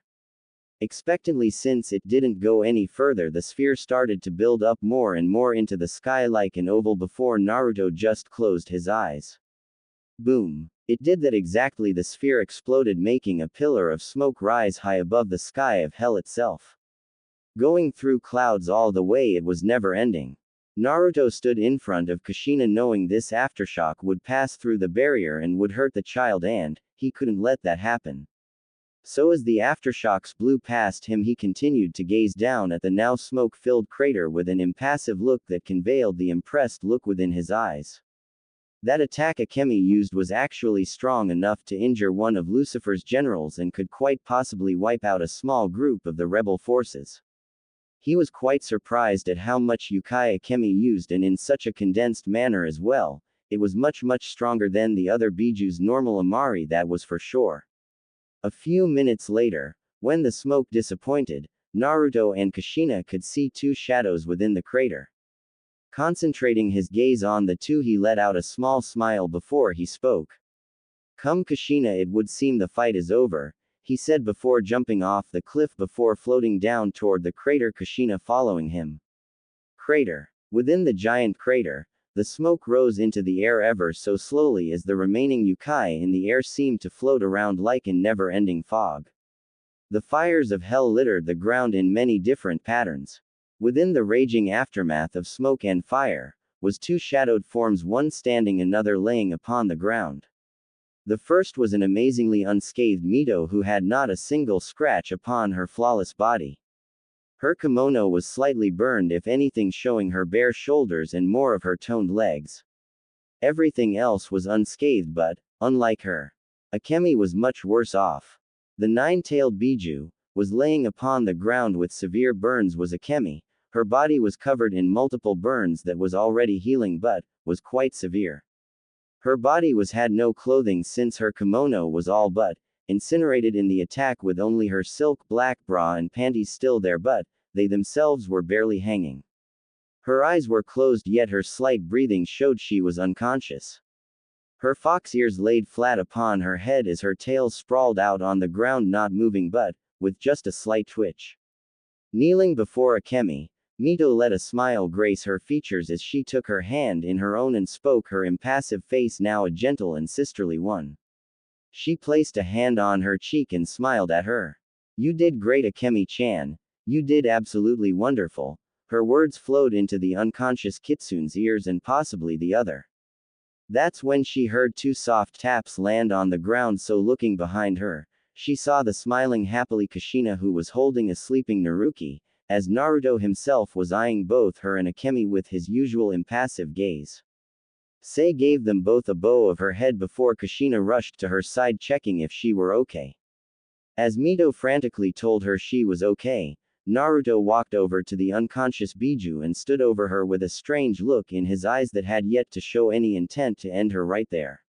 Expectantly, since it didn't go any further, the sphere started to build up more and more into the sky like an oval before Naruto just closed his eyes. Boom. It did that exactly. The sphere exploded, making a pillar of smoke rise high above the sky of hell itself. Going through clouds all the way, it was never ending. Naruto stood in front of Kushina knowing this aftershock would pass through the barrier and would hurt the child, and he couldn't let that happen. So as the aftershocks blew past him, he continued to gaze down at the now smoke-filled crater with an impassive look that conveyed the impressed look within his eyes. That attack Akemi used was actually strong enough to injure one of Lucifer's generals and could quite possibly wipe out a small group of the rebel forces. He was quite surprised at how much yokai Akemi used, and in such a condensed manner as well. It was much stronger than the other Biju's normal Amari, that was for sure. A few minutes later, when the smoke disappointed, Naruto and Kushina could see two shadows within the crater. Concentrating his gaze on the two, he let out a small smile before he spoke. Come Kushina, it would seem the fight is over, he said before jumping off the cliff before floating down toward the crater, Kushina following him. Crater. Within the giant crater, the smoke rose into the air ever so slowly as the remaining yokai in the air seemed to float around like in never-ending fog. The fires of hell littered the ground in many different patterns. Within the raging aftermath of smoke and fire, was two shadowed forms, one standing, another laying upon the ground. The first was an amazingly unscathed Mito who had not a single scratch upon her flawless body. Her kimono was slightly burned, if anything, showing her bare shoulders and more of her toned legs. Everything else was unscathed, but, unlike her, Akemi was much worse off. The nine-tailed Biju was laying upon the ground with severe burns. Was Akemi. Her body was covered in multiple burns that was already healing but was quite severe. Her body had no clothing since her kimono was all but incinerated in the attack, with only her silk black bra and panties still there, but they themselves were barely hanging. Her eyes were closed, yet her slight breathing showed she was unconscious. Her fox ears laid flat upon her head as her tail sprawled out on the ground, not moving but with just a slight twitch. Kneeling before Akemi, Mito let a smile grace her features as she took her hand in her own and spoke, her impassive face now a gentle and sisterly one. She placed a hand on her cheek and smiled at her. You did great, Akemi-chan. You did absolutely wonderful. Her words flowed into the unconscious Kitsune's ears and possibly the other. That's when she heard two soft taps land on the ground, so looking behind her, she saw the smiling happily Kushina, who was holding a sleeping Naruki, as Naruto himself was eyeing both her and Akemi with his usual impassive gaze. Sei gave them both a bow of her head before Kushina rushed to her side checking if she were okay. As Mito frantically told her she was okay, Naruto walked over to the unconscious Biju and stood over her with a strange look in his eyes that had yet to show any intent to end her right there.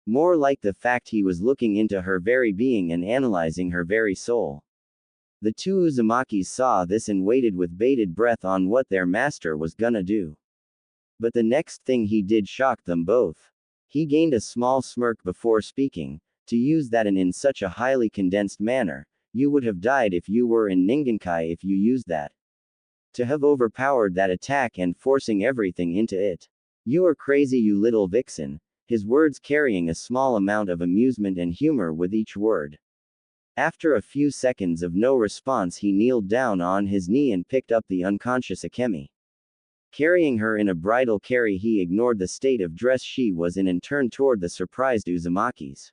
More like the fact he was looking into her very being and analyzing her very soul. The two Uzumakis saw this and waited with bated breath on what their master was gonna do. But the next thing he did shocked them both. He gained a small smirk before speaking. To use that in such a highly condensed manner, you would have died if you were in Ningenkai if you used that. To have overpowered that attack and forcing everything into it. You are crazy, you little vixen, his words carrying a small amount of amusement and humor with each word. After a few seconds of no response, he kneeled down on his knee and picked up the unconscious Akemi. Carrying her in a bridal carry, he ignored the state of dress she was in and turned toward the surprised Uzumakis.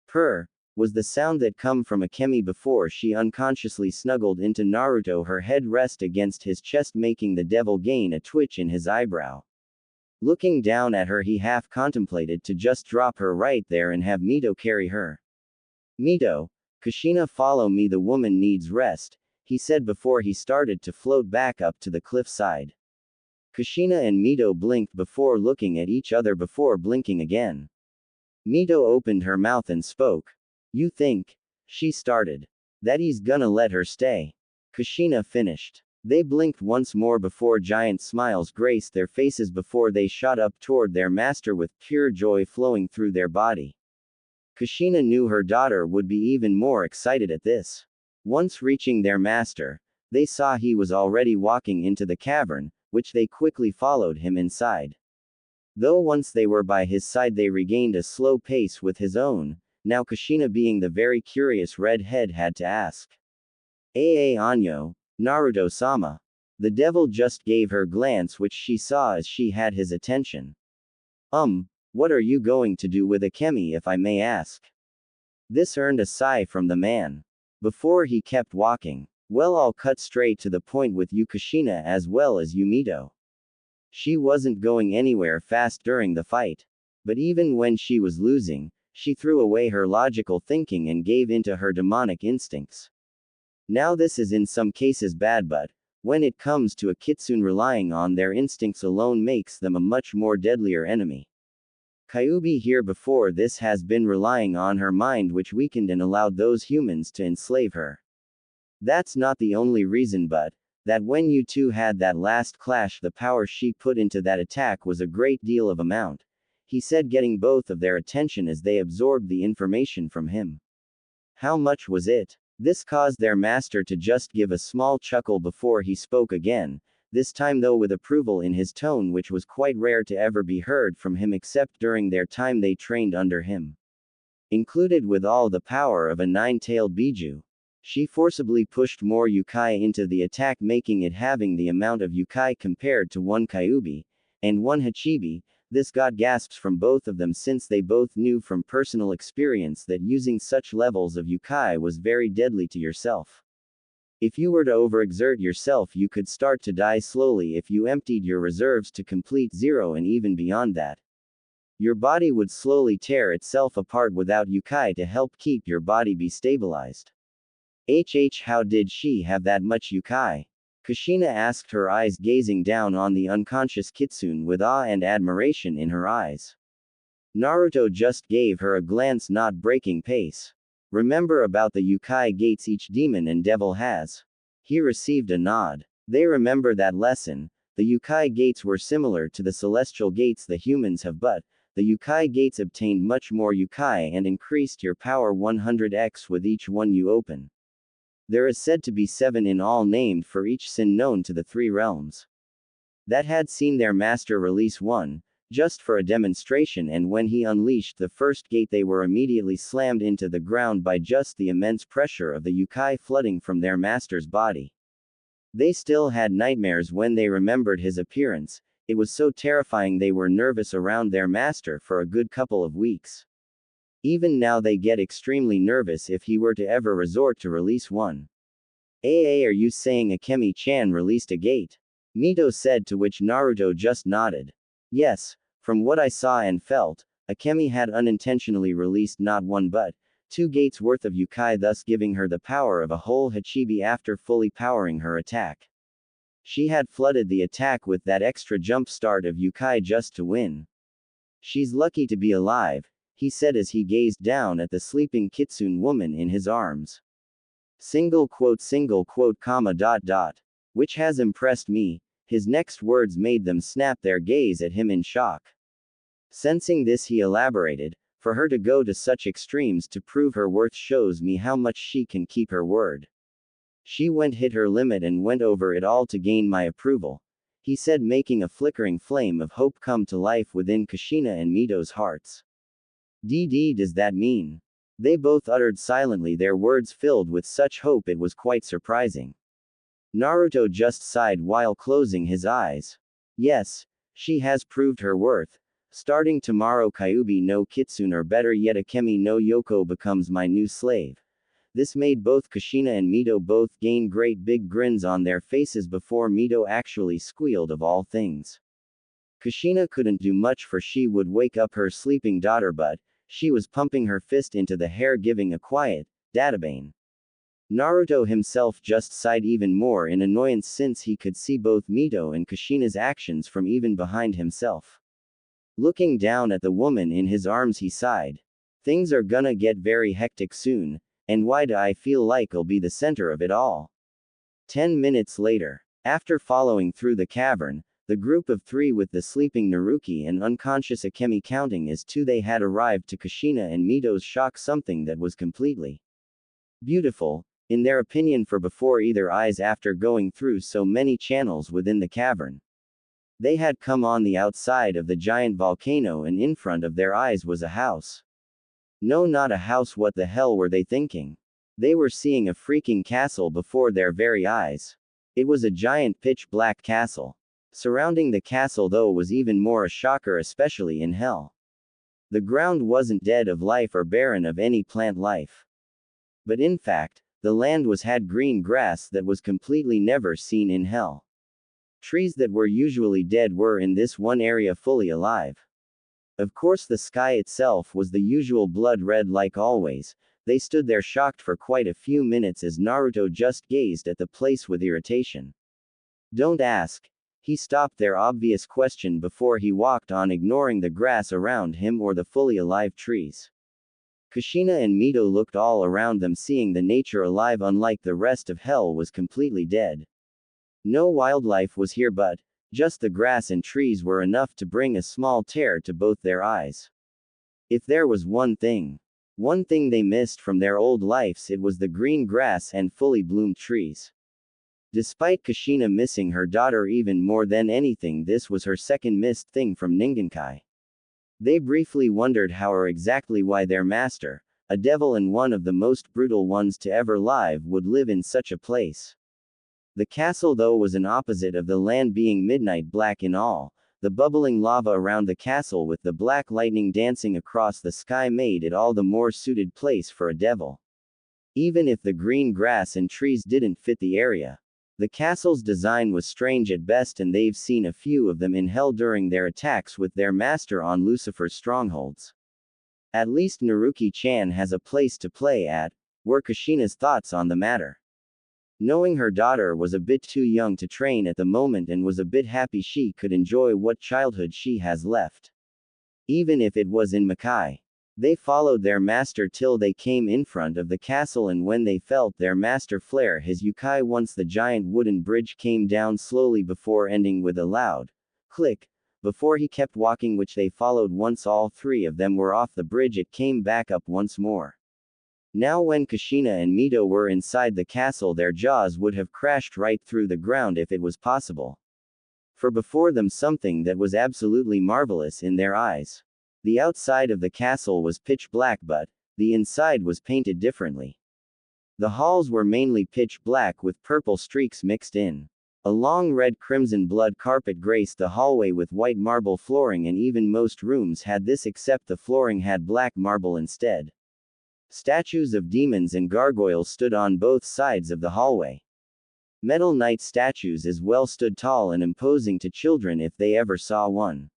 Purr, was the sound that come from Akemi before she unconsciously snuggled into Naruto, her head rest against his chest, making the devil gain a twitch in his eyebrow. Looking down at her, he half contemplated to just drop her right there and have Mito carry her. Mito, Kushina, follow me, the woman needs rest, he said before he started to float back up to the cliffside. Kushina and Mito blinked before looking at each other before blinking again. Mito opened her mouth and spoke. You think, she started, that he's gonna let her stay? Kushina finished. They blinked once more before giant smiles graced their faces before they shot up toward their master with pure joy flowing through their body. Kushina knew her daughter would be even more excited at this. Once reaching their master, they saw he was already walking into the cavern, which they quickly followed him inside. Though once they were by his side, they regained a slow pace with his own. Now Kushina, being the very curious redhead, had to ask. Anyo, Naruto-sama. The devil just gave her glance, which she saw as she had his attention. What are you going to do with Akemi, if I may ask? This earned a sigh from the man. Before he kept walking. Well, I'll cut straight to the point with you, Kushina, as well as you, Mito. She wasn't going anywhere fast during the fight. But even when she was losing, she threw away her logical thinking and gave into her demonic instincts. Now this is in some cases bad, but when it comes to a kitsune, relying on their instincts alone makes them a much more deadlier enemy. Kyuubi here before this has been relying on her mind, which weakened and allowed those humans to enslave her. That's not the only reason, but that when you two had that last clash, the power she put into that attack was a great deal of amount, he said, getting both of their attention as they absorbed the information from him. How much was it? This caused their master to just give a small chuckle before he spoke again, this time though with approval in his tone, which was quite rare to ever be heard from him except during their time they trained under him. Included with all the power of a nine-tailed Biju. She forcibly pushed more Yukai into the attack, making it having the amount of Yukai compared to one Kyuubi, and one Hachibi. This got gasps from both of them, since they both knew from personal experience that using such levels of Yukai was very deadly to yourself. If you were to overexert yourself, you could start to die slowly if you emptied your reserves to complete zero, and even beyond that. Your body would slowly tear itself apart without Yukai to help keep your body be stabilized. How did she have that much Yukai? Kushina asked, her eyes gazing down on the unconscious kitsune with awe and admiration in her eyes. Naruto just gave her a glance, not breaking pace. Remember about the Yukai gates each demon and devil has? He received a nod. They remember that lesson. The Yukai gates were similar to the celestial gates the humans have, but the Yukai gates obtained much more Yukai and increased your power 100x with each one you open. There is said to be 7 in all, named for each sin known to the 3 realms. That had seen their master release one, just for a demonstration, and when he unleashed the first gate, they were immediately slammed into the ground by just the immense pressure of the Yukai flooding from their master's body. They still had nightmares when they remembered his appearance. It was so terrifying they were nervous around their master for a good couple of weeks. Even now they get extremely nervous if he were to ever resort to release one. Are you saying Akemi-chan released a gate? Mito said, to which Naruto just nodded. Yes, From what I saw and felt, Akemi had unintentionally released not one but 2 gates worth of Yukai, thus giving her the power of a whole Hachibi after fully powering her attack. She had flooded the attack with that extra jump start of Yukai just to win. She's lucky to be alive, he said as he gazed down at the sleeping kitsune woman in his arms. Single quote, comma, dot, dot. Which has impressed me. His next words made them snap their gaze at him in shock. Sensing this, he elaborated, for her to go to such extremes to prove her worth shows me how much she can keep her word. She hit her limit and went over it all to gain my approval, he said, making a flickering flame of hope come to life within Kushina and Mito's hearts. DD, does that mean? They both uttered silently, their words filled with such hope it was quite surprising. Naruto just sighed while closing his eyes. Yes, she has proved her worth. Starting tomorrow, Kyuubi no Kitsune, or better yet Akemi no Yoko, becomes my new slave. This made both Kushina and Mito both gain great big grins on their faces before Mito actually squealed of all things. Kushina couldn't do much, for she would wake up her sleeping daughter, but she was pumping her fist into the hair, giving a quiet, databane. Naruto himself just sighed even more in annoyance since he could see both Mito and Kushina's actions from even behind himself. Looking down at the woman in his arms, he sighed. Things are gonna get very hectic soon, and why do I feel like I'll be the center of it all? 10 minutes later, after following through the cavern, the group of 3 with the sleeping Naruki and unconscious Akemi counting as 2, they had arrived to Kushina and Mito's shock, something that was completely beautiful, in their opinion, for before either eyes after going through so many channels within the cavern. They had come on the outside of the giant volcano, and in front of their eyes was a house. No, not a house, what the hell were they thinking? They were seeing a freaking castle before their very eyes. It was a giant pitch-black castle. Surrounding the castle, though, was even more a shocker, especially in hell. The ground wasn't dead of life or barren of any plant life. But in fact, the land had green grass that was completely never seen in hell. Trees that were usually dead were in this one area fully alive. Of course, the sky itself was the usual blood red like always. They stood there shocked for quite a few minutes as Naruto just gazed at the place with irritation. Don't ask. He stopped their obvious question before he walked on, ignoring the grass around him or the fully alive trees. Kushina and Mito looked all around them, seeing the nature alive, unlike the rest of hell was completely dead. No wildlife was here, but just the grass and trees were enough to bring a small tear to both their eyes. If there was one thing they missed from their old lives, it was the green grass and fully bloomed trees. Despite Kushina missing her daughter even more than anything, this was her second missed thing from Ningenkai. They briefly wondered how or exactly why their master, a devil and one of the most brutal ones to ever live, would live in such a place. The castle, though, was an opposite of the land, being midnight black in all. The bubbling lava around the castle with the black lightning dancing across the sky made it all the more suited place for a devil. Even if the green grass and trees didn't fit the area. The castle's design was strange at best, and they've seen a few of them in hell during their attacks with their master on Lucifer's strongholds. At least Naruki-chan has a place to play at, were Kushina's thoughts on the matter. Knowing her daughter was a bit too young to train at the moment and was a bit happy she could enjoy what childhood she has left. Even if it was in Makai. They followed their master till they came in front of the castle, and when they felt their master flare his Yukai once, the giant wooden bridge came down slowly before ending with a loud click. Before he kept walking, which they followed. Once all 3 of them were off the bridge, it came back up once more. Now when Kushina and Mito were inside the castle, their jaws would have crashed right through the ground if it was possible. For before them something that was absolutely marvelous in their eyes. The outside of the castle was pitch black, but the inside was painted differently. The halls were mainly pitch black with purple streaks mixed in. A long red crimson blood carpet graced the hallway with white marble flooring, and even most rooms had this except the flooring had black marble instead. Statues of demons and gargoyles stood on both sides of the hallway. Metal knight statues as well stood tall and imposing to children if they ever saw one.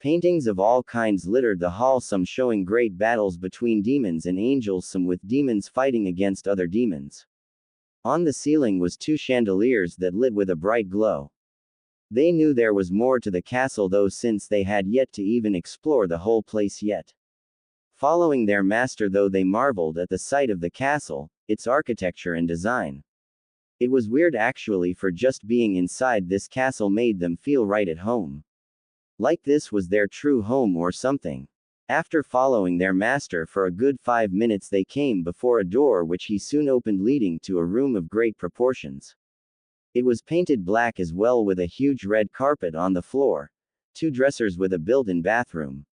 Paintings of all kinds littered the hall, some showing great battles between demons and angels, some with demons fighting against other demons. On the ceiling was two chandeliers that lit with a bright glow. They knew there was more to the castle though, since they had yet to even explore the whole place yet. Following their master though, they marveled at the sight of the castle, its architecture and design. It was weird actually, for just being inside this castle made them feel right at home. Like this was their true home or something. After following their master for a good 5 minutes, they came before a door which he soon opened, leading to a room of great proportions. It was painted black as well, with a huge red carpet on the floor, 2 dressers with a built-in bathroom,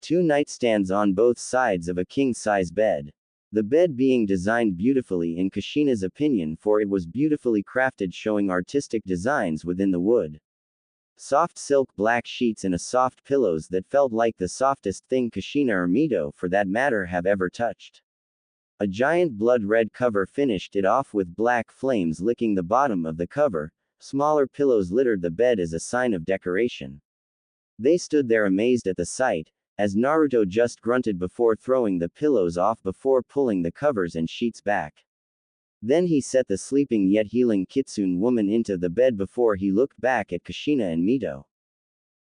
2 nightstands on both sides of a king-size bed. The bed being designed beautifully in Kushina's opinion, for it was beautifully crafted, showing artistic designs within the wood. Soft silk black sheets and a soft pillows that felt like the softest thing Kushina or Mito, for that matter, have ever touched. A giant blood-red cover finished it off with black flames licking the bottom of the cover. Smaller pillows littered the bed as a sign of decoration. They stood there amazed at the sight, as Naruto just grunted before throwing the pillows off before pulling the covers and sheets back. Then he set the sleeping yet healing kitsune woman into the bed before he looked back at Kushina and Mito.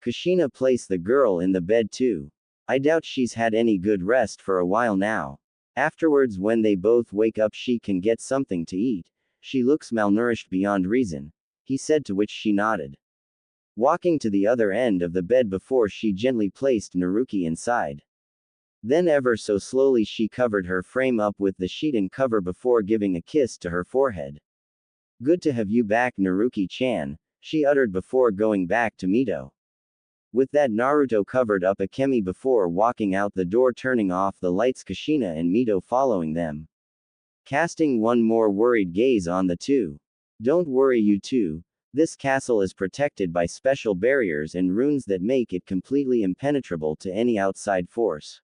Kushina placed the girl in the bed too. I doubt she's had any good rest for a while now. Afterwards, when they both wake up, she can get something to eat. She looks malnourished beyond reason, he said, to which she nodded. Walking to the other end of the bed before she gently placed Naruki inside. Then ever so slowly she covered her frame up with the sheet and cover before giving a kiss to her forehead. Good to have you back, Naruki-chan, she uttered before going back to Mito. With that, Naruto covered up Akemi before walking out the door, turning off the lights, Kushina and Mito following them, casting one more worried gaze on the two. Don't worry, you two. This castle is protected by special barriers and runes that make it completely impenetrable to any outside force.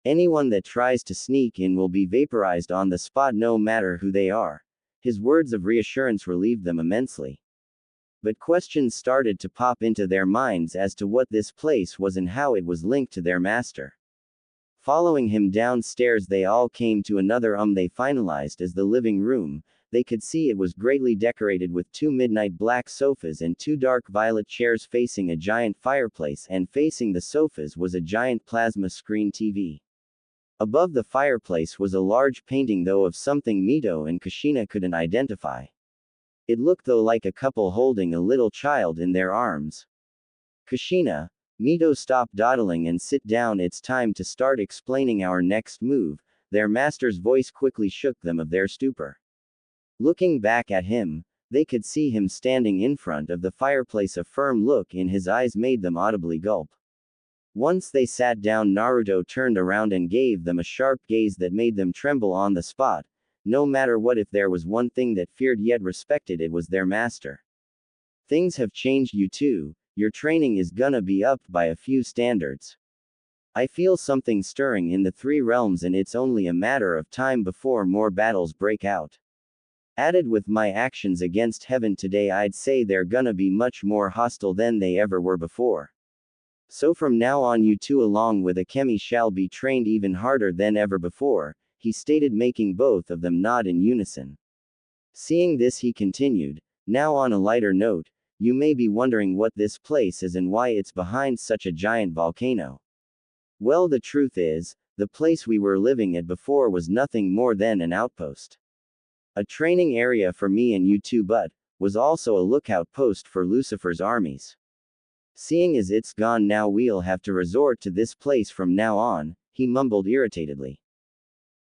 Anyone that tries to sneak in will be vaporized on the spot, no matter who they are. His words of reassurance relieved them immensely. But questions started to pop into their minds as to what this place was and how it was linked to their master. Following him downstairs, they all came to another they finalized as the living room. They could see it was greatly decorated with 2 midnight black sofas and 2 dark violet chairs facing a giant fireplace, and facing the sofas was a giant plasma screen TV. Above the fireplace was a large painting though of something Mito and Kushina couldn't identify. It looked though like a couple holding a little child in their arms. Kushina, Mito, stop dawdling and sit down, it's time to start explaining our next move. Their master's voice quickly shook them of their stupor. Looking back at him, they could see him standing in front of the fireplace. A firm look in his eyes made them audibly gulp. Once they sat down, Naruto turned around and gave them a sharp gaze that made them tremble on the spot. No matter what, if there was one thing that feared yet respected, it was their master. Things have changed, you two. Your training is gonna be upped by a few standards. I feel something stirring in the 3 realms, and it's only a matter of time before more battles break out. Added with my actions against heaven today, I'd say they're gonna be much more hostile than they ever were before. So from now on, you two along with Akemi shall be trained even harder than ever before, he stated, making both of them nod in unison. Seeing this, he continued, now on a lighter note, you may be wondering what this place is and why it's behind such a giant volcano. Well, the truth is, the place we were living at before was nothing more than an outpost. A training area for me and you two, but was also a lookout post for Lucifer's armies. Seeing as it's gone now, we'll have to resort to this place from now on, he mumbled irritatedly.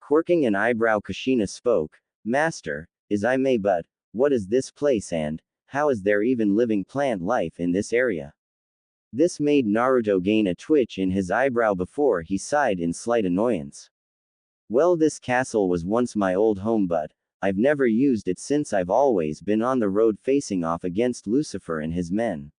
Quirking an eyebrow, Kushina spoke, Master, as I may, but what is this place and how is there even living plant life in this area? This made Naruto gain a twitch in his eyebrow before he sighed in slight annoyance. Well, this castle was once my old home, but I've never used it since I've always been on the road facing off against Lucifer and his men.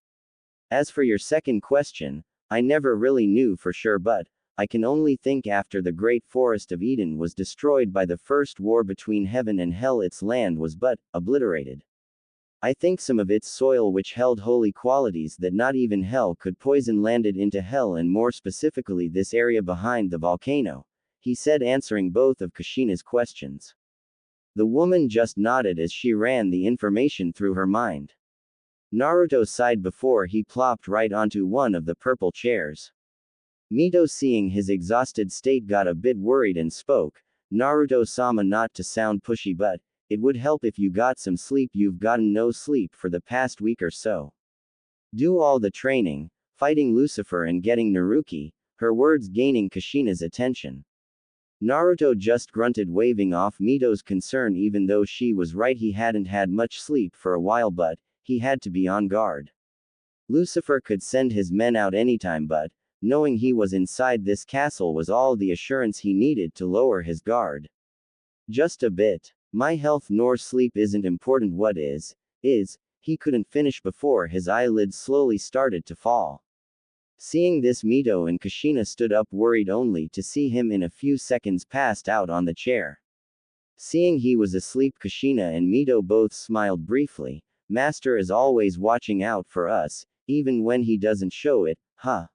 As for your second question, I never really knew for sure, but I can only think after the great forest of Eden was destroyed by the first war between heaven and hell, its land was but obliterated. I think some of its soil which held holy qualities that not even hell could poison landed into hell and more specifically this area behind the volcano, he said answering both of Kushina's questions. The woman just nodded as she ran the information through her mind. Naruto sighed before he plopped right onto one of the purple chairs. Mito seeing his exhausted state got a bit worried and spoke, Naruto-sama not to sound pushy but, it would help if you got some sleep. You've gotten no sleep for the past week or so. Do all the training, fighting Lucifer and getting Naruki, her words gaining Kushina's attention. Naruto just grunted waving off Mito's concern even though she was right he hadn't had much sleep for a while but, he had to be on guard. Lucifer could send his men out anytime but, knowing he was inside this castle was all the assurance he needed to lower his guard. Just a bit. My health nor sleep isn't important what is, he couldn't finish before his eyelids slowly started to fall. Seeing this Mito and Kushina stood up worried only to see him in a few seconds passed out on the chair. Seeing he was asleep Kushina and Mito both smiled briefly, Master is always watching out for us, even when he doesn't show it, huh?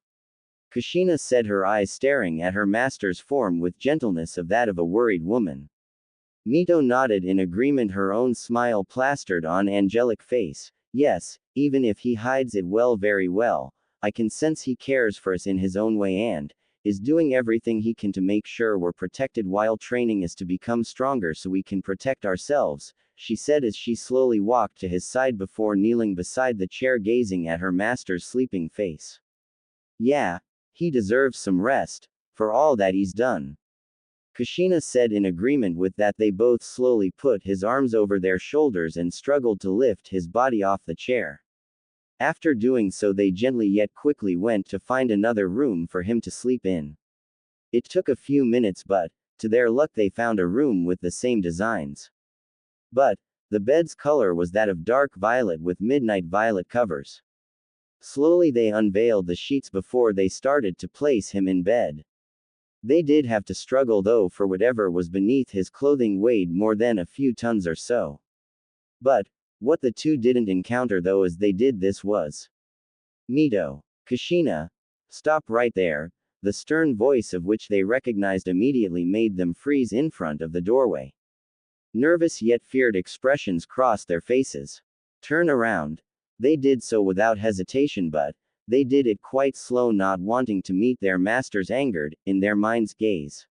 Kushina said her eyes staring at her master's form with gentleness of that of a worried woman. Mito nodded in agreement her own smile plastered on angelic face, yes, even if he hides it well very well, I can sense he cares for us in his own way and, is doing everything he can to make sure we're protected while training us to become stronger so we can protect ourselves, she said as she slowly walked to his side before kneeling beside the chair gazing at her master's sleeping face. Yeah, he deserves some rest, for all that he's done. Kushina said in agreement with that they both slowly put his arms over their shoulders and struggled to lift his body off the chair. After doing so they gently yet quickly went to find another room for him to sleep in. It took a few minutes but, to their luck they found a room with the same designs. But, the bed's color was that of dark violet with midnight violet covers. Slowly they unveiled the sheets before they started to place him in bed. They did have to struggle though for whatever was beneath his clothing weighed more than a few tons or so. But, what the two didn't encounter though as they did this was Mito. Kushina. Stop right there, the stern voice of which they recognized immediately made them freeze in front of the doorway. Nervous yet feared expressions crossed their faces. Turn around. They did so without hesitation but, they did it quite slow not wanting to meet their master's angered, in their mind's gaze.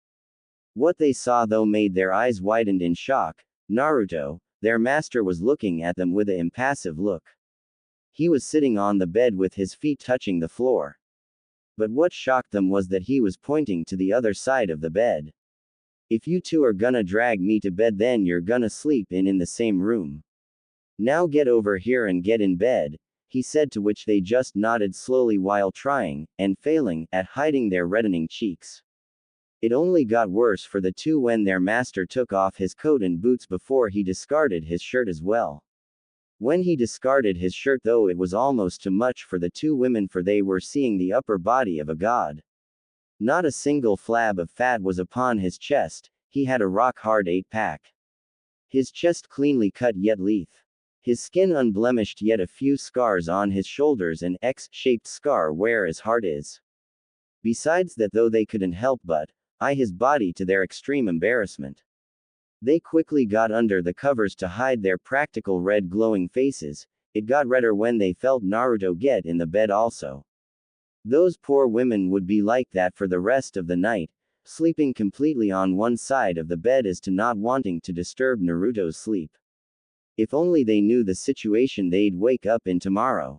What they saw though made their eyes widened in shock. Naruto, their master was looking at them with an impassive look. He was sitting on the bed with his feet touching the floor. But what shocked them was that he was pointing to the other side of the bed. If you two are gonna drag me to bed then you're gonna sleep in the same room. Now get over here and get in bed, he said to which they just nodded slowly while trying, and failing, at hiding their reddening cheeks. It only got worse for the two when their master took off his coat and boots before he discarded his shirt as well. When he discarded his shirt though it was almost too much for the two women for they were seeing the upper body of a god. Not a single flab of fat was upon his chest, he had a rock-hard 8-pack. His chest cleanly cut yet lithe. His skin unblemished yet a few scars on his shoulders an X-shaped scar where his heart is. Besides that though they couldn't help but eye his body to their extreme embarrassment. They quickly got under the covers to hide their practical red glowing faces, it got redder when they felt Naruto get in the bed also. Those poor women would be like that for the rest of the night, sleeping completely on one side of the bed as to not wanting to disturb Naruto's sleep. If only they knew the situation they'd wake up in tomorrow.